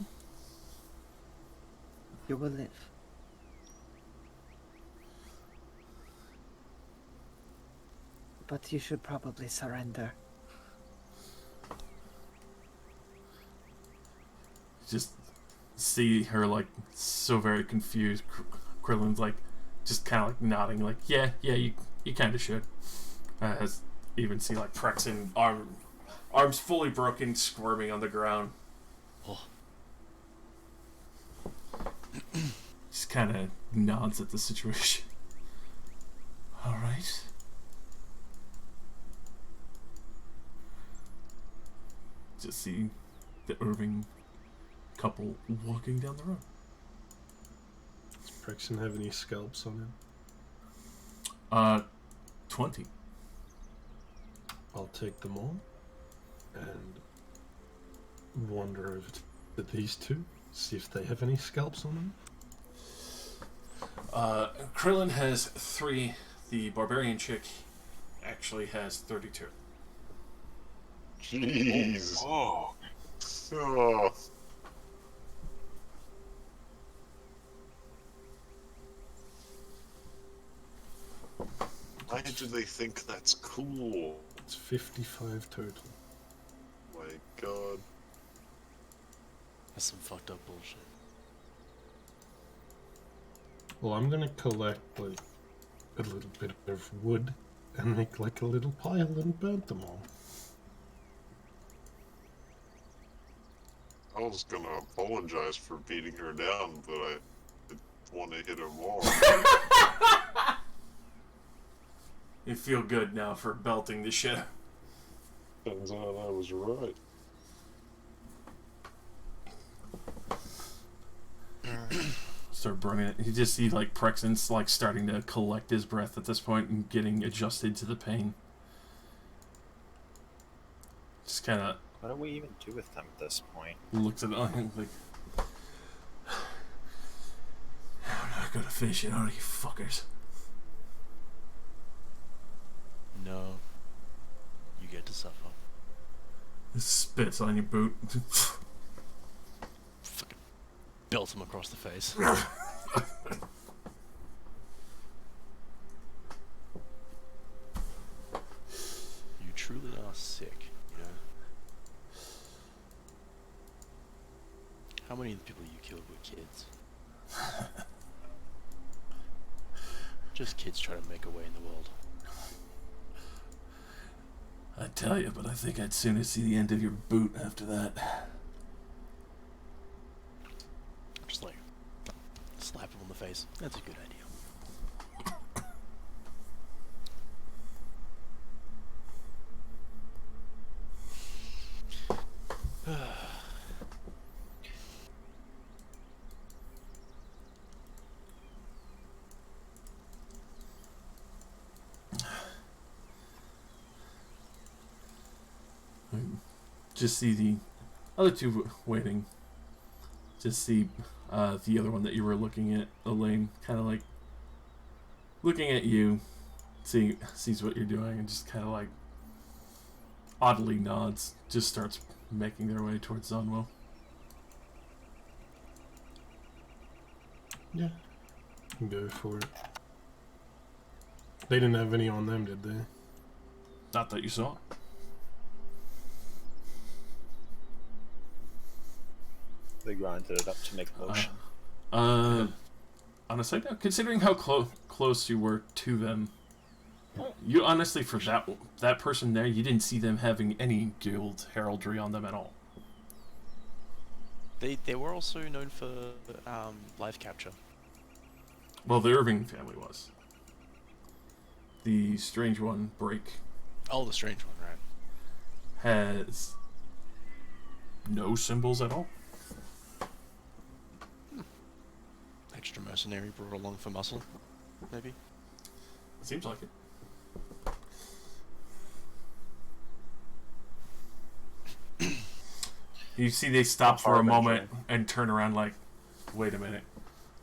You will live. But you should probably surrender. Just see her like so very confused. Krillin's like just kind of like nodding, like yeah, you kind of should. As even see like Prexen arms fully broken, squirming on the ground. Oh. Just kind of nods at the situation. All right. just see the Irving couple walking down the road. Does Prexon have any scalps on him? 20. I'll take them all and wander over to these two, see if they have any scalps on them. Krillin has 3. The barbarian chick actually has 32. Jeez. Oh, Oh. Why do they think that's cool? It's 55 total. My god. That's some fucked up bullshit. Well, I'm gonna collect like a little bit of wood and make like a little pile and burn them all. I was gonna apologize for beating her down, but I didn't want to hit her more. You feel good now for belting the shit. Turns out I was right. Start burning it. You just see like Prexon's like starting to collect his breath at this point and getting adjusted to the pain. Just kind of what do we even do with them at this point? looks at it like, I'm not gonna finish it out of you fuckers. No. You get to suffer. It spits on your boot. Fucking belt him across the face. You truly are sick, you know? How many of the people you killed were kids? Just kids trying to make a way in the world. I tell you, but I think I'd sooner see the end of your boot after that. Just like, slap him on the face. That's a good idea. Just see the other two waiting. Just see the other one that you were looking at, Elaine, kind of like looking at you, sees what you're doing, and just kind of like oddly nods. Just starts making their way towards Zunwell. Yeah, go for it. They didn't have any on them, did they? Not that you saw. They grinded it up to make motion. On a side note, considering how close you were to them, you honestly, for that person there, you didn't see them having any guild heraldry on them at all. They were also known for life capture. Well, the Irving family was. The strange one, Break, Oh, the strange one, right? has no symbols at all. Extra mercenary brought along for muscle, maybe? Seems like it. You see they stop for a moment and turn around like, wait a minute.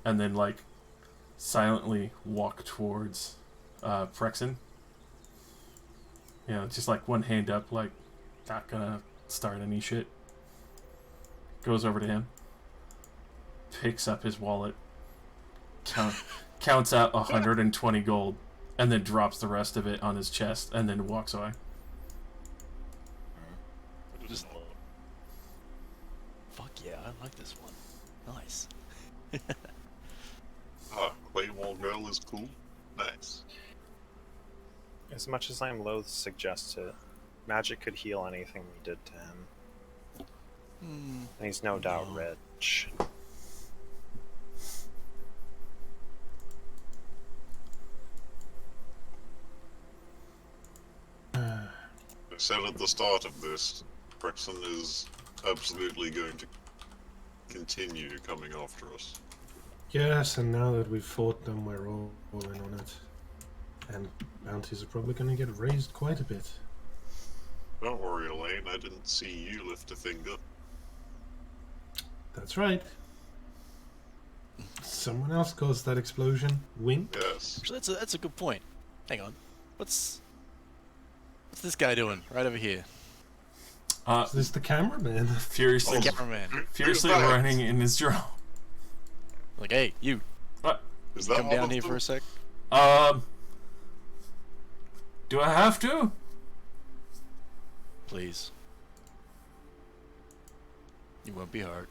And then like silently walk towards Prexon. You know, just like one hand up, like not gonna start any shit. Goes over to him. Picks up his wallet. Counts out 120 gold. And then drops the rest of it on his chest and then walks away. Just, fuck yeah, I like this one. Nice. Claymore Girl is cool. Nice. As much as I'm loath to suggest it, magic could heal anything we did to him. And he's no doubt rich. I said at the start of this, Brexon is absolutely going to continue coming after us. Yes, and now that we've fought them, we're all in on it. And bounties are probably going to get raised quite a bit. Don't worry, Elaine, I didn't see you lift a finger. That's right. Someone else caused that explosion. Wink. Yes. Actually, that's a good point. Hang on. What's this guy doing right over here? Is this the cameraman? Furiously, The cameraman. furiously Who's that? running in his drone. Like, hey, you, What? Is that come one down of here them? for a sec. Do I have to? Please. You won't be hurt.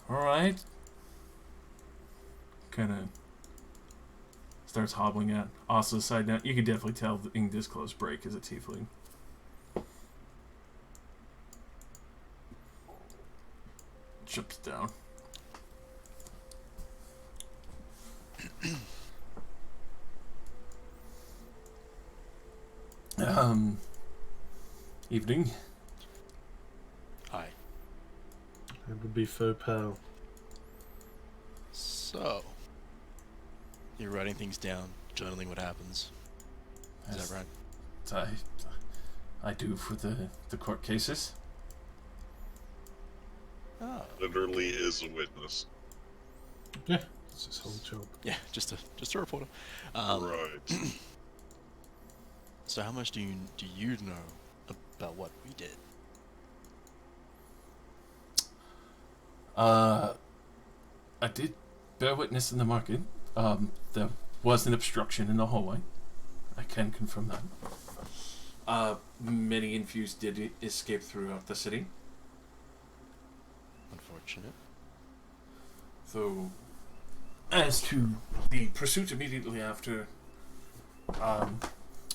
Alright. Kinda starts hobbling out. Also, side note, you can definitely tell the Indisclosed Break is a tiefling. Jumps down. Evening. Hi. That would be faux pal. So, you're writing things down, journaling what happens. Is Yes. that right? I do for the court cases. Oh. Literally is a witness. Yeah, it's his whole job. Yeah, just a reporter. Right. So how much do you know about what we did? I did bear witness in the market. There was an obstruction in the hallway. I can confirm that. Many infused did escape throughout the city. Unfortunate. So, as to the pursuit immediately after,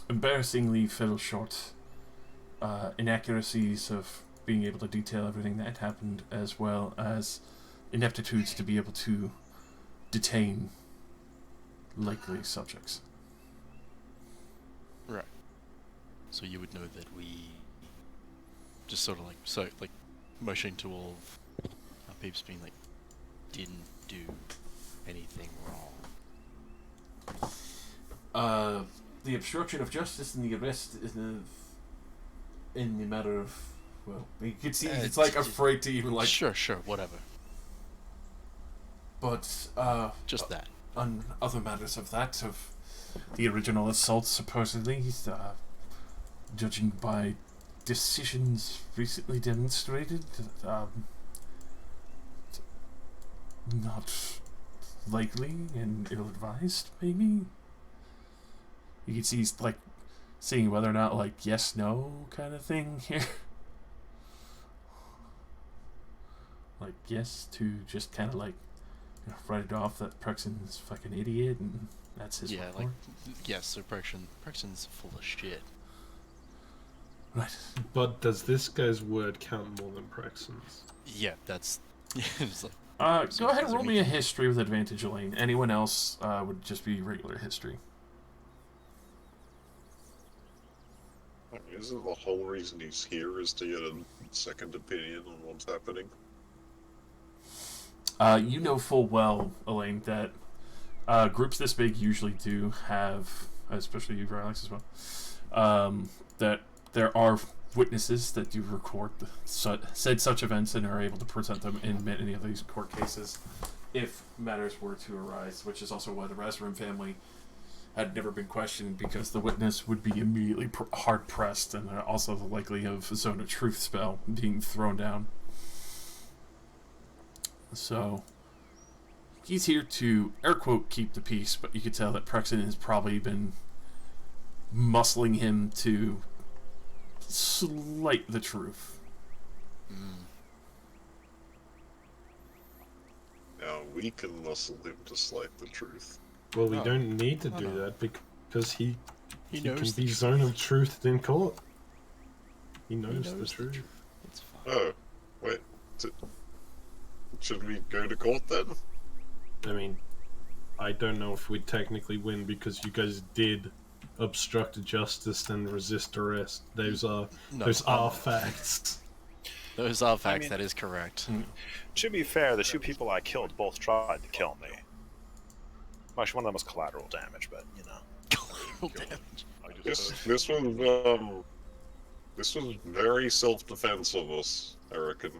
embarrassingly fell short. Inaccuracies of being able to detail everything that happened, as well as ineptitudes to be able to detain likely subjects. Right. So you would know that we just sort of like motioning to all of our peeps being like, didn't do anything wrong. The obstruction of justice and the arrest in the matter of, well, you can see it's like afraid to even like. Sure, whatever. But Just that. on other matters of that, of the original assault, supposedly, judging by decisions recently demonstrated, not likely and ill-advised, maybe. You can see he's like seeing whether or not like yes, no kind of thing here. Like yes to just kind of like write it off that Prexon's fucking idiot and that's his report. Like yes, so Prexon's full of shit. Right. But does this guy's word count more than Praxon's? Yeah, that's it's like, Go ahead and roll me a history with advantage, Elaine. Anyone else would just be regular history. Isn't the whole reason he's here is to get a second opinion on what's happening? You know full well, Elaine, that groups this big usually do have, especially you, Alex, as well, that there are witnesses that do record said such events and are able to present them in many of these court cases if matters were to arise, which is also why the Razrum family had never been questioned, because the witness would be immediately hard-pressed, and also the likely of Zone of Truth spell being thrown down. So, he's here to, air quote, keep the peace, but you could tell that Prexon has probably been muscling him to slight the truth. Now we can muscle him to slight the truth. Well, we don't need to do that because he he can knows be the zone truth. of truth in court. He knows, knows the the truth. It's fine. Oh, wait. Should we go to court then? I mean, I don't know if we'd technically win because you guys did obstruct justice and resist arrest. Those are No, facts. Those are facts. mean- that is correct. To be fair, the two people I killed both tried to kill me. Actually, one of them was collateral damage, but you know. Collateral damage. I just This was very self-defense of us, I reckon.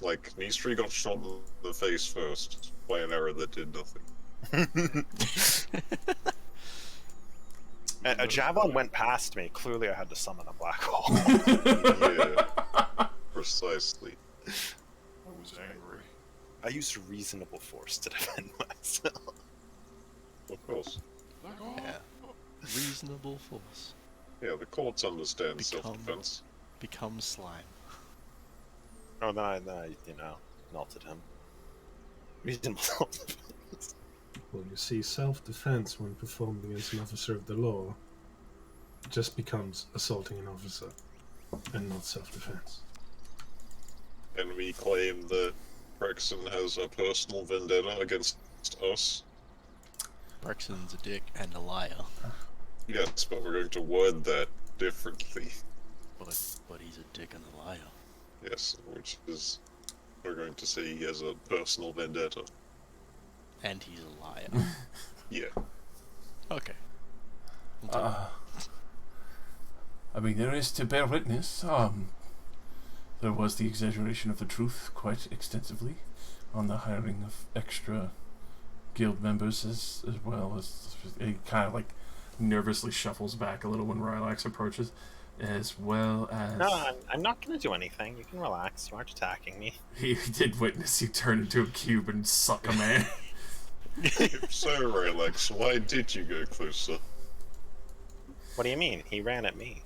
Like, Nistri got shot in the face first by an arrow that did nothing. A javelin went past me. Clearly, I had to summon a black hole. Yeah, precisely. I was angry. I used reasonable force to defend myself. Of course. Like, oh, Yeah. Reasonable force. Yeah, the courts understand Become- self-defense. Become slime. Oh, then I, you know, melted him. Reasonable self-defense. Well, you see, self-defense when performed against an officer of the law just becomes assaulting an officer, and not self-defense. And we claim that Brexon has a personal vendetta against us. Brexton's a dick and a liar. Yes, but we're going to word that differently. But he's a dick and a liar. Yes, which is... We're going to say he has a personal vendetta. And he's a liar. Yeah. Okay. I mean, there is to bear witness. There was the exaggeration of the truth quite extensively on the hiring of extra guild members, as well as he kind of like nervously shuffles back a little when Rylax approaches, as well as No, I'm not going to do anything. You can relax. You aren't attacking me. he did witness you turn into a cube and suck a man. So, Relax, why did you go closer? What do you mean? He ran at me.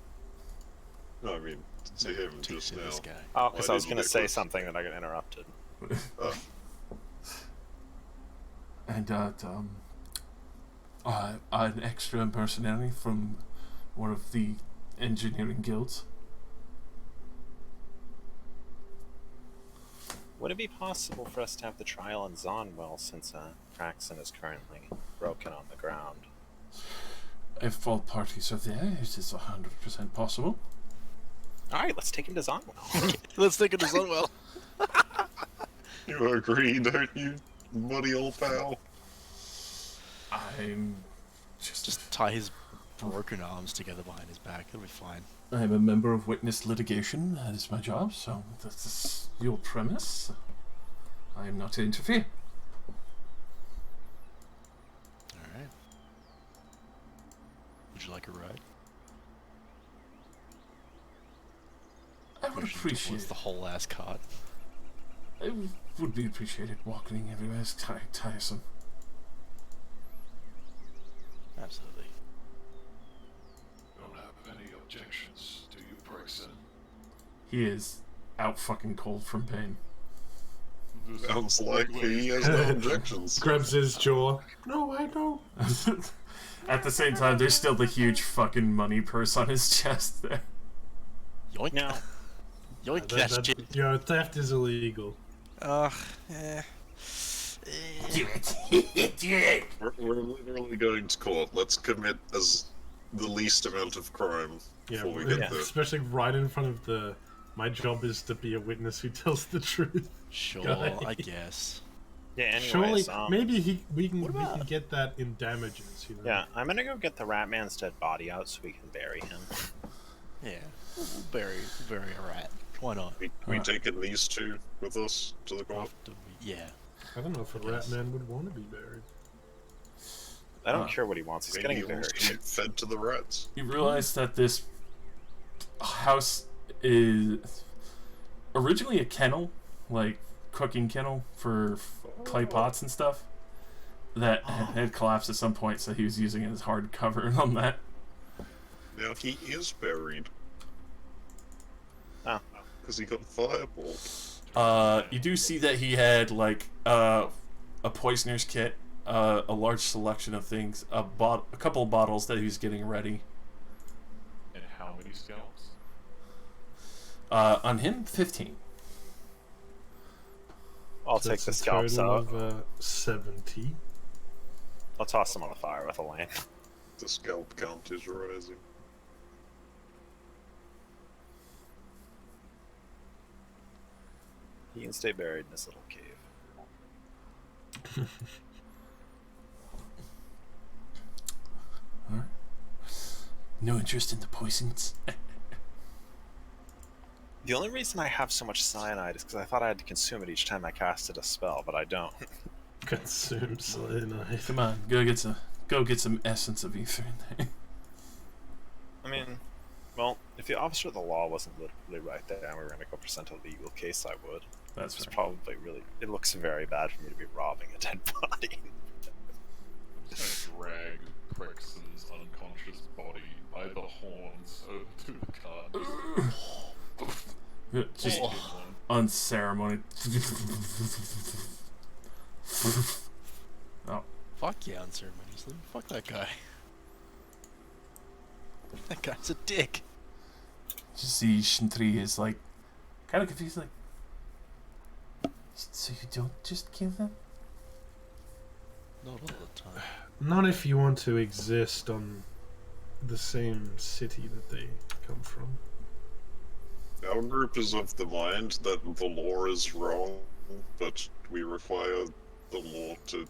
No, I mean, to him To just now. this guy. Oh, because Why I was did you going to get say close? something that I got interrupted. Oh, And an extra mercenary from one of the engineering guilds. Would it be possible for us to have the trial in Zonwell since Praxon is currently broken on the ground? If all parties are there, it is 100% possible. Alright, let's take him to Zonwell. Let's take it to Sunwell. you agree, don't you, muddy old pal? I'm just Just tie his broken arms together behind his back. It'll be fine. I'm a member of witness litigation. That is my job, so that's your premise. I am not to interfere. Alright. Would you like a ride? I would Pushing appreciate towards the whole ass cart. it. Would be appreciated. Walking everywhere is tiresome. Absolutely. Don't have any objections, do you, Brexon? He is out fucking cold from pain. This Sounds is like he has no objections. Grabs his jaw. No, I don't. At the same time, there's still the huge fucking money purse on his chest there. Yoink. No. Yoink that shit. Your theft is illegal. Ugh. Eh. Do it! Do it! We're literally going to court. Let's commit as the least amount of crime Yeah, before we get there. especially right in front of the. My job is to be a witness who tells the truth. Sure, Guy. I guess. Yeah, anyways, Surely, maybe we can about- get that in damages. You know? Yeah, I'm gonna go get the Ratman's dead body out so we can bury him. Yeah. We'll bury a rat. Why not? We taking these two with us to the court? After we, yeah. I don't know if a rat man would want to be buried. I don't care what he wants. He's Maybe getting he wants to buried. be fed to the rats. You realize that this house is originally a kennel, like cooking kennel for clay pots and stuff, that had collapsed at some point, so he was using it as hard cover on that. Now he is buried. Oh. Because he got fireballed. You do see that he had like a poisoner's kit, a large selection of things, a couple of bottles that he was getting ready. And how many scalps? On him, 15. I'll So take it's the a scalps total out. of 70. I'll toss them on the fire with a lane. The scalp count is rising. He can stay buried in his little cave. Alright. No interest in the poisons? The only reason I have so much cyanide is because I thought I had to consume it each time I casted a spell, but I don't. Consume cyanide. Come on, go get some essence of ether in there. I mean, well, if the officer of the law wasn't literally right there and we were going to go present a legal case, I would. That's It's right. probably really... It looks very bad for me to be robbing a dead body. I'm just gonna drag Prexon's unconscious body by the horns over to the cart. Just Oh. unceremonious. Oh, Fuck yeah, unceremoniously. Fuck that guy. That guy's a dick. just see Shintri is like kind of confused, like, so you don't just kill them? Not all the time. Not if you want to exist on the same city that they come from. Our group is of the mind that the law is wrong, but we require the law to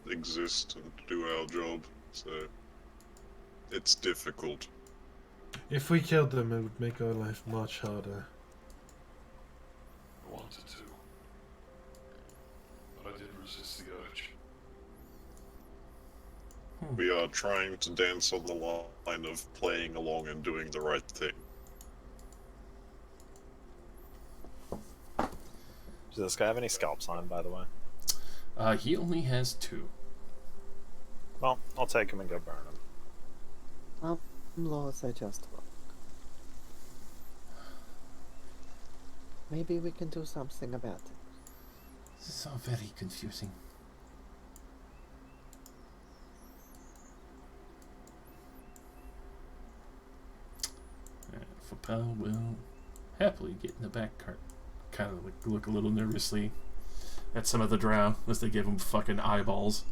exist and do our job, so it's difficult. If we killed them, it would make our life much harder. I wanted to, but I did resist the urge. We are trying to dance on the line of playing along and doing the right thing. Does this guy have any scalps on him, by the way? He only has 2. Well, I'll take him and go burn him. Laws are just wrong. Maybe we can do something about it. This is all very confusing. Fopel will happily get in the back cart. Kind of like look a little nervously at some of the drow as they give him fucking eyeballs.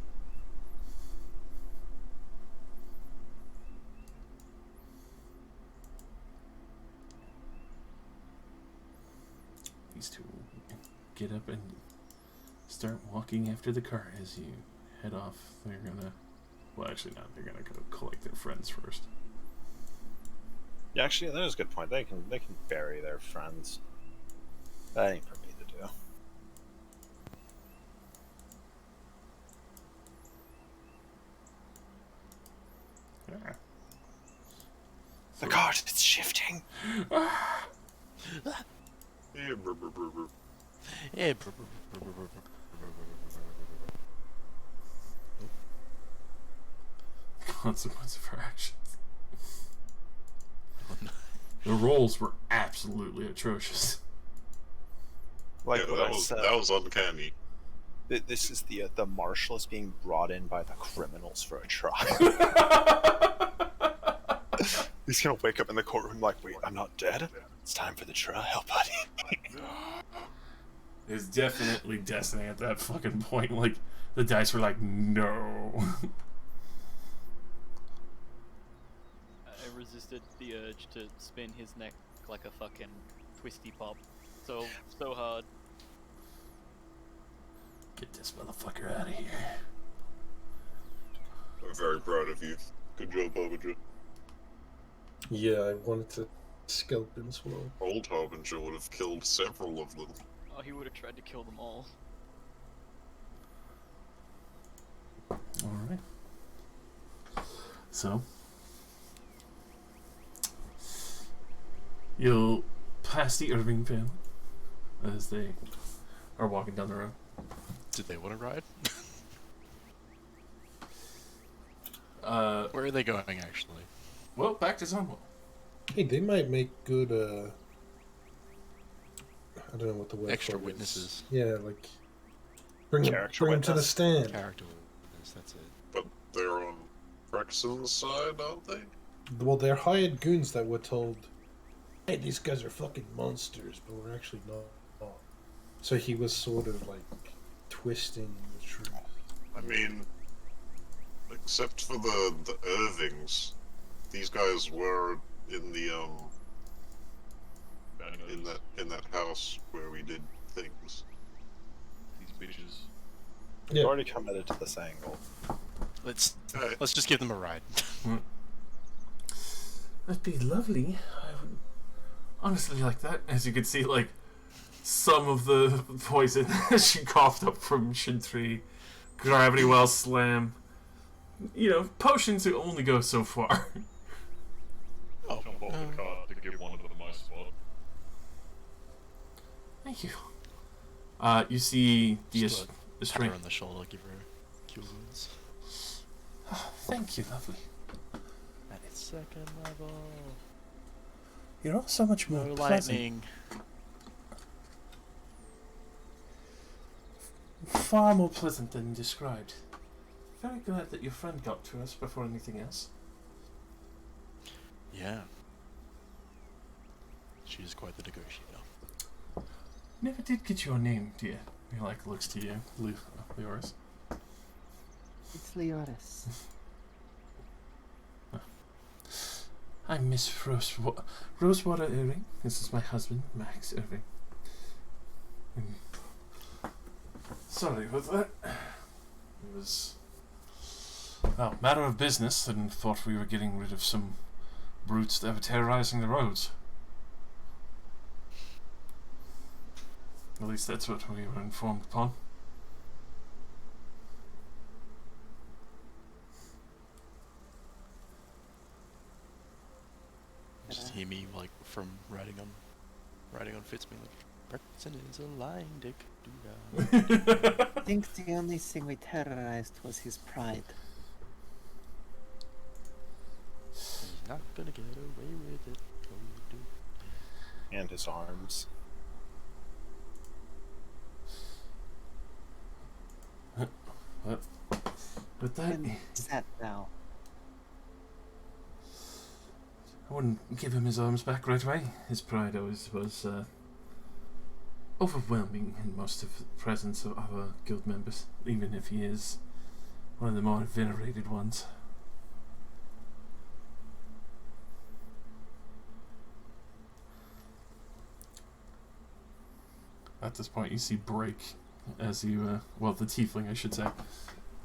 These two will get up and start walking after the car as you head off. They're gonna, well, actually not. They're gonna go collect their friends first. Yeah, actually, that is a good point. They can bury their friends. That ain't for me to do. Yeah. The cart, it's shifting. Yeah, brr, brr, brr, brr. Yeah, Consequence of our actions. The rolls were absolutely atrocious. Like Yeah, what that I was said, that was uncanny. this is the marshal is being brought in by the criminals for a trial. He's gonna wake up in the courtroom like, wait, I'm not dead? It's time for the trial, buddy. It's definitely Destiny at that fucking point. Like, the dice were like, no. I resisted the urge to spin his neck like a fucking twisty pop. So hard. Get this motherfucker out of here. I'm very proud of you. Good job, Harbinger. Yeah, I wanted to scalp him as well. Old Harbinger would have killed several of them. Oh, he would have tried to kill them all. Alright. So, you'll pass the Irving family as they are walking down the road. Did they want to ride? Uh, Where are they going, actually? well, back to Zumwell. Hey, they might make good, I don't know what the word Extra for it is. witnesses. Yeah, like, bring Character him to the witness. stand. Character witness, that's it. But they're on Prexon's side, aren't they? Well, they're hired goons that were told, hey, these guys are fucking monsters, but we're actually not. So he was sort of like twisting the truth. I mean, like, except for the Irvings, these guys were in the in that house where we did things. These bitches. We've Yeah. already committed to this angle. Let's just give them a ride. That'd be lovely. I would honestly like that. As you can see, like, some of the poison she coughed up from Shin-3, gravity well slam. You know, potions only go so far. Oh, Jump off the cart to give one of them my spot. Thank you. You see the Just the pat her strength. on the shoulder, give her cure wounds. Thank you, lovely. At its second level. You're all so much No more lightning. far more pleasant than described. Very glad that your friend got to us before anything else. Yeah. She is quite the negotiator. Never did get your name, dear. He like looks to you, Leoris. It's Leoris. I'm Miss Rosewater Irving. This is my husband, Max Irving. Sorry about that. It was well, matter of business, and thought we were getting rid of some brutes that were terrorizing the roads. At least that's what we were informed upon. Just hear me like from riding on Fitz being like, Preston is a lying dick. I think the only thing we terrorized was his pride. He's not gonna get away with it. Oh, dude. And his arms. But that And that now. I wouldn't give him his arms back right away. His pride always was overwhelming in most of the presence of other guild members, even if he is one of the more venerated ones. At this point, you see Break as you, well, the tiefling, I should say,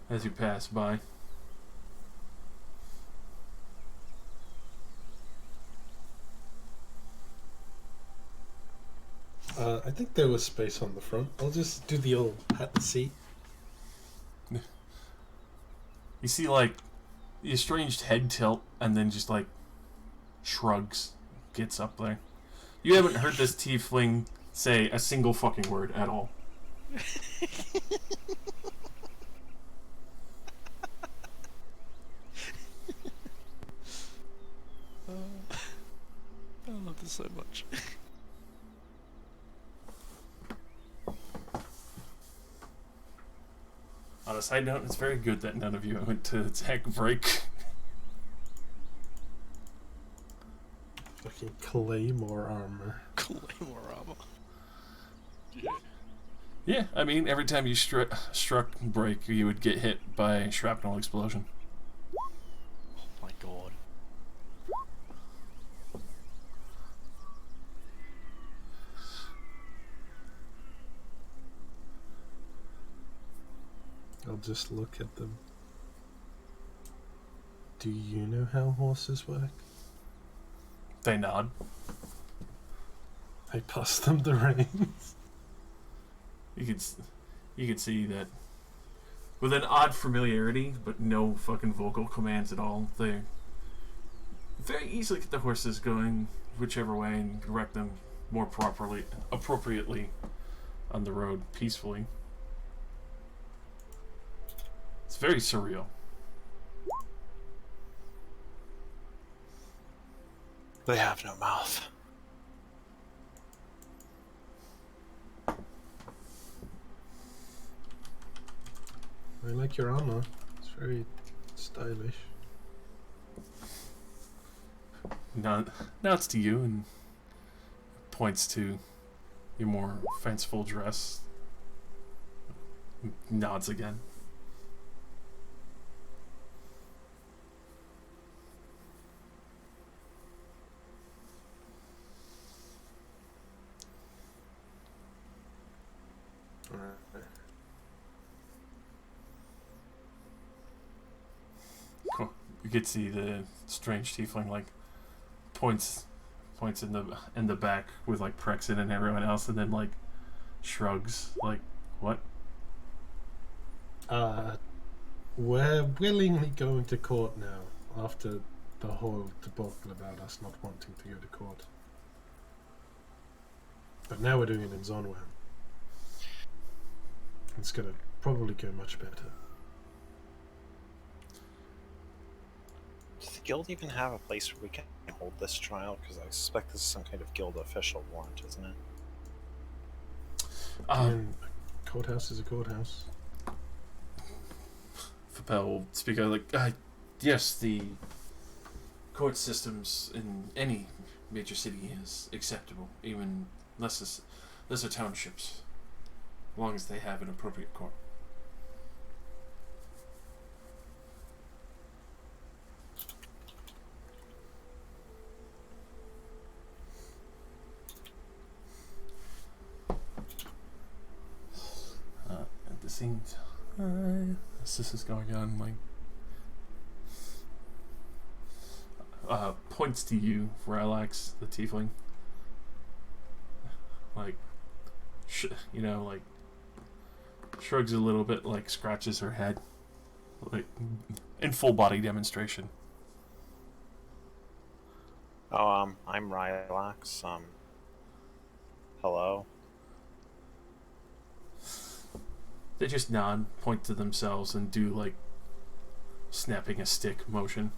as you pass by. I think there was space on the front. I'll just do the old hat and seat. You see, like, the estranged head tilt, and then just, like, shrugs, gets up there. You haven't heard this tiefling say a single fucking word at all. I love this so much. On a side note, it's very good that none of you went to attack Break. Fucking claymore armor. Claymore armor. Yeah. Yeah, I mean, every time you struck Break, you would get hit by a shrapnel explosion. Oh my god. I'll just look at them. Do you know how horses work? They nod. I pass them the reins. You could see that with an odd familiarity, but no fucking vocal commands at all. They very easily get the horses going whichever way and direct them more appropriately on the road peacefully. It's very surreal. They have no mouth. I like your armor. It's very stylish. Nods to you and points to your more fanciful dress. Nods again. Alright. Cool. You could see the strange tiefling like points in the back with like Prexin and everyone else, and then like shrugs like, what? We're willingly going to court now after the whole debacle about us not wanting to go to court. But now we're doing it in Zonwan. It's gonna probably go much better. Does the guild even have a place where we can hold this trial? Because I suspect this is some kind of guild official warrant, isn't it? A courthouse is a courthouse. Fapel will speak out like, yes, the court systems in any major city is acceptable, even lesser townships, as long as they have an appropriate court. At the same time, as this is going on, like, points to you, Relax, the tiefling. Like, like, shrugs a little bit, like, scratches her head, like, in full body demonstration. Oh, I'm Rylax. Hello. They just nod, point to themselves, and do, like, snapping a stick motion.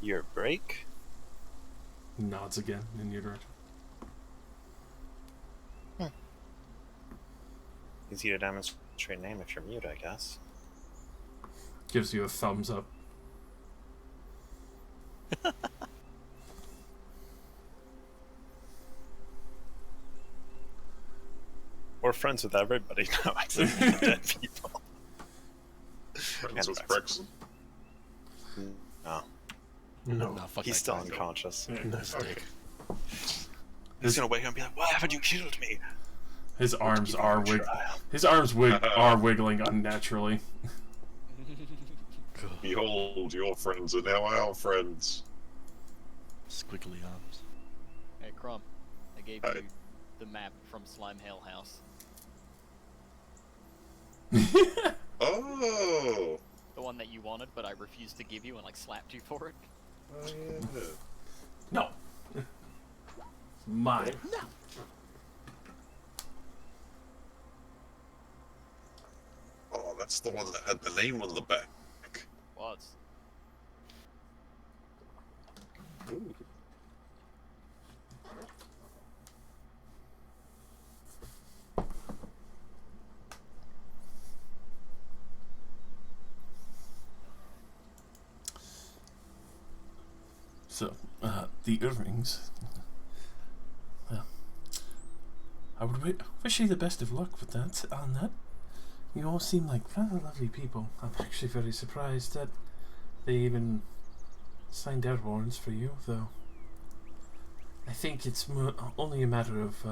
Your break? Nods again in your direction. Easy to demonstrate name if you're mute, I guess. Gives you a thumbs up. We're friends with everybody now, except for the dead people. Friends And with Rex. Brexit. No, No. Nah, fuck he's that still guy. unconscious. No. Stick. He's gonna wake up and be like, "Why haven't you killed me?" His arms Give him are a trial. His arms are wiggling unnaturally. Behold, your friends are now our friends. Squiggly arms. Hey, Crumb, I gave Hi. you the map from Slime Hell House. Oh! The one that you wanted, but I refused to give you and like slapped you for it. Oh, yeah. No. Mine. Oh, that's the one that had the name on the back. Was. Ooh. So, the earrings. Well, I would wish you the best of luck with that. On that, you all seem like rather lovely people. I'm actually very surprised that they even signed out warrants for you, though. I think it's only a matter of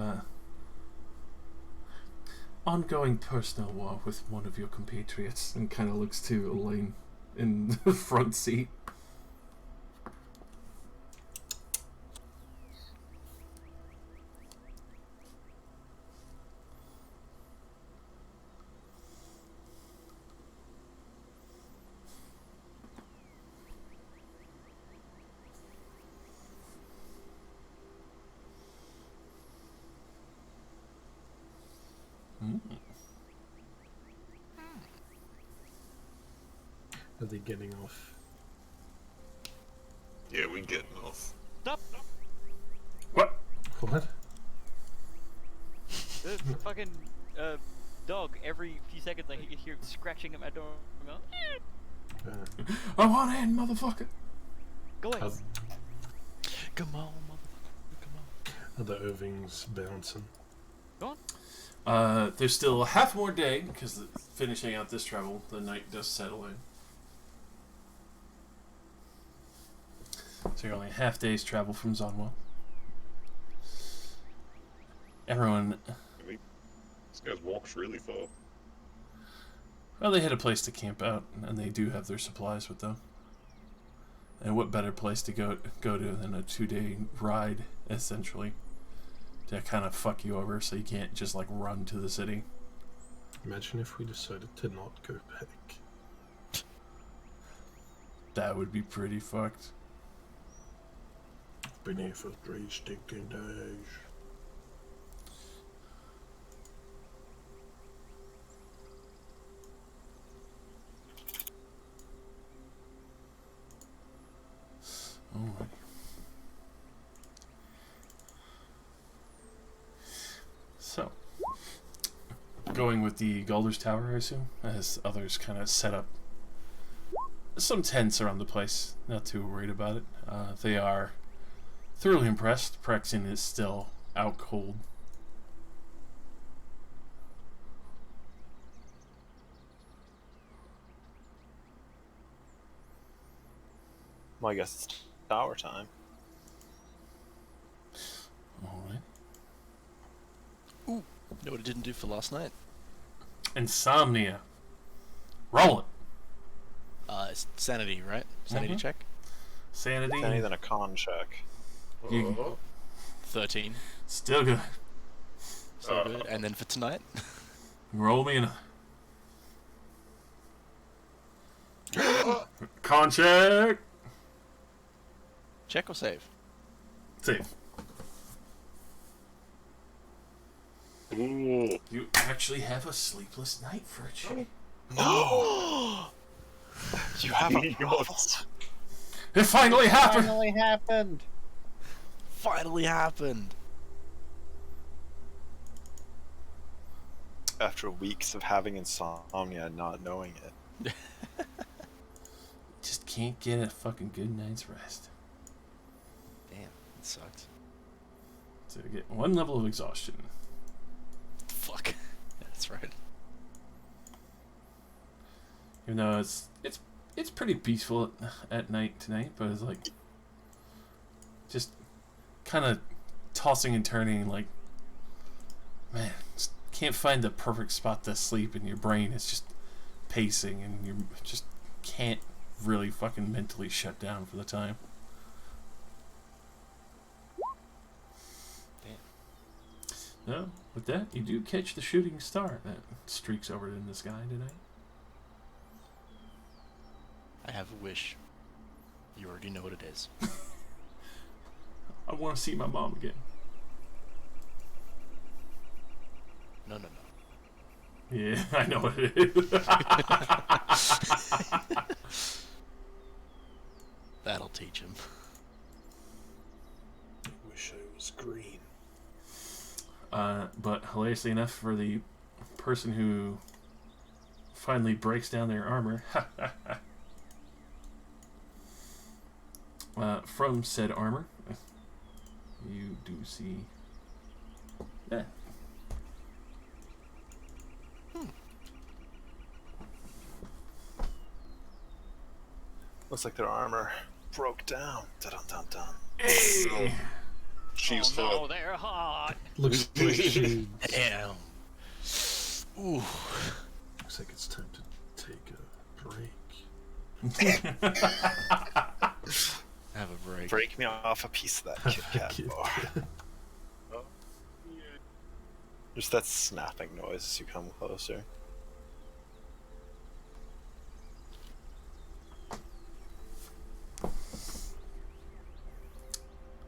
ongoing personal war with one of your compatriots, and kind of looks to Elaine in the front seat. Are they getting off? Yeah, we getting off. Stop! What? What? The fucking dog. Every few seconds, I hear it scratching at my door. I'm going, I want in, motherfucker! go away. Come on, motherfucker. Come on. Are the Irvings bouncing? Go on. There's still half more day, because finishing out this travel, the night does settle in. So you're only a half day's travel from Zonwa. everyone, I mean, this guy's walked really far. well, they had a place to camp out, and they do have their supplies with them. And what better place to go to than a 2-day ride, essentially, to kind of fuck you over so you can't just like run to the city. Imagine if we decided to not go back. That would be pretty fucked. Been here for 3 stinking days. Alright. So, going with the Galder's Tower, I assume, as others kind of set up some tents around the place. Not too worried about it. They are thoroughly impressed. Prexin is still out cold. Well, I guess it's tower time. Alright. Ooh, know what I didn't do for last night? Insomnia. Roll it. It's sanity, right? Sanity Mhm. check? Sanity. Any than a con check. You, 13. still good. So good. And then for tonight? Roll me con check. Check or save? Save. Ooh. You actually have a sleepless night for a change. No! You have a It finally happened. Finally happened. Finally happened! After weeks of having insomnia and not knowing it. Just can't get a fucking good night's rest. Damn, it sucked. To get 1 level of exhaustion. Fuck. That's right. Even though it's pretty peaceful at night tonight, but it's like just kind of tossing and turning, like, man, just can't find the perfect spot to sleep, and your brain is just pacing, and you just can't really fucking mentally shut down for the time. Damn. No, with that, you do catch the shooting star that streaks over in the sky tonight. I have a wish. You already know what it is. I want to see my mom again. No, no, no. Yeah, I know what it is. That'll teach him. I wish I was green. But hilariously enough, for the person who finally breaks down their armor, from said armor, you do see that. Looks like their armor broke down. Dun dun dun. Hey! She's oh no, hot. they're hot. Looks like she. Damn. Ooh. Looks like it's time to take a break. Have a break. Break me off a piece of that Kit Kat Kit bar. Kat. Just that snapping noise as you come closer.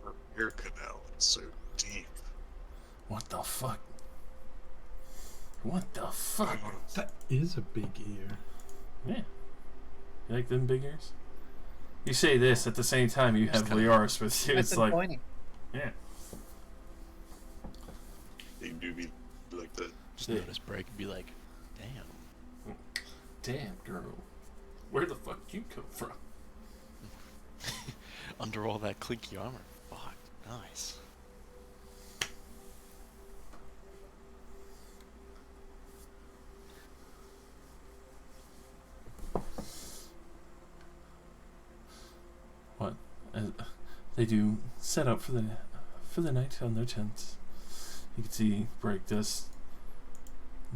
Her ear canal is so deep. What the fuck? What the fuck? That is a big ear. Yeah. You like them big ears? You say this at the same time you have Leoris with you. That's It's like, disappointing. yeah. They do be like that. Just Yeah. notice break and be like, damn. Damn, girl. Where the fuck you come from? Under all that clinky armor. Fuck. Nice. What? They do set up for the night on their tents. You can see Break does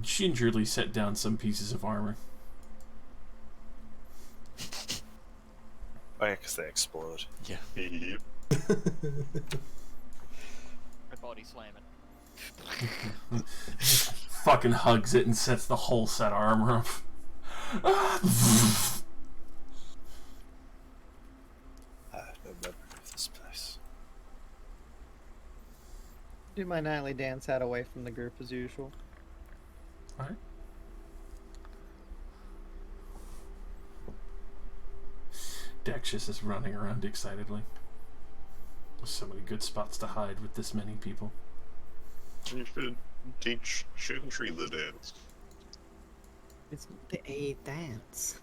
gingerly set down some pieces of armor. Oh yeah, because they explode. Yeah. Yep. My body slamming. Fucking hugs it and sets the whole set of armor up. No memory of this place. Do my nightly dance hat away from the group as usual. Alright. Dexus is running around excitedly. There's so many good spots to hide with this many people. You should teach Shintry the dance. It's not a dance.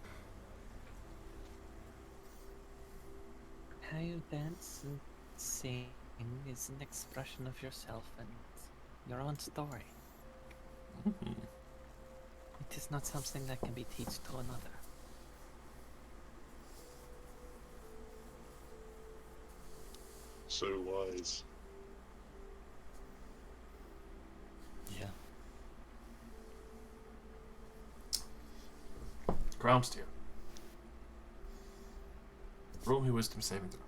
How you dance and sing is an expression of yourself and your own story. It is not something that can be taught to another. So wise. Yeah. Gromstier. Roll me wisdom saving throw.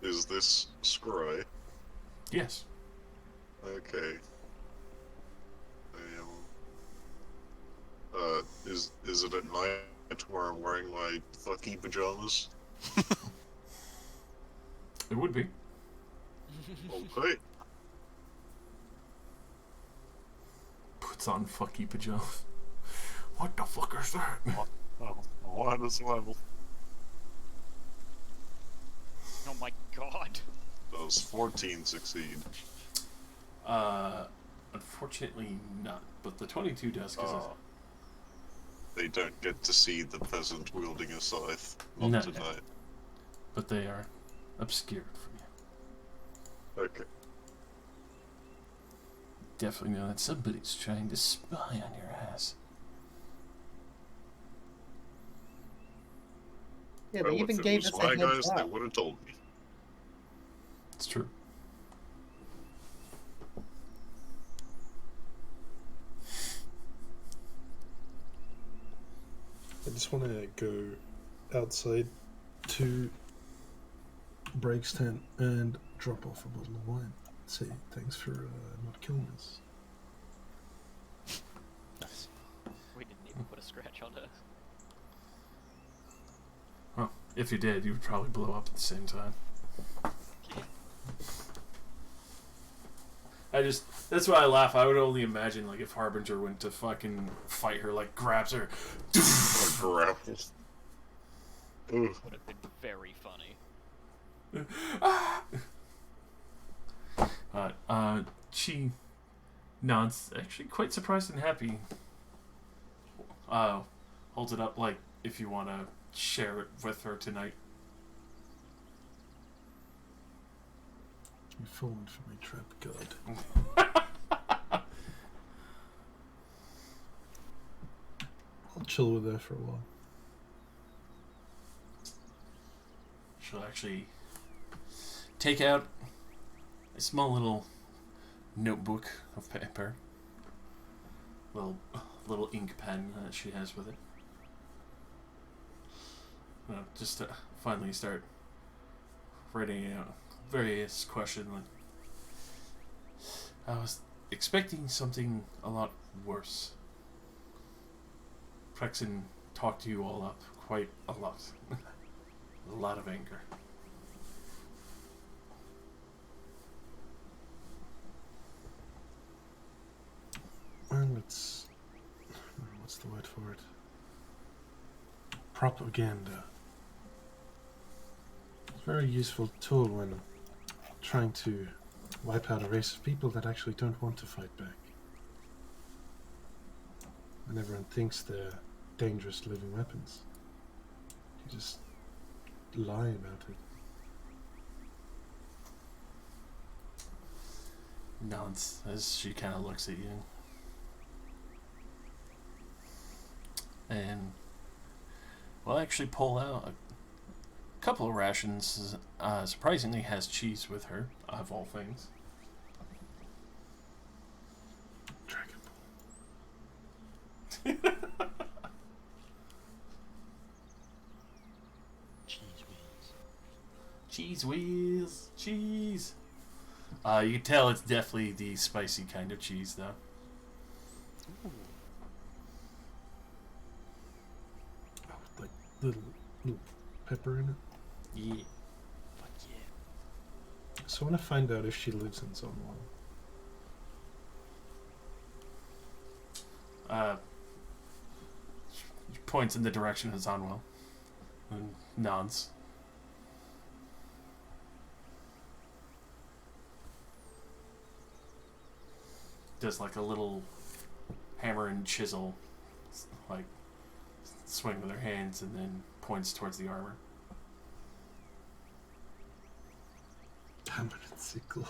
Is this Scry? Yes. Okay. Is it at night where I'm wearing my fucky pajamas? It would be. Okay. Puts on fucky pajamas. What the fuck is that? Might as well. Oh my god. Does 14 succeed? Unfortunately not. But the 22 does, because They don't get to see the peasant wielding a scythe. Not No. tonight. but they are obscured from you. Okay. Definitely know that somebody's trying to spy on your ass. Yeah, they Well, even if it gave was us my a heads guys, they up. would have told me. It's true. I just want to go outside to Break's tent and drop off a bottle of wine. Say thanks for not killing us. Nice. We didn't even put a scratch on her. Well, if you did, you would probably blow up at the same time. That's why I laugh. I would only imagine, like, if Harbinger went to fucking fight her, like, grabs her. Grapples. Ooh. Would have been very funny. She nods, actually quite surprised and happy. Holds it up, like, if you want to share it with her tonight. You've fallen for my trap, God. I'll chill with her for a while. She'll actually take out a small little notebook of paper, little ink pen that she has with it. Just to finally start writing out various questions. Like, I was expecting something a lot worse. Prexen talked you all up quite a lot. A lot of anger. Well, it's... what's the word for it? Propaganda. It's a very useful tool when trying to wipe out a race of people that actually don't want to fight back. When everyone thinks they're dangerous living weapons. You just lie about it. Nods as she kind of looks at you. And we'll actually pull out a couple of rations. Surprisingly has cheese with her, of all things. Cheese whiz. Cheese whiz. Cheese. You can tell it's definitely the spicy kind of cheese, though. Ooh. Like little pepper in it. Yeah. Fuck yeah. So I want to find out if she lives in Zonwell. Points in the direction of Zonwell. And nods. Does like a little hammer and chisel, like swing with her hands, and then points towards the armor. Hammer and sickle.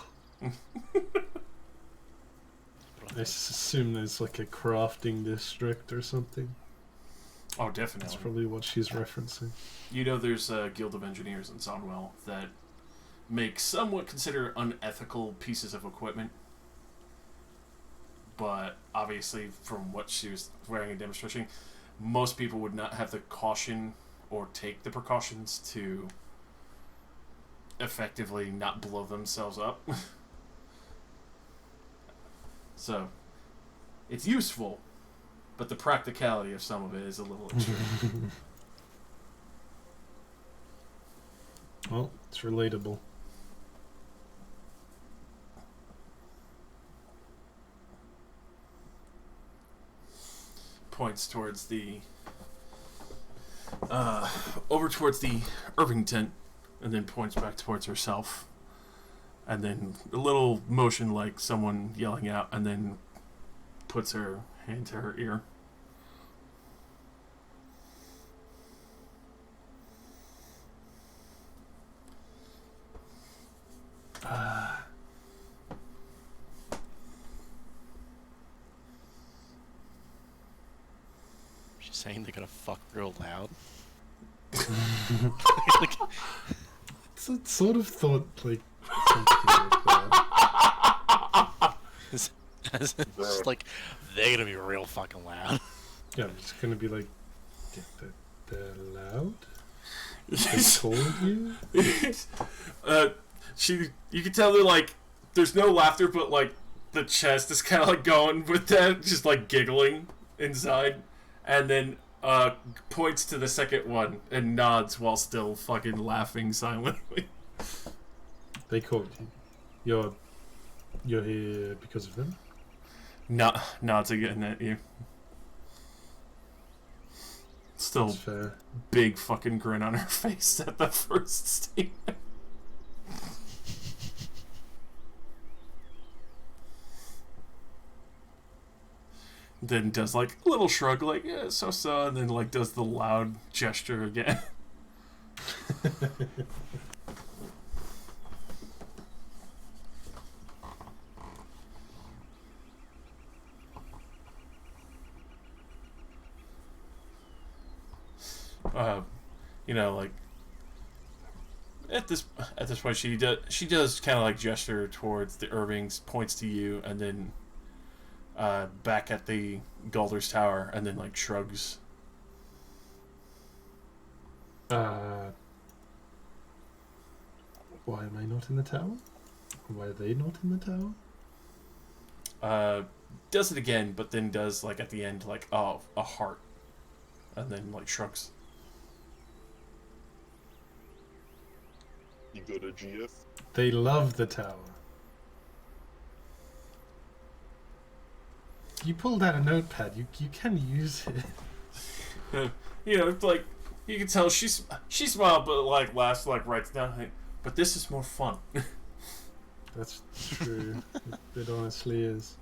I assume there's like a crafting district or something. Oh, definitely. That's probably what she's referencing. You know, there's a guild of engineers in Zonwell that make somewhat considered unethical pieces of equipment. But obviously, from what she was wearing and demonstrating, most people would not have the caution or take the precautions to effectively not blow themselves up. So, it's useful, but the practicality of some of it is a little extreme. Well, it's relatable. Points towards the over towards the Irving tent, and then points back towards herself, and then a little motion like someone yelling out, and then puts her hand to her ear. She's saying they're gonna fuck real loud. So, sort of thought like something like that. It's just like they're gonna be real fucking loud. Yeah, I'm just gonna be like, they're loud. I told you. You can tell they're like, there's no laughter, but like the chest is kind of like going with that, just like giggling inside, and then points to the second one and nods while still fucking laughing silently. They called you. You're here because of them. Nods again at you. Still That's fair. big fucking grin on her face at the first statement. Then does like a little shrug, like yeah, so, and then like does the loud gesture again. You know, like at this point, she does kind of like gesture towards the Irvings, points to you, and then back at the Galder's tower, and then like shrugs. Why am I not in the tower? Why are they not in the tower? Does it again, but then does like at the end like a heart, and then like shrugs. You got a GF? They love the tower. You pulled out a notepad. You can use it. You know, it's like you can tell she smiled, but like laughs, like writes down. Like, but this is more fun. That's true. It honestly is.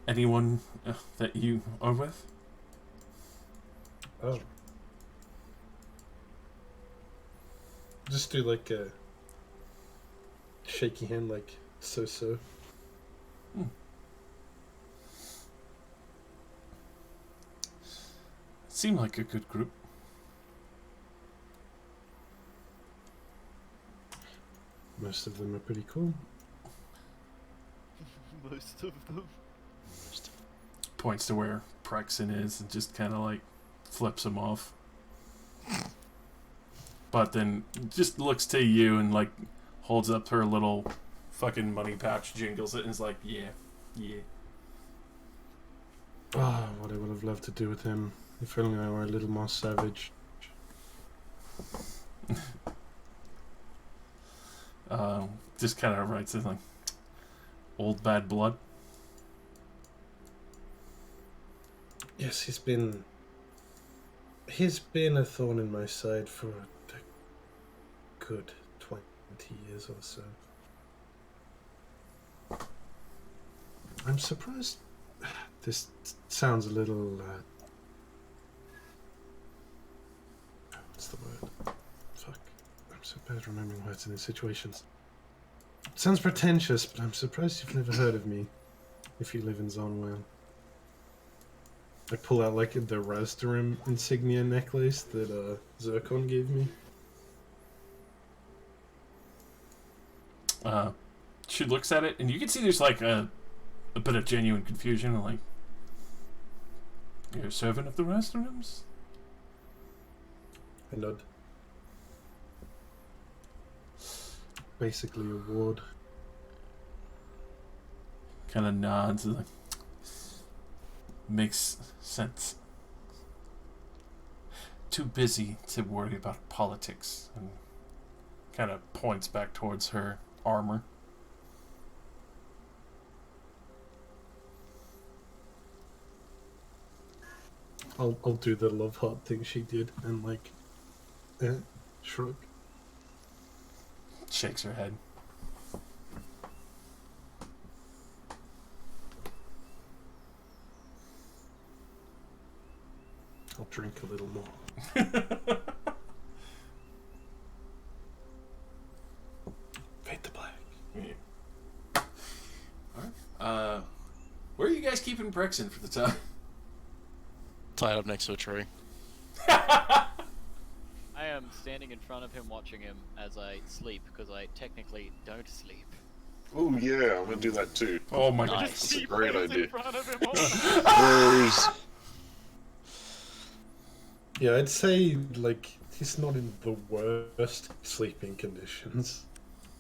Anyone that you are with? Oh. Just do like a shaky hand, like so. Seemed like a good group. Most of them are pretty cool. Most of them. points to where Prexen is and just kind of like flips him off. But then just looks to you and like holds up her little fucking money pouch, jingles it, and is like, yeah. Ah, what I would have loved to do with him. If only I were a little more savage. Just kind of writes it like, old bad blood. Yes, he's been a thorn in my side for a good 20 years or so. I'm surprised. This sounds a little. What's the word? Fuck. I'm so bad at remembering words in these situations. It sounds pretentious, but I'm surprised you've never heard of me if you live in Zonwell. I pull out like the Razdarim insignia necklace that Zircon gave me. She looks at it, and you can see there's like a bit of genuine confusion. Like, you're a servant of the Razdarims? I nod. Basically a ward. Kind of nods. Like, makes sense. Too busy to worry about politics. And kind of points back towards her armor. I'll do the love heart thing she did and like, shrug. Shakes her head. I'll drink a little more. Fade to black. Yeah. Alright. Where are you guys keeping Brexen for the time? Tied up next to a tree. I am standing in front of him, watching him as I sleep, because I technically don't sleep. Oh yeah, I'm gonna do that too. Oh my Nice. god. That's a great idea. In front of him all the time. Where's Yeah, I'd say like he's not in the worst sleeping conditions,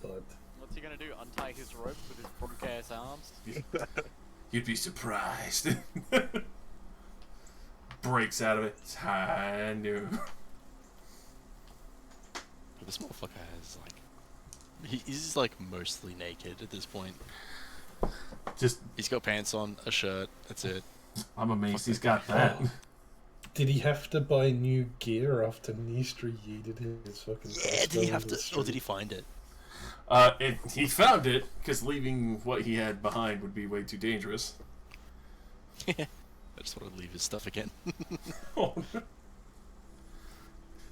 but What's he gonna do? Untie his rope with his broad-ass arms? You'd be surprised. Breaks out of it. I knew. This motherfucker has like, he's like mostly naked at this point. Just, He's got pants on, a shirt. That's it. I'm amazed he's got that. did he have to buy new gear after Nistra yeeted his fucking Yeah, did he have to, or did he find it? He found it because leaving what he had behind would be way too dangerous. I just want to leave his stuff again.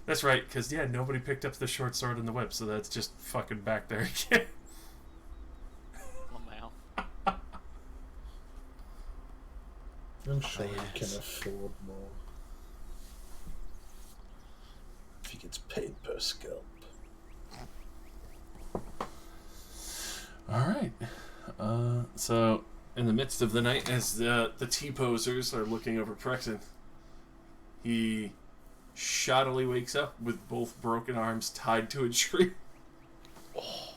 That's right, because yeah, nobody picked up the short sword and the whip, so that's just fucking back there again. Oh, wow. I'm sure he can Yes. afford more. If he gets paid per scalp. Alright. So, in the midst of the night, as the T-posers are looking over Prexen, he shoddily wakes up with both broken arms tied to a tree. Oh,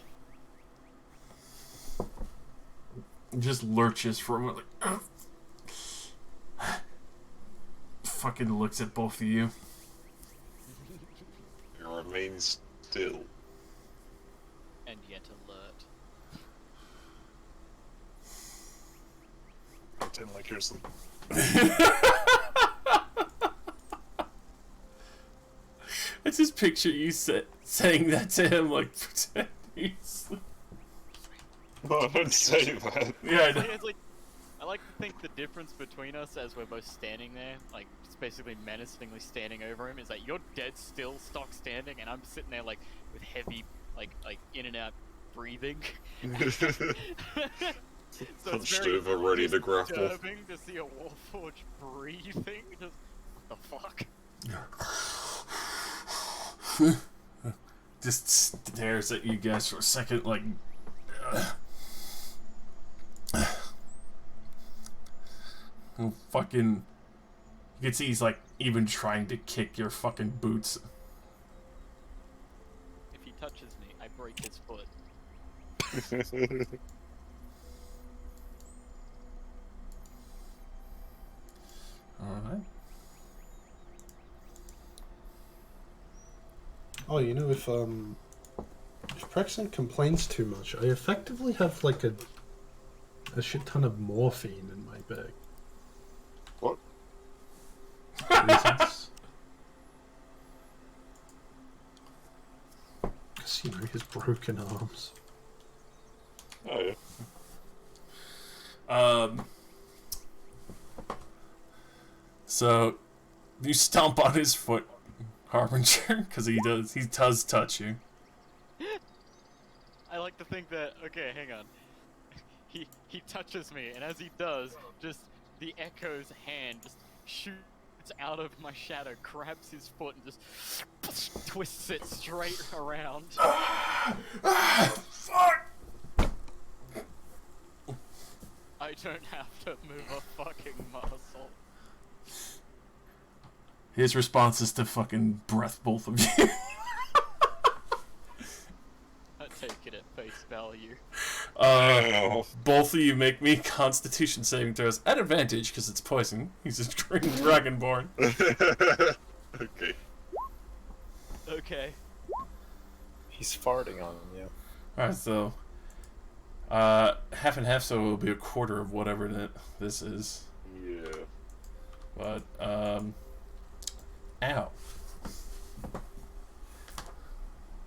Just lurches for a moment, like, fucking looks at both of you. He remains still. And yet alert. Pretend like you're asleep. I just picture you saying that to him, like, pretend he's asleep. No, don't say that. Yeah, I know. It's like, I like to think the difference between us as we're both standing there, like, just basically menacingly standing over him, is that you're dead still, stock standing, and I'm sitting there, like, with heavy, like in and out breathing. So it's Hunched very over, ready to grapple. disturbing to see a Warforged breathing. Just, what the fuck? Just stares at you guys for a second, like. Fucking, you can see he's like even trying to kick your fucking boots. If he touches me, I break his foot. Alright. Oh, you know, if Prexon complains too much, I effectively have like a shit ton of morphine in my bag. What? Reasons. Because, you know, his broken arms. Oh, yeah. So you stomp on his foot, Harbinger, because he does touch you. I like to think that, okay, hang on. He touches me, and as he does, just the Echo's hand just shoots out of my shadow, grabs his foot, and just twists it straight around. Fuck! I don't have to move a fucking muscle. His response is to fucking breath both of you. I take it at face value. Both of you make me Constitution saving throws at advantage because it's poison. He's a green dragonborn. Okay. Okay. He's farting on you. Alright, so half and half, so it'll be a quarter of whatever this is. Yeah. But ow.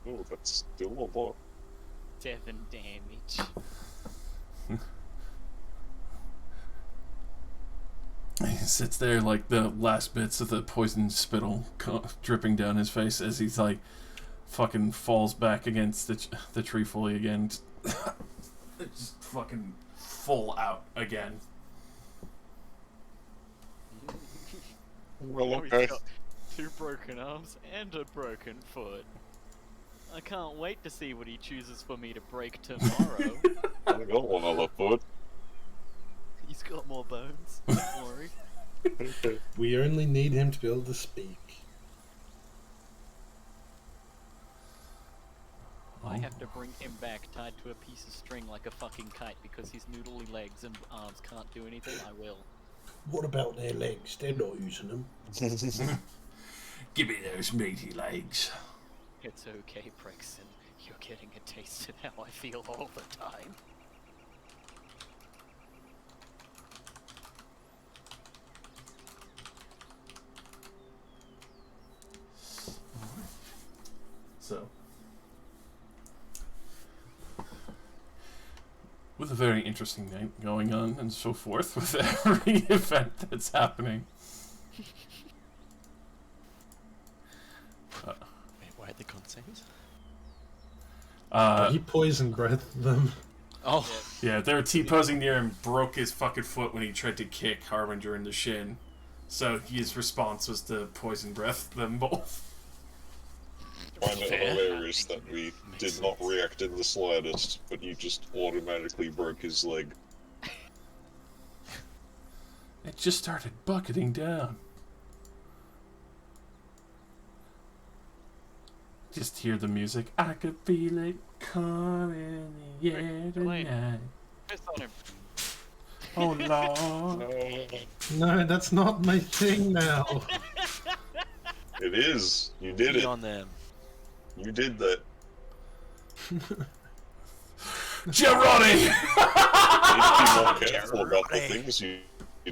Oh, that's still a lot. 7 damage. He sits there like the last bits of the poison spittle dripping down his face as he's like fucking falls back against the tree fully again. Just fucking full out again. Well, Now he's okay. got 2 broken arms and a broken foot. I can't wait to see what he chooses for me to break tomorrow. I got one other foot. He's got more bones. Don't worry. We only need him to be able to speak. I have to bring him back tied to a piece of string like a fucking kite because his noodly legs and arms can't do anything. I will. What about their legs? They're not using them. Give me those meaty legs. It's okay, Prexon. You're getting a taste of how I feel all the time. So, with a very interesting night going on and so forth with every event that's happening. Wait, why are they contained? He poison breathed them. Oh, Yeah, they were T-posing near him, broke his fucking foot when he tried to kick Harbinger in the shin. So his response was to poison breath them both. I find it Fair. hilarious that we Makes did not sense. react in the slightest, but you just automatically broke his leg. It just started bucketing down. Just hear the music. I could feel it coming in the air Elaine. tonight. Piss on him. Oh Lord. No, that's not my thing now. It is. You did Be it. on them. You did that. Girotti! You need to be more careful about the things you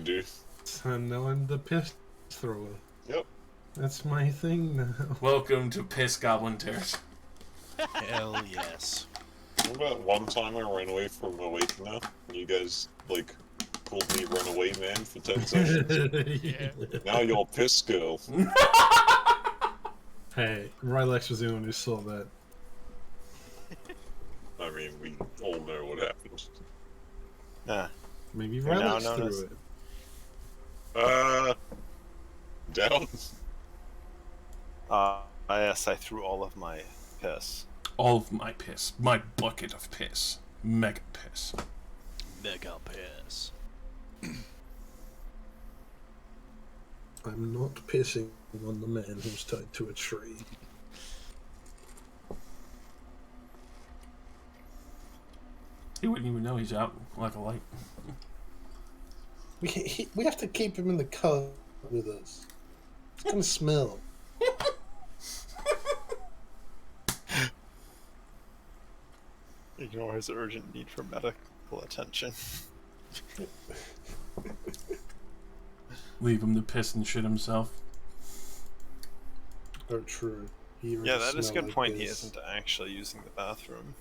do. So now I'm the piss thrower. Yep. That's my thing now. Welcome to Piss Goblin Terrace. Hell yes. Remember that one time I ran away from Awakener? And you guys, like, called me Runaway Man for 10 sessions? Yeah. Now you're Piss Girl. Hey, Rylex was the one who saw that. I mean, we all know what happened. Nah. Maybe You're now Rylex known threw as- it. Down. Yes, I threw all of my piss. All of my piss. My bucket of piss. Mega piss. Mega piss. I'm not pissing on the man who's tied to a tree. He wouldn't even know he's out like a light. We have to keep him in the car with us. It's gonna smell. Ignore his urgent need for medical attention. Leave him to piss and shit himself. Oh, true. He Yeah, that is a smell good like point. He this. isn't actually using the bathroom.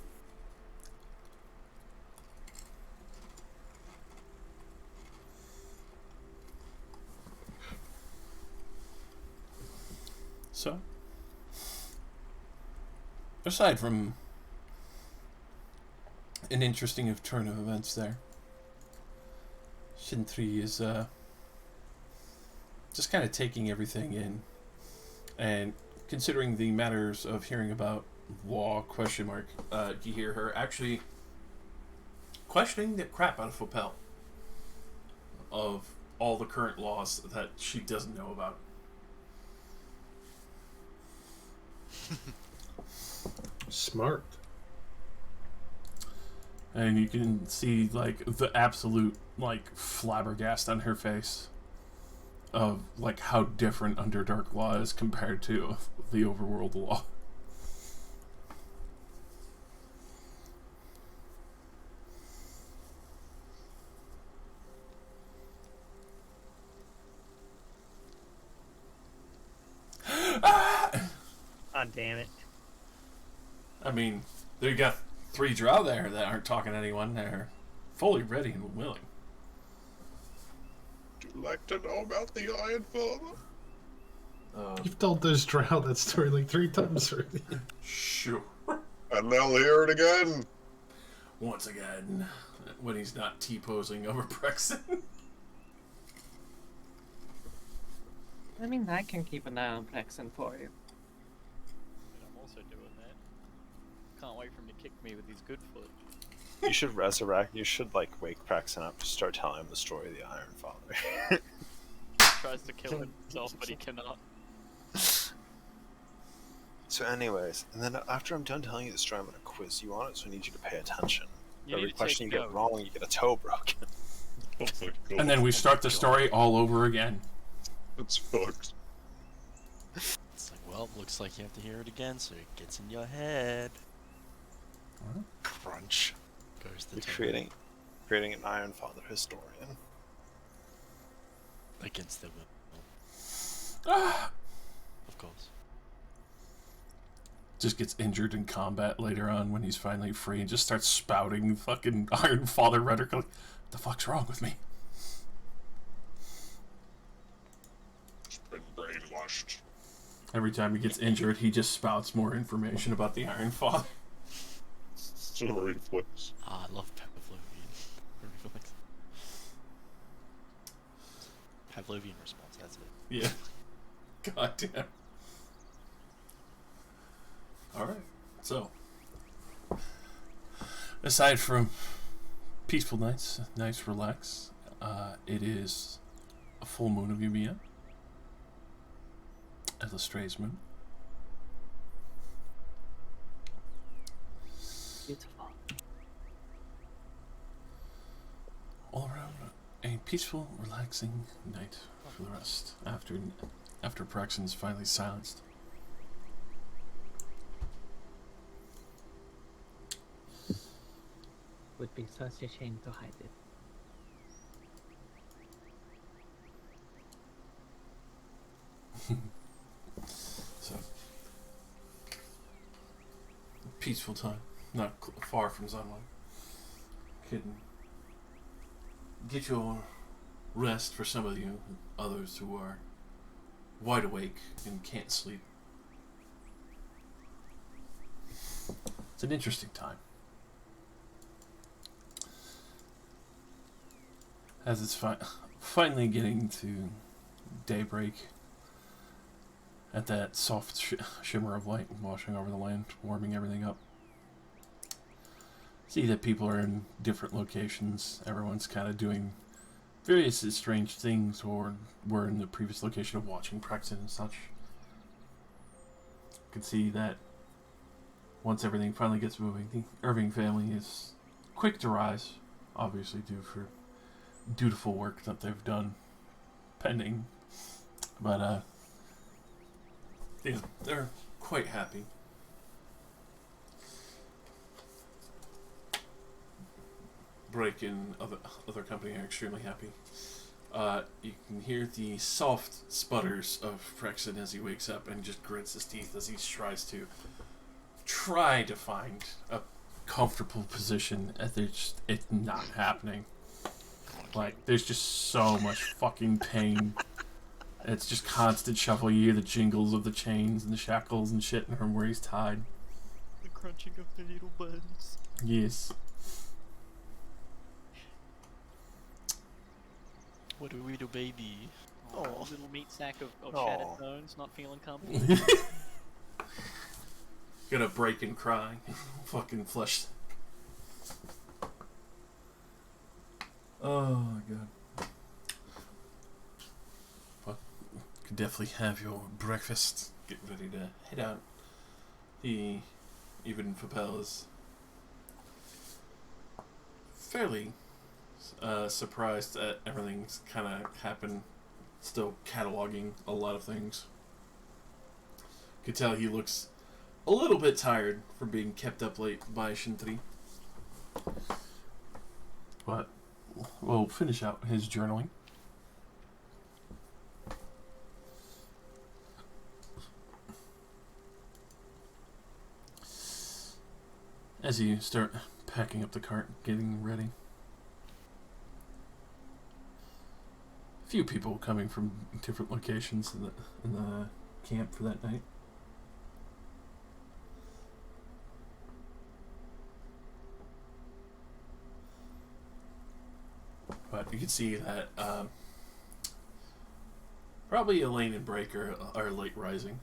So, aside from an interesting turn of events there, Shin 3 is just kind of taking everything in and considering the matters of hearing about law, you hear her actually questioning the crap out of Fopel of all the current laws that she doesn't know about. Smart. And you can see like the absolute like flabbergast on her face of like how different Underdark law is compared to the overworld law. Ah, damn it. I mean, you got 3 drow there that aren't talking to anyone. They're fully ready and willing. Do you like to know about the Iron Father? You've told those drow that story like 3 times already. Sure. And they'll hear it again. Once again, when he's not T-posing over Brexit. I mean, I can keep an eye on Plexen for you. I'm also doing that. Can't wait for him to kick me with his good foot. You should resurrect. You should like wake Praxton up to start telling him the story of the Iron Father. He tries to kill himself, but he cannot. So, anyways, and then after I'm done telling you the story, I'm gonna quiz you on it. So I need you to pay attention. You Every need to question you take get note. wrong, you get a toe broken. Oh my god. And then we start the story all over again. It's fucked. It's like, well, looks like you have to hear it again, so it gets in your head. Crunch. Goes the You're tape creating an Iron Father historian. against their will. Ah! Of course. Just gets injured in combat later on when he's finally free and just starts spouting fucking Iron Father rhetoric. Like, what the fuck's wrong with me? It's been brainwashed. Every time he gets injured, he just spouts more information about the Iron Father. Sorry, please. Ah, I love Pavlovian reflex. Pavlovian response, that's it. Yeah. God damn. Alright, so. Aside from peaceful nights, nice relax, it is a full moon of Yumia. Illustrates moon. Beautiful. All around a peaceful, relaxing night for the rest after Praxton's finally silenced. Would be such a shame to hide it. So, peaceful time, not far from sunlight. Can get your rest for some of you, others who are wide awake and can't sleep. It's an interesting time. As it's finally getting to daybreak, at that soft shimmer of light washing over the land, warming everything up. See that people are in different locations. Everyone's kind of doing various strange things were in the previous location of watching Prexon and such. You can see that once everything finally gets moving, the Irving family is quick to rise, obviously due for dutiful work that they've done pending. But, yeah, they're quite happy. Break and other company are extremely happy. You can hear the soft sputters of Prexon as he wakes up and just grits his teeth as he tries to find a comfortable position. It's not happening. Like, there's just so much fucking pain. It's just constant shuffle. You hear the jingles of the chains and the shackles and shit from where he's tied. The crunching of the little bones. Yes. What do we do, baby? Oh, little meat sack of Aw. shattered bones, not feeling comfortable. Gonna break and cry. Fucking flesh. Oh my god. But you can definitely have your breakfast. Get ready to head out. Even Papel is fairly surprised that everything's kind of happened. Still cataloging a lot of things. Could tell he looks a little bit tired from being kept up late by Shintri. But we'll finish out his journaling. As you start packing up the cart, getting ready. A few people coming from different locations in the camp for that night. But you can see that probably Elaine and Breaker are late rising.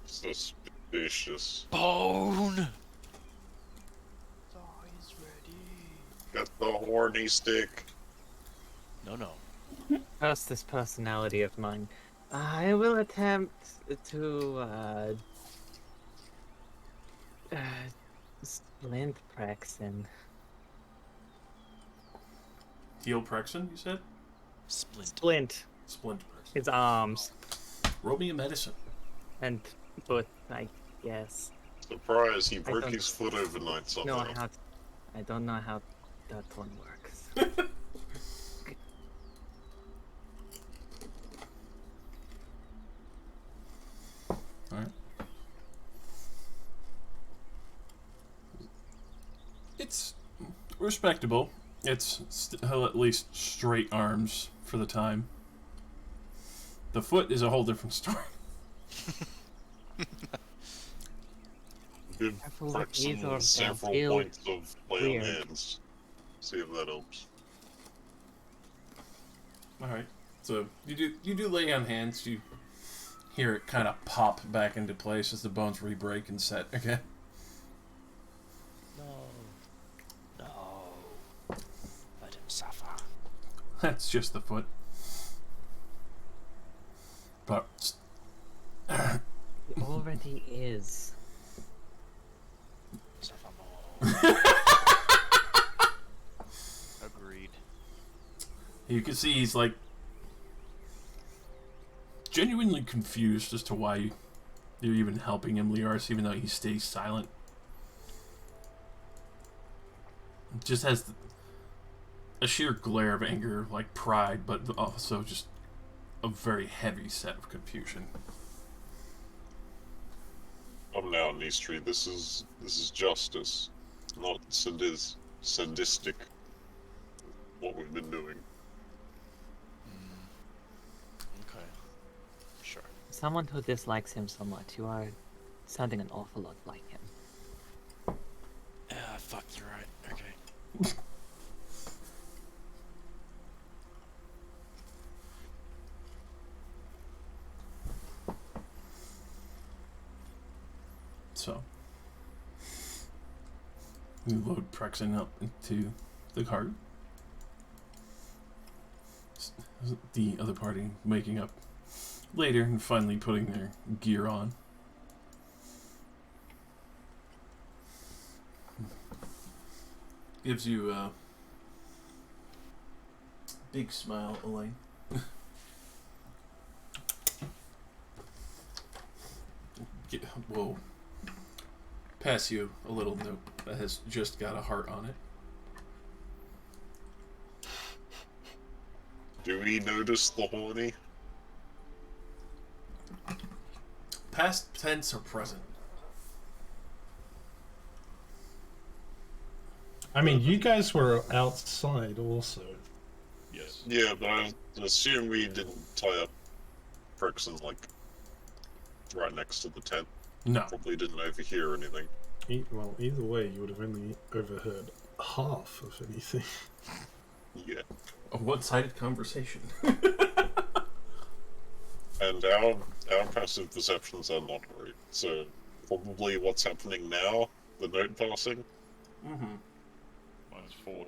Suspicious. Bone! He's ready. Get the horny stick. No. Curse this personality of mine. I will attempt to splint Praxin. Heal Prexon, you said? Splint Splint Prexon. his arms Roll me a medicine. and foot, I guess. Surprise, he broke don't- his foot overnight No, somehow. I don't know how that one works. Alright. It's respectable. It's still at least straight arms for the time. The foot is a whole different story. Give I feel like these Prexon are several feel points of play on weird. hands. See if that helps. Alright. So you do lay on hands, you hear it kind of pop back into place as the bones re-break and set again. No. Let him suffer. That's just the foot. But He already is. Suffer more. Agreed. you can see he's like genuinely confused as to why you're even helping him, Liars, even though he stays silent. Just has a sheer glare of anger, like pride, but also just a very heavy set of confusion. Come now, Nistri. This is justice, not sadistic. What we've been doing. Okay. Sure. Someone who dislikes him so much, you are sounding an awful lot like him. Yeah, fuck, you're right. Okay. So You load Prexen up into the cart. The other party making up later and finally putting their gear on. Gives you a big smile, Elaine. Whoa. Pass you a little note that has just got a heart on it. Do we notice the horny? Past tense or present? I mean, you guys were outside also. Yes. Yeah, but I assume we didn't tie up Prexen, like, right next to the tent. No. Probably didn't overhear anything. Well, either way, you would have only overheard half of anything. Yeah. A one-sided conversation. And our passive perceptions are not great, so probably what's happening now, the note passing. Mm-hmm. Mine's 14.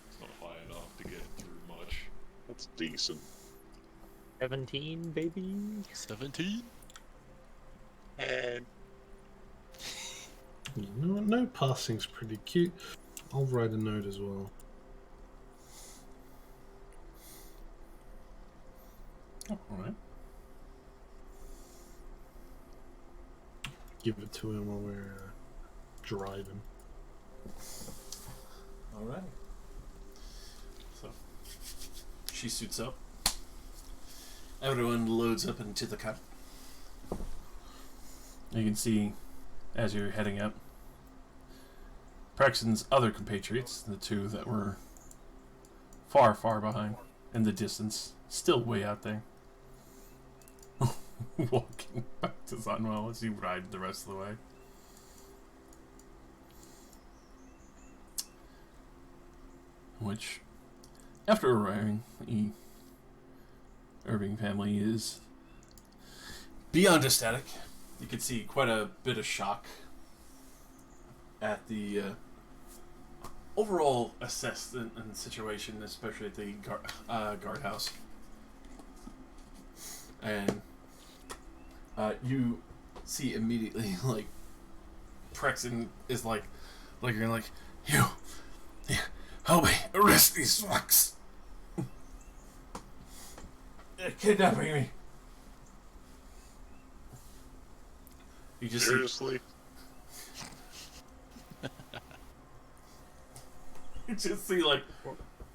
It's not high enough to get through much. That's decent. 17, baby. 17? And No passing's pretty cute. I'll write a note as well. Alright. Give it to him while we're driving. Alright. So, she suits up. Everyone loads up into the car. You can see, as you're heading up, Prexen's other compatriots, the two that were far, far behind in the distance, still way out there, walking back to Sunwell as you ride the rest of the way. Which, after arriving, the Irving family is beyond ecstatic. You can see quite a bit of shock at the overall assessment and situation, especially at the guardhouse. And you see immediately, like, Prexen is like you're like, you help me arrest these fucks. They're kidnapping me. You just seriously? You just see, like,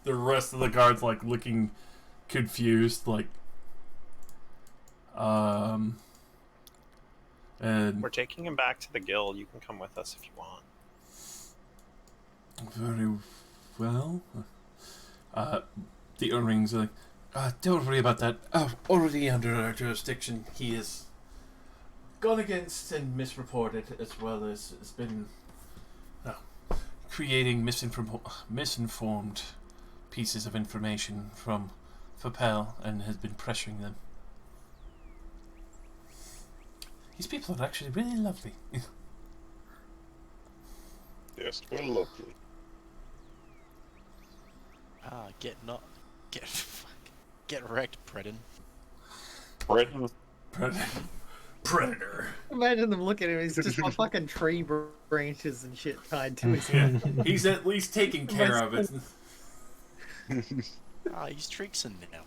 the rest of the guards, like, looking confused, like, and We're taking him back to the guild. You can come with us if you want. very well. The Earnings are like, don't worry about that. Already under our jurisdiction, he is gone against and misreported, as well as has been creating misinformed pieces of information from Fapel and has been pressuring them. These people are actually really lovely. Yes, well, lovely. Get wrecked, Predin. Britain. Predator. Imagine them looking at him. He's just got fucking tree branches and shit tied to his head. Yeah, he's at least taking care of it. He's Trixon now.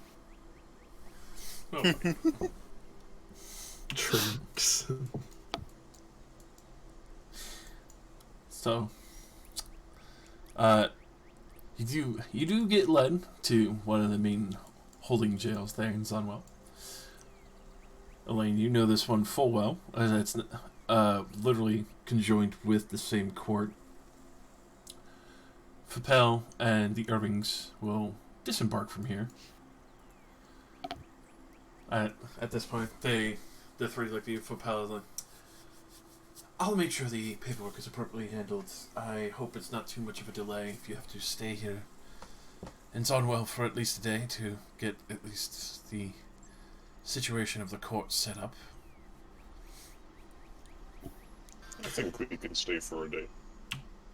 Oh. Tricks. So, you do get led to one of the main holding jails there in Sunwell. Elaine, you know this one full well, as it's literally conjoined with the same court. Fapel and the Irvings will disembark from here. At this point, the three look at you. Fapel is like, I'll make sure the paperwork is appropriately handled. I hope it's not too much of a delay if you have to stay here in Zonwell for at least a day to get at least the situation of the court set up. I think we can stay for a day.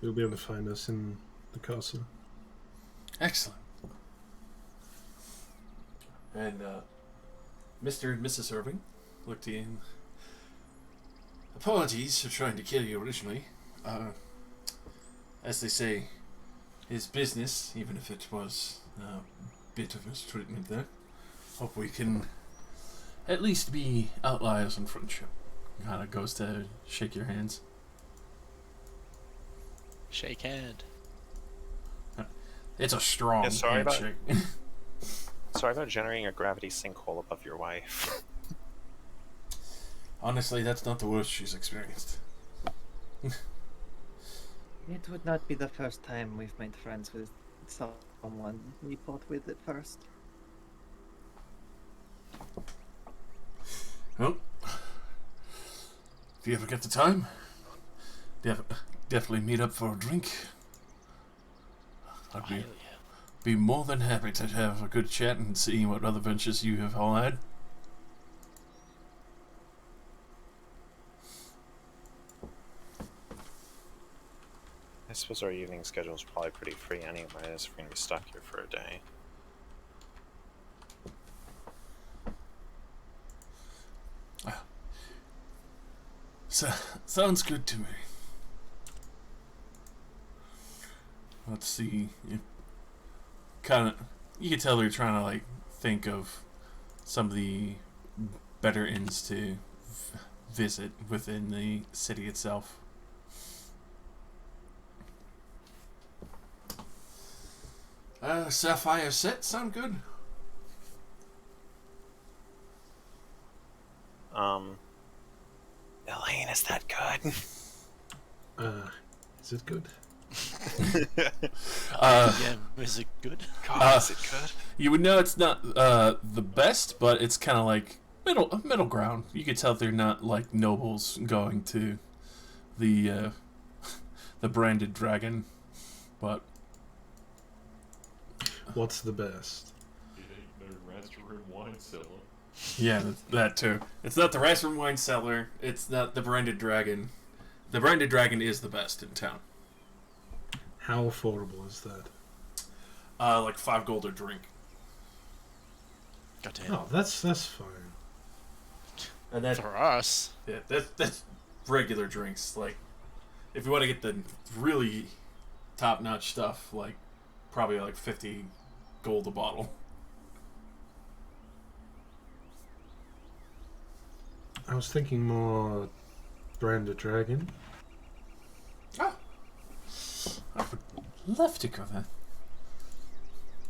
You'll be able to find us in the castle. Excellent. And Mr. and Mrs. Irving looked in. Apologies for trying to kill you originally. As they say, his business, even if it was a bit of mistreatment there. Hope we can at least be outliers in friendship. Kind of goes to shake your hands. Shake hand. It's a strong Yeah, sorry about- handshake. Sorry about generating a gravity sinkhole above your wife. Honestly, that's not the worst she's experienced. It would not be the first time we've made friends with someone we fought with at first. Well, if you ever get the time, definitely meet up for a drink. I'd Hell yeah. be more than happy to have a good chat and see what other ventures you have all had. I suppose our evening schedule is probably pretty free anyways. We're gonna be stuck here for a day. So, sounds good to me. Let's see. You can tell they're trying to like think of some of the better inns to visit within the city itself. Sapphire set sound good? Elaine, is that good? Is it good? Yeah, is it good? God, is it good? You would know it's not the best, but it's kind of like middle ground. You could tell they're not like nobles going to the the branded dragon, but What's the best? It ain't no restaurant wine cellar. yeah, that too. It's not the restaurant wine cellar. It's not the branded dragon. The branded dragon is the best in town. How affordable is that? Like 5 gold a drink. Goddamn. Oh, that's fine. And that's For us. yeah, that's regular drinks. Like, if you want to get the really top-notch stuff, like probably like 50 gold a bottle. I was thinking more branded dragon. Ah, I would love to go there.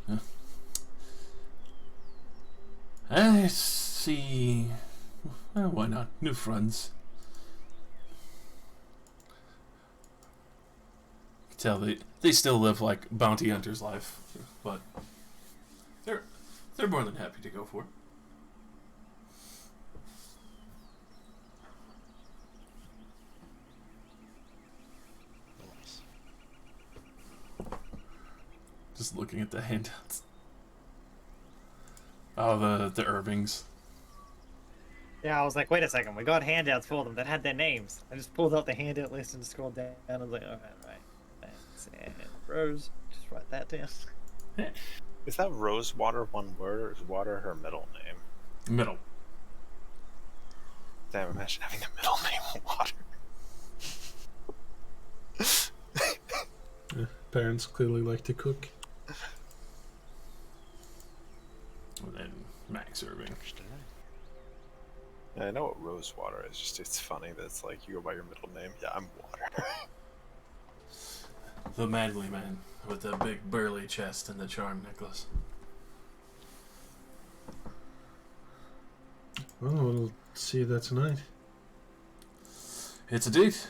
Yeah. I see. Well, why not? New friends. You can tell they still live like bounty hunters' life, but they're more than happy to go for it. Just looking at the handouts. Oh, the Irvings. Yeah, I was like, wait a second, we got handouts for them that had their names. I just pulled out the handout list and scrolled down. I was like, alright, thanks. And Rose, just write that down. Is that Rosewater one word, or is water her middle name? Middle. Damn, imagine having a middle name water. Parents clearly like to cook. And then Max Irving. Yeah, I know what Rosewater is, just it's funny that it's like you go by your middle name. Yeah, I'm water. The manly man with the big burly chest and the charm necklace. Well, we'll see you there tonight. It's a date.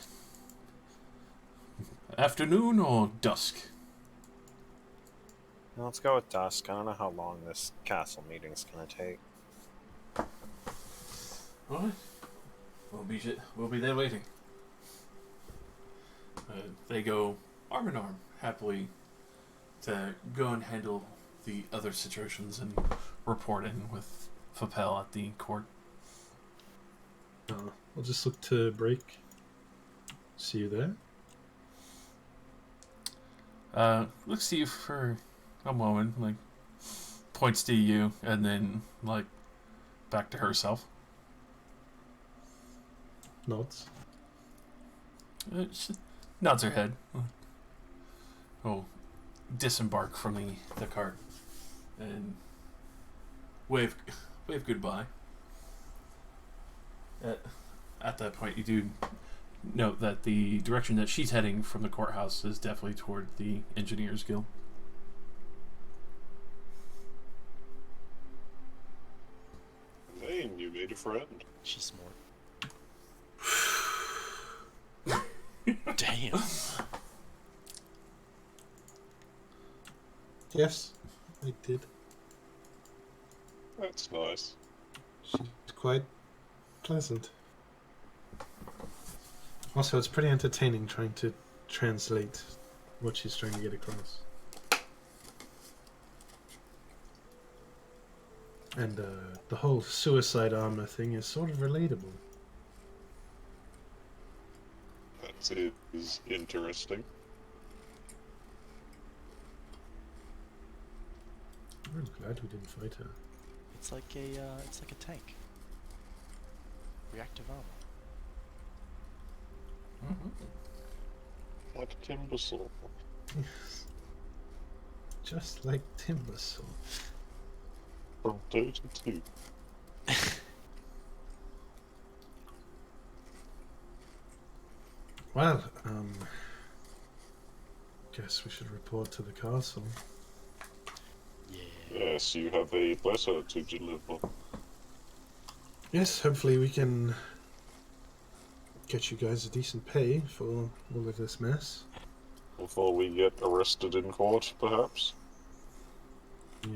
Afternoon or dusk? Now, let's go with dusk. I don't know how long this castle meeting's gonna take. Alright. We'll be there waiting. They go arm in arm, happily, to go and handle the other situations and report in with Fapel at the court. I'll just look to break. See you there. Looks to you for a moment, like points to you, and then like back to herself. Nods. She nods her head. Oh, disembark from the cart and wave goodbye. At that point, you do note that the direction that she's heading from the courthouse is definitely toward the Engineers Guild. Hey, you made a friend. She's smart. Damn. Yes, I did. That's nice. She's quite pleasant. Also, it's pretty entertaining trying to translate what she's trying to get across. And the whole suicide armor thing is sort of relatable. That is interesting. I'm glad we didn't fight her. It's like a tank. Reactive armor. Like a timber saw. Yes. Just like Timbersaw. From Dota 2. Well, guess we should report to the castle. Yes, you have a letter to deliver. Yes, hopefully we can get you guys a decent pay for all of this mess. Before we get arrested in court, perhaps?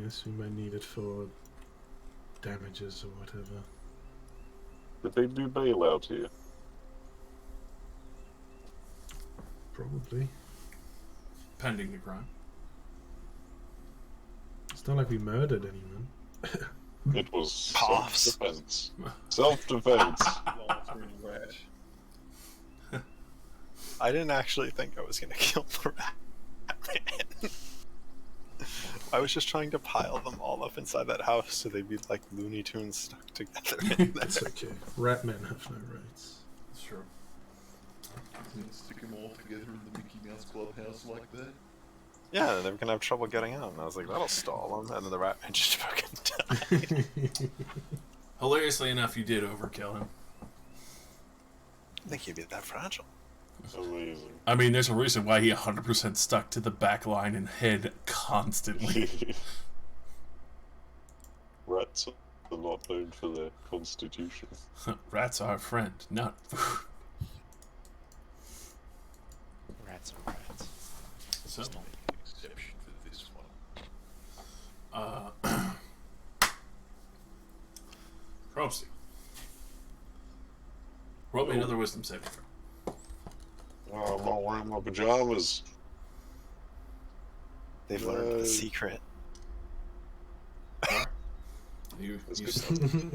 Yes, we might need it for damages or whatever. Did they do bailout here? Probably. Pending the crime. It's not like we murdered anyone. It was Puffs. self-defense. Self-defense. I didn't actually think I was gonna kill the rat man. I was just trying to pile them all up inside that house so they'd be like Looney Tunes stuck together in there. That's okay. Rat men have no rights. Sure. Stick them all together in the Mickey Mouse clubhouse like that. Yeah, they were gonna have trouble getting out, and I was like, that'll stall them, and then the rat man just fucking died. Hilariously enough, you did overkill him. I think he'd be that fragile. Amazing. I mean, there's a reason why he 100% stuck to the back line and head constantly. Rats are not known for their constitution. Rats are a friend, not food. Rats are rats. So, Just make an exception for this one. Cropsy. Roll me another wisdom saving throw. Oh, I'm not wearing my pajamas. They've learned the secret. You That's you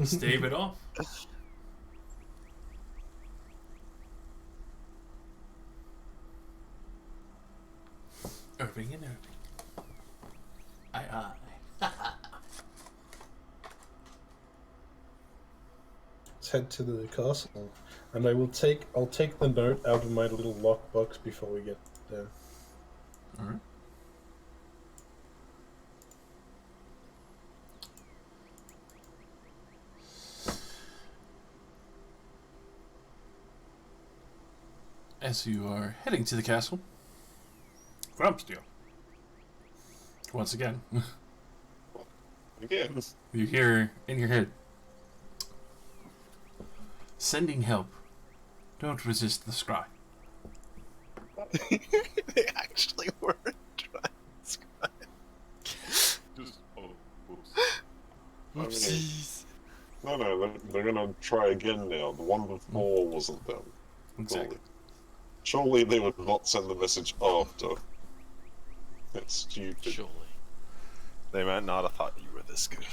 stave it off. Irving and Irving. Aye. Let's head to the castle, and I'll take the note out of my little lockbox before we get there. All right. As you are heading to the castle, Grumpsteel. Once again, Again. you hear in your head, sending help. Don't resist the scry. They actually weren't trying to scry. Just, oh, whoops. Oopsies. No, they're gonna try again now. The one before wasn't them. Exactly. Surely they would not send the message after. That's stupid. Surely. They might not have thought you were this good.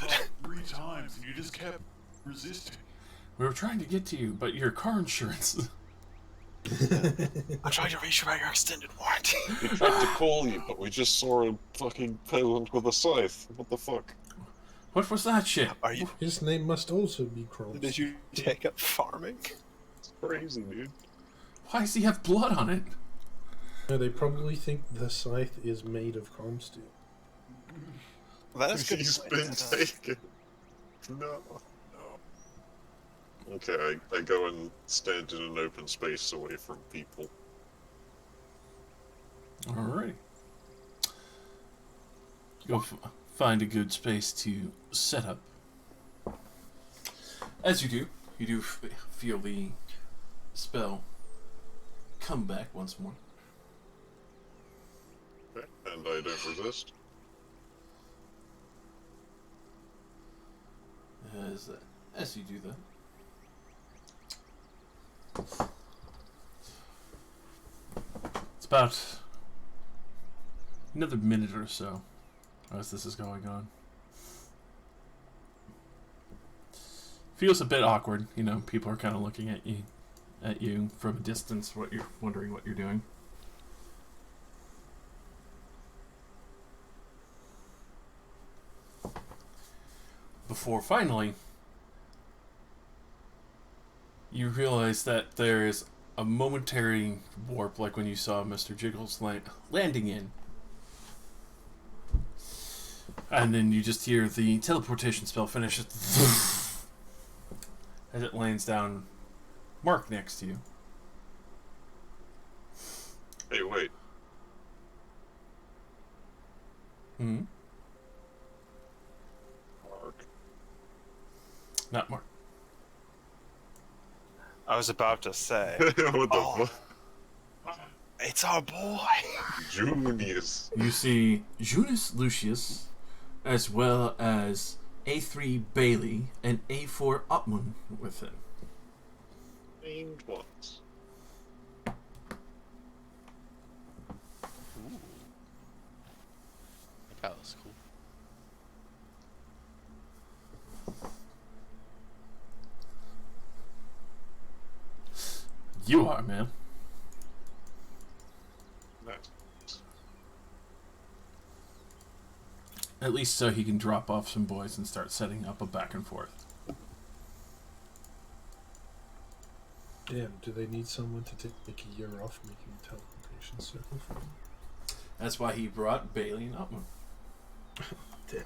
3 times and you just kept resisting. We were trying to get to you, but your car insurance. I'm trying to reach about your extended warranty. We tried to call you, but we just saw a fucking peasant with a scythe. What the fuck? What was that shit? Are you? His name must also be Kromsky. Did you take up farming? It's crazy, dude. Why does he have blood on it? No, they probably think the scythe is made of chrome steel. That is good. He's been taken. No. Okay, I go and stand in an open space away from people. Alright. Go find a good space to set up. As you do feel the spell come back once more. Okay, and I don't resist. As you do that. It's about another minute or so as this is going on. Feels a bit awkward, you know, people are kind of looking at you from a distance, wondering what you're doing. Before finally you realize that there is a momentary warp, like when you saw Mr. Jiggles landing in. And then you just hear the teleportation spell finish as it lands down Mark next to you. Hey, wait. Hmm? Mark. Not Mark. I was about to say. What the fuck? It's our boy. Junius. You see Junius Lucius, as well as A3 Bailey and A4 Upman with him. Named ones. Ooh. That was cool. You are, man. Nice. At least so he can drop off some boys and start setting up a back and forth. Damn, do they need someone to take a year off making a teleportation circle for them? That's why he brought Bailey and Upman. Damn.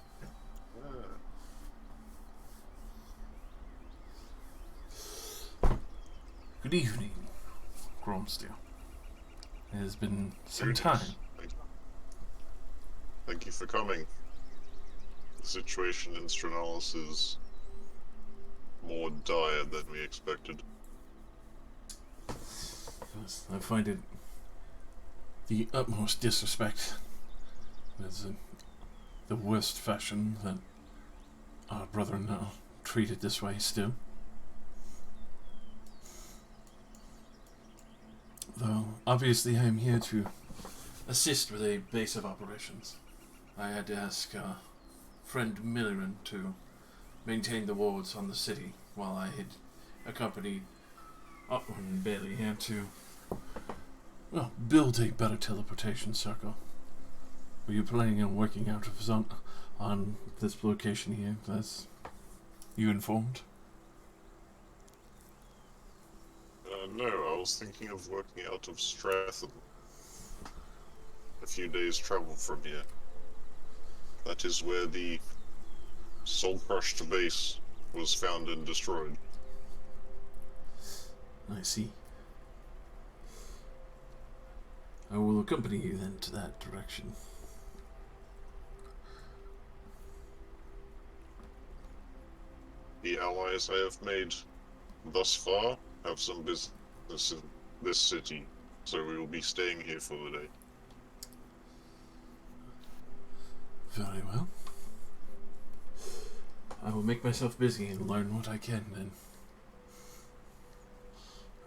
Good evening, Gromsteel. It has been some time. Thank you for coming. The situation in Stranalis is more dire than we expected. Yes, I find it the utmost disrespect. It's the worst fashion that our brethren are treated this way still. Though, obviously I am here to assist with a base of operations. I had to ask friend Milliran to maintain the wards on the city while I had accompanied Upman and Bailey here to, well, build a better teleportation circle. Were you planning on working out of on this location here? That's you informed? No, I was thinking of working out of Stratham. A few days' travel from here. That is where the soul-crushed base was found and destroyed. I see. I will accompany you then to that direction. The allies I have made thus far have some business in this city, so we will be staying here for the day. Very well. I will make myself busy and learn what I can then.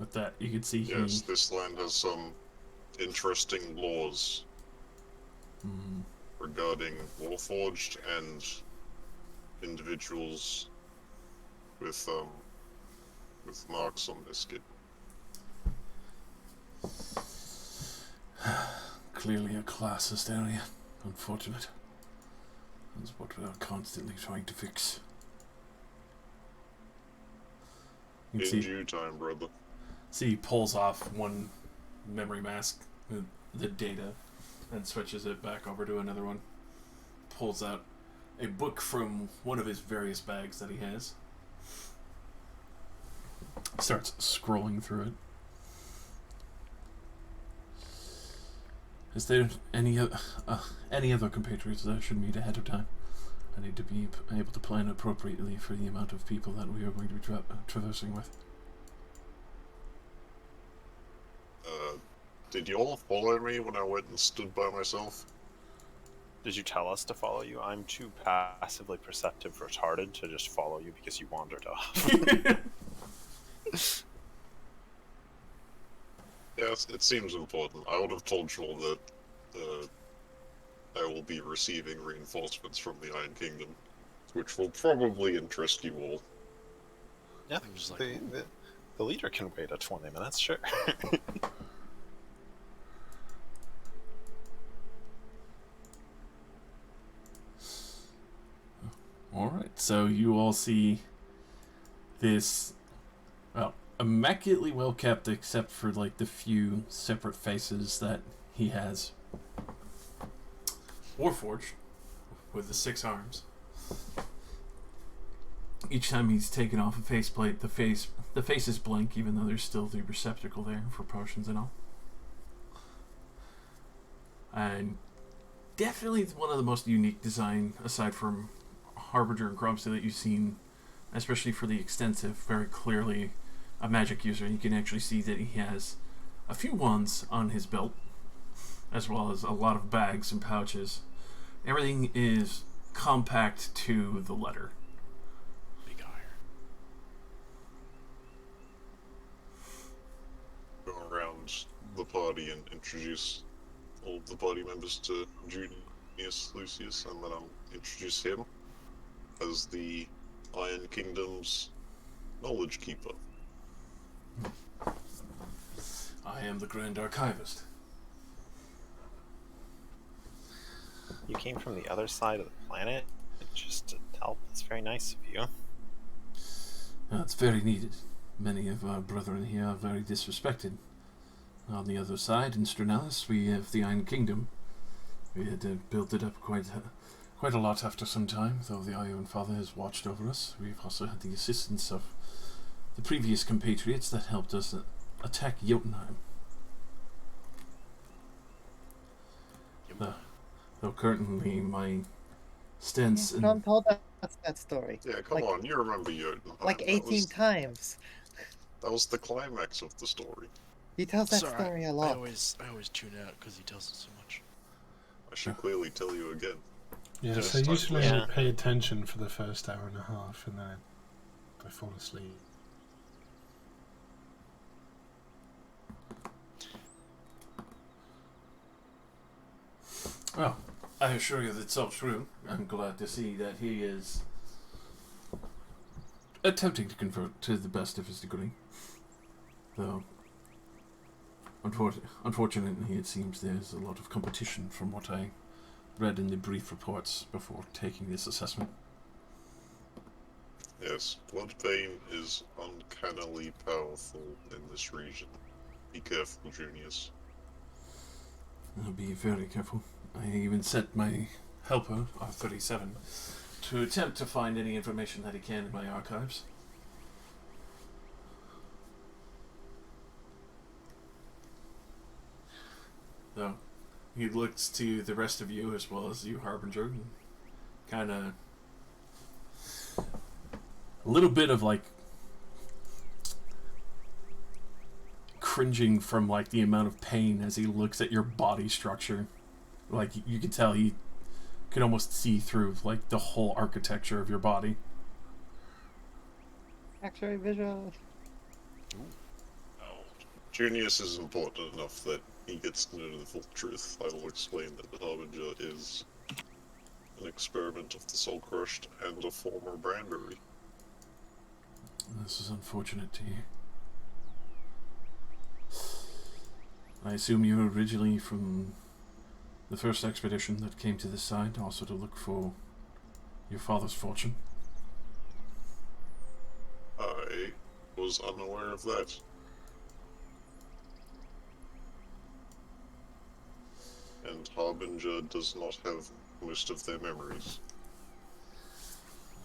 With that, you can see Yes, this land has some interesting laws regarding Warforged and individuals with marks on their skin. clearly a classist area. Unfortunate. That's what we are constantly trying to fix. You In can due time, brother. see he pulls off one memory mask, the data, and switches it back over to another one. Pulls out a book from one of his various bags that he has. Starts scrolling through it. Is there any other compatriots that I should meet ahead of time? I need to be able to plan appropriately for the amount of people that we are going to be traversing with. Did you all follow me when I went and stood by myself? Did you tell us to follow you? I'm too passively perceptive retarded to just follow you because you wandered off. Yes, it seems important. I would have told you all that I will be receiving reinforcements from the Iron Kingdom, which will probably interest you all. Yeah, It was like, the leader can wait 20 minutes, sure. Alright, so you all see this, well, immaculately well kept except for like the few separate faces that he has. Warforged, with the 6 arms. Each time he's taken off a faceplate, the faces blink, even though there's still the receptacle there for potions and all. And definitely one of the most unique design, aside from Harbinger and Grubsy, that you've seen, especially for the extensive, very clearly a magic user. You can actually see that he has a few wands on his belt, as well as a lot of bags and pouches. Everything is compact to the letter. big iron. Go around the party and introduce all of the party members to Junius Lucius, and then I'll introduce him as the Iron Kingdom's knowledge keeper. I am the Grand Archivist. You came from the other side of the planet just to help. That's very nice of you. It's very needed. Many of our brethren here are very disrespected. On the other side, in Strenalis, we have the Iron Kingdom. We had built it up quite a lot after some time, though the Iron Father has watched over us. We've also had the assistance of the previous compatriots that helped us attack Jotunheim. Though currently my stance in... Tom told us that story. Yeah, come on, you remember Jotunheim. Like 18 times. That was the climax of the story. He tells that Sorry, story a I lot. always tune out because he tells it so much. I should clearly tell you again. Yeah, Just so like usually Yeah. I pay attention for the first hour and a half, and then I fall asleep. Well, I assure you that's all true. I'm glad to see that he is attempting to convert to the best of his degree. Though, unfortunately, it seems there's a lot of competition from what I read in the brief reports before taking this assessment. Yes, blood pain is uncannily powerful in this region. Be careful, Junius. I'll be very careful. I even set my helper, R37, to attempt to find any information that he can in my archives. Though, he looks to the rest of you as well as you, Harbinger, and kind of a little bit of like cringing from like the amount of pain as he looks at your body structure. Like you could tell he could almost see through like the whole architecture of your body. X-ray visual. Junius is important enough that he gets to know the full truth. I will explain that the Harbinger is an experiment of the Soul Crushed and a former brandery. This is unfortunate to hear. I assume you were originally from the first expedition that came to this side, also to look for your father's fortune. I was unaware of that. And Harbinger does not have most of their memories.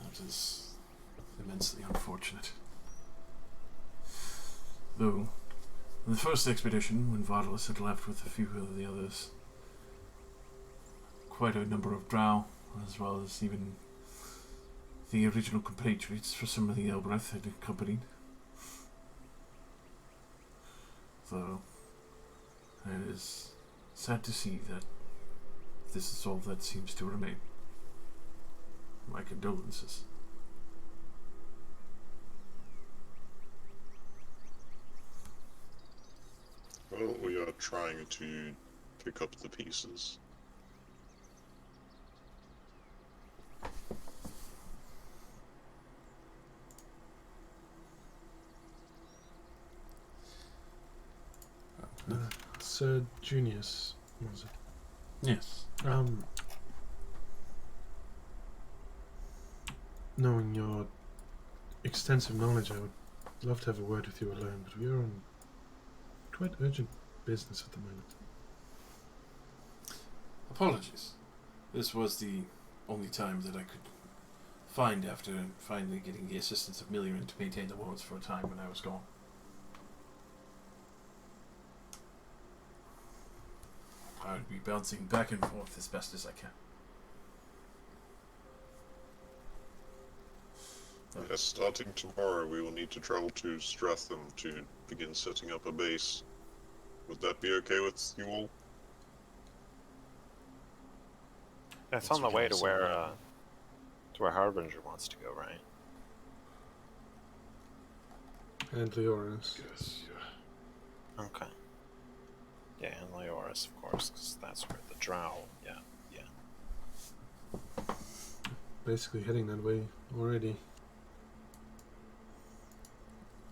That is immensely unfortunate. Though, in the first expedition, when Vardalos had left with a few of the others, quite a number of drow, as well as even the original compatriots for some of the Elbreth had accompanied. Though, it is sad to see that this is all that seems to remain. My condolences. Well, we are trying to pick up the pieces. Sir Junius, was it? Yes. Knowing your extensive knowledge, I would love to have a word with you alone, but we are on quite urgent business at the moment. Apologies. This was the only time that I could find after finally getting the assistance of Million to maintain the wards for a time when I was gone. I would be bouncing back and forth as best as I can. Yes, starting tomorrow we will need to travel to Stratham to begin setting up a base. Would that be okay with you all? It's on the way to where Harbinger wants to go, right? And Leoris. Yes, yeah. Okay. Yeah, and Leoris, of course, because that's where the drow. Yeah. Basically heading that way already.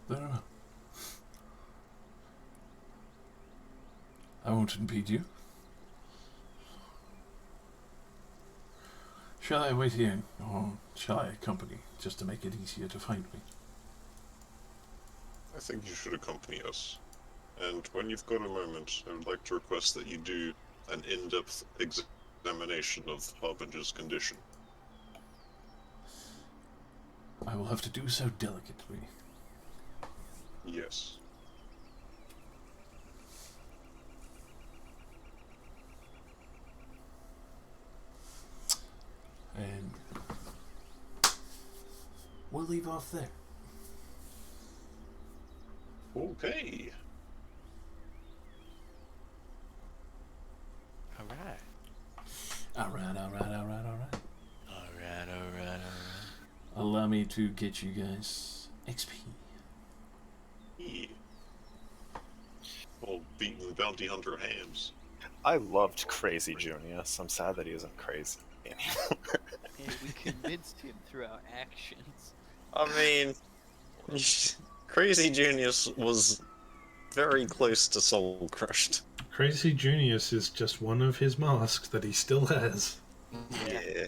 I don't know. I won't impede you. Shall I wait here, or shall I accompany, just to make it easier to find me? I think you should accompany us. And when you've got a moment, I would like to request that you do an in-depth examination of Harbinger's condition. I will have to do so delicately. Yes. And we'll leave off there. Okay. Alright. Alright. Alright. Allow me to get you guys XP. Yeah. Well, beating bounty hunter hams. I loved Crazy Junius. I'm sad that he isn't crazy anymore. Yeah, we convinced him through our actions. I mean, Crazy Junius was very close to soul crushed. Crazy Junius is just one of his masks that he still has. Yeah.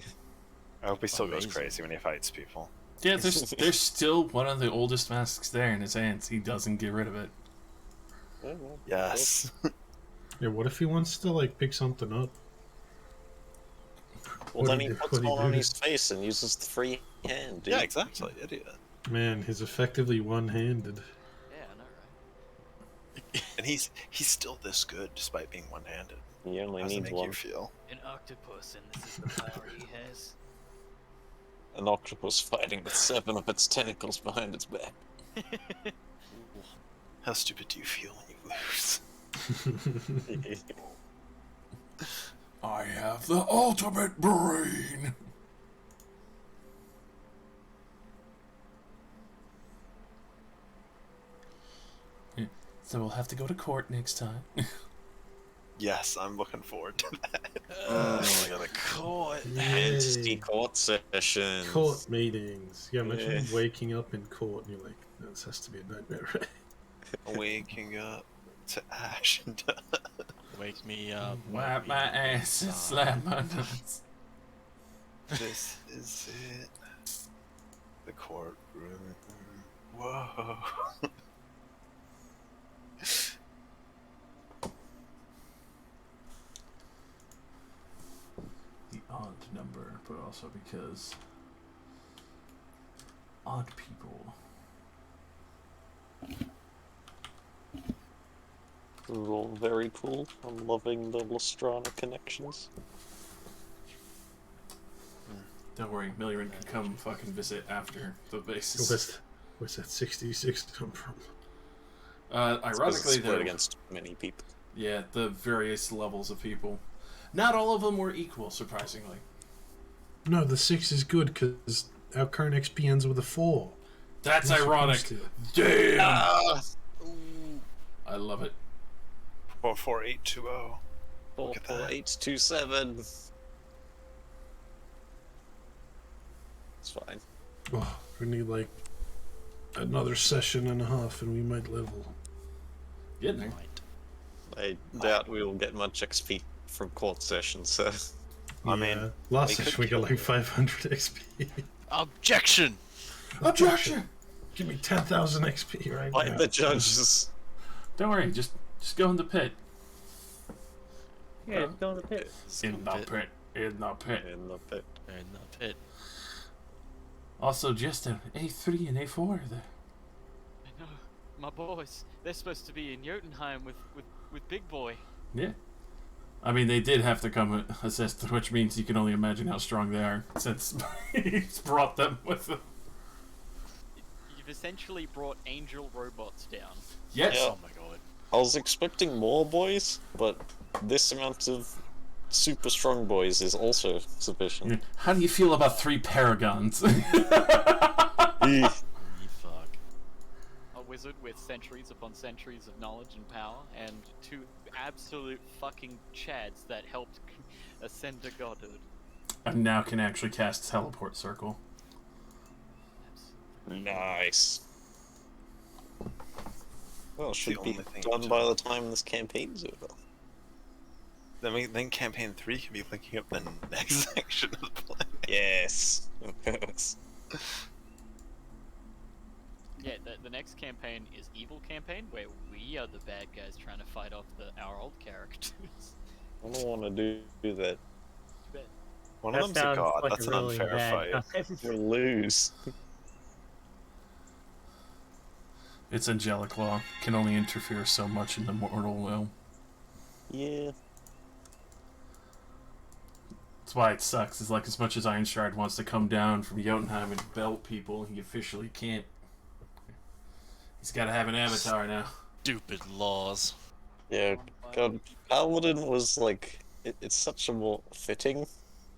I hope he still goes Amazing. crazy when he fights people. Yeah, there's still one of the oldest masks there in his hands. He doesn't get rid of it. Yes. Yeah, what if he wants to, like, pick something up? Well, What then do he you- puts what do you one on do? his face and uses the free hand. Dude. Yeah, exactly. Idiot. Man, he's effectively one-handed. Yeah, I know, right? And he's still this good despite being one-handed. He only How does it needs make one. you feel? An octopus, and this is the power he has. An octopus fighting with 7 of its tentacles behind its back. How stupid do you feel when you lose? I have the ultimate brain. Yeah, so we'll have to go to court next time. Yes, I'm looking forward to that. Oh, I got a court. Fantasy court sessions. Court meetings. Yeah, imagine Yeah. waking up in court and you're like, this has to be a nightmare, right? Waking up to ash and Wake me up. Wipe my ass and slap my nuts. this is it. The courtroom. Whoa. The odd number, but also because odd people. This is all very cool. I'm loving the Lestrana connections. Don't worry, Milliran can come fucking visit after the basis. Where's that 66 come from? Ironically, Split they're against many people. yeah, the various levels of people. Not all of them were equal, surprisingly. No, the 6 is good because our current XP ends with a 4. That's Not ironic. supposed Damn! Ah! I love it. 44820. Look at that. 44827. It's fine. Oh, we need like another session and a half and we might level. Getting there. I doubt we will get much XP from court sessions, so... I mean, last we session could we got kill like it. 500 XP. Objection! Objection! Give me 10,000 XP right Fight now. the judges. Don't worry, just go in the pit. Yeah, go in the pit. In the pit. In the pit. In the pit. In the pit. Also, just an A3 and A4 there. I know. My boys, they're supposed to be in Jotunheim with Big Boy. Yeah. I mean, they did have to come assist, which means you can only imagine how strong they are, since he's brought them with him. You've essentially brought angel robots down. Yes! Yeah. Oh my god. I was expecting more boys, but this amount of super strong boys is also sufficient. How do you feel about 3 paragons? Eeh. Holy fuck. A wizard with centuries upon centuries of knowledge and power, and 2 absolute fucking chads that helped ascend to godhood. And now can actually cast Teleport Circle. Nice. Well, should the be only thing done to- by the time this campaign's over. Then campaign 3 can be linking up the next section of the plan. Yes. Yes. Yeah, the next campaign is Evil Campaign, where we are the bad guys trying to fight off our old characters. I don't want to do that. One That of them's a sounds god. like That's a an really unfair bad fight. We'll lose. Its Angelic Law can only interfere so much in the mortal will. Yeah. That's why it sucks. It's like as much as Ironstride wants to come down from Jotunheim and belt people, he officially can't. He's got to have an avatar now. Stupid laws. Yeah, God, Paladin was like, it's such a more fitting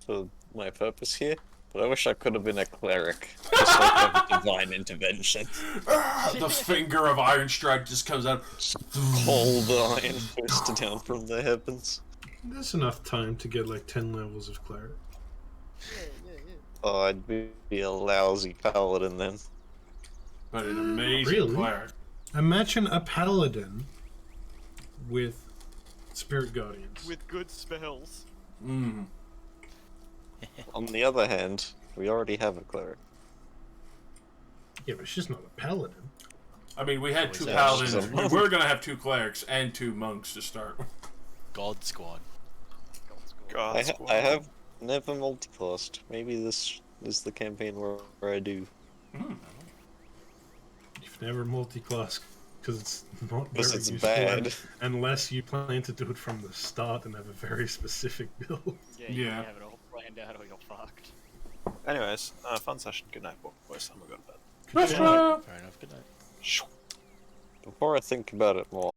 for my purpose here, but I wish I could have been a cleric, just like have a divine intervention. The finger of Ironstride just comes out. Hold the iron fist down from the heavens. There's enough time to get like 10 levels of cleric. Oh, I'd be a lousy paladin then. But an amazing Really? cleric. Imagine a paladin with spirit guardians. With good spells. Mm. On the other hand, we already have a cleric. Yeah, but she's not a paladin. I mean, we had 2 Yeah, paladins. she's a We monk. were going to have 2 clerics and 2 monks to start with. God Squad. God, I have never multiclassed. Maybe this is the campaign where I do. You've never multi-class because it's not Because very it's useful bad. unless you plan to do it from the start and have a very specific build. Yeah, you Yeah. have it all planned out or you're fucked. Anyways, fun session. Good night, boys. I'm gonna go to bed. Let's try. Fair enough, good night. Before I think about it more,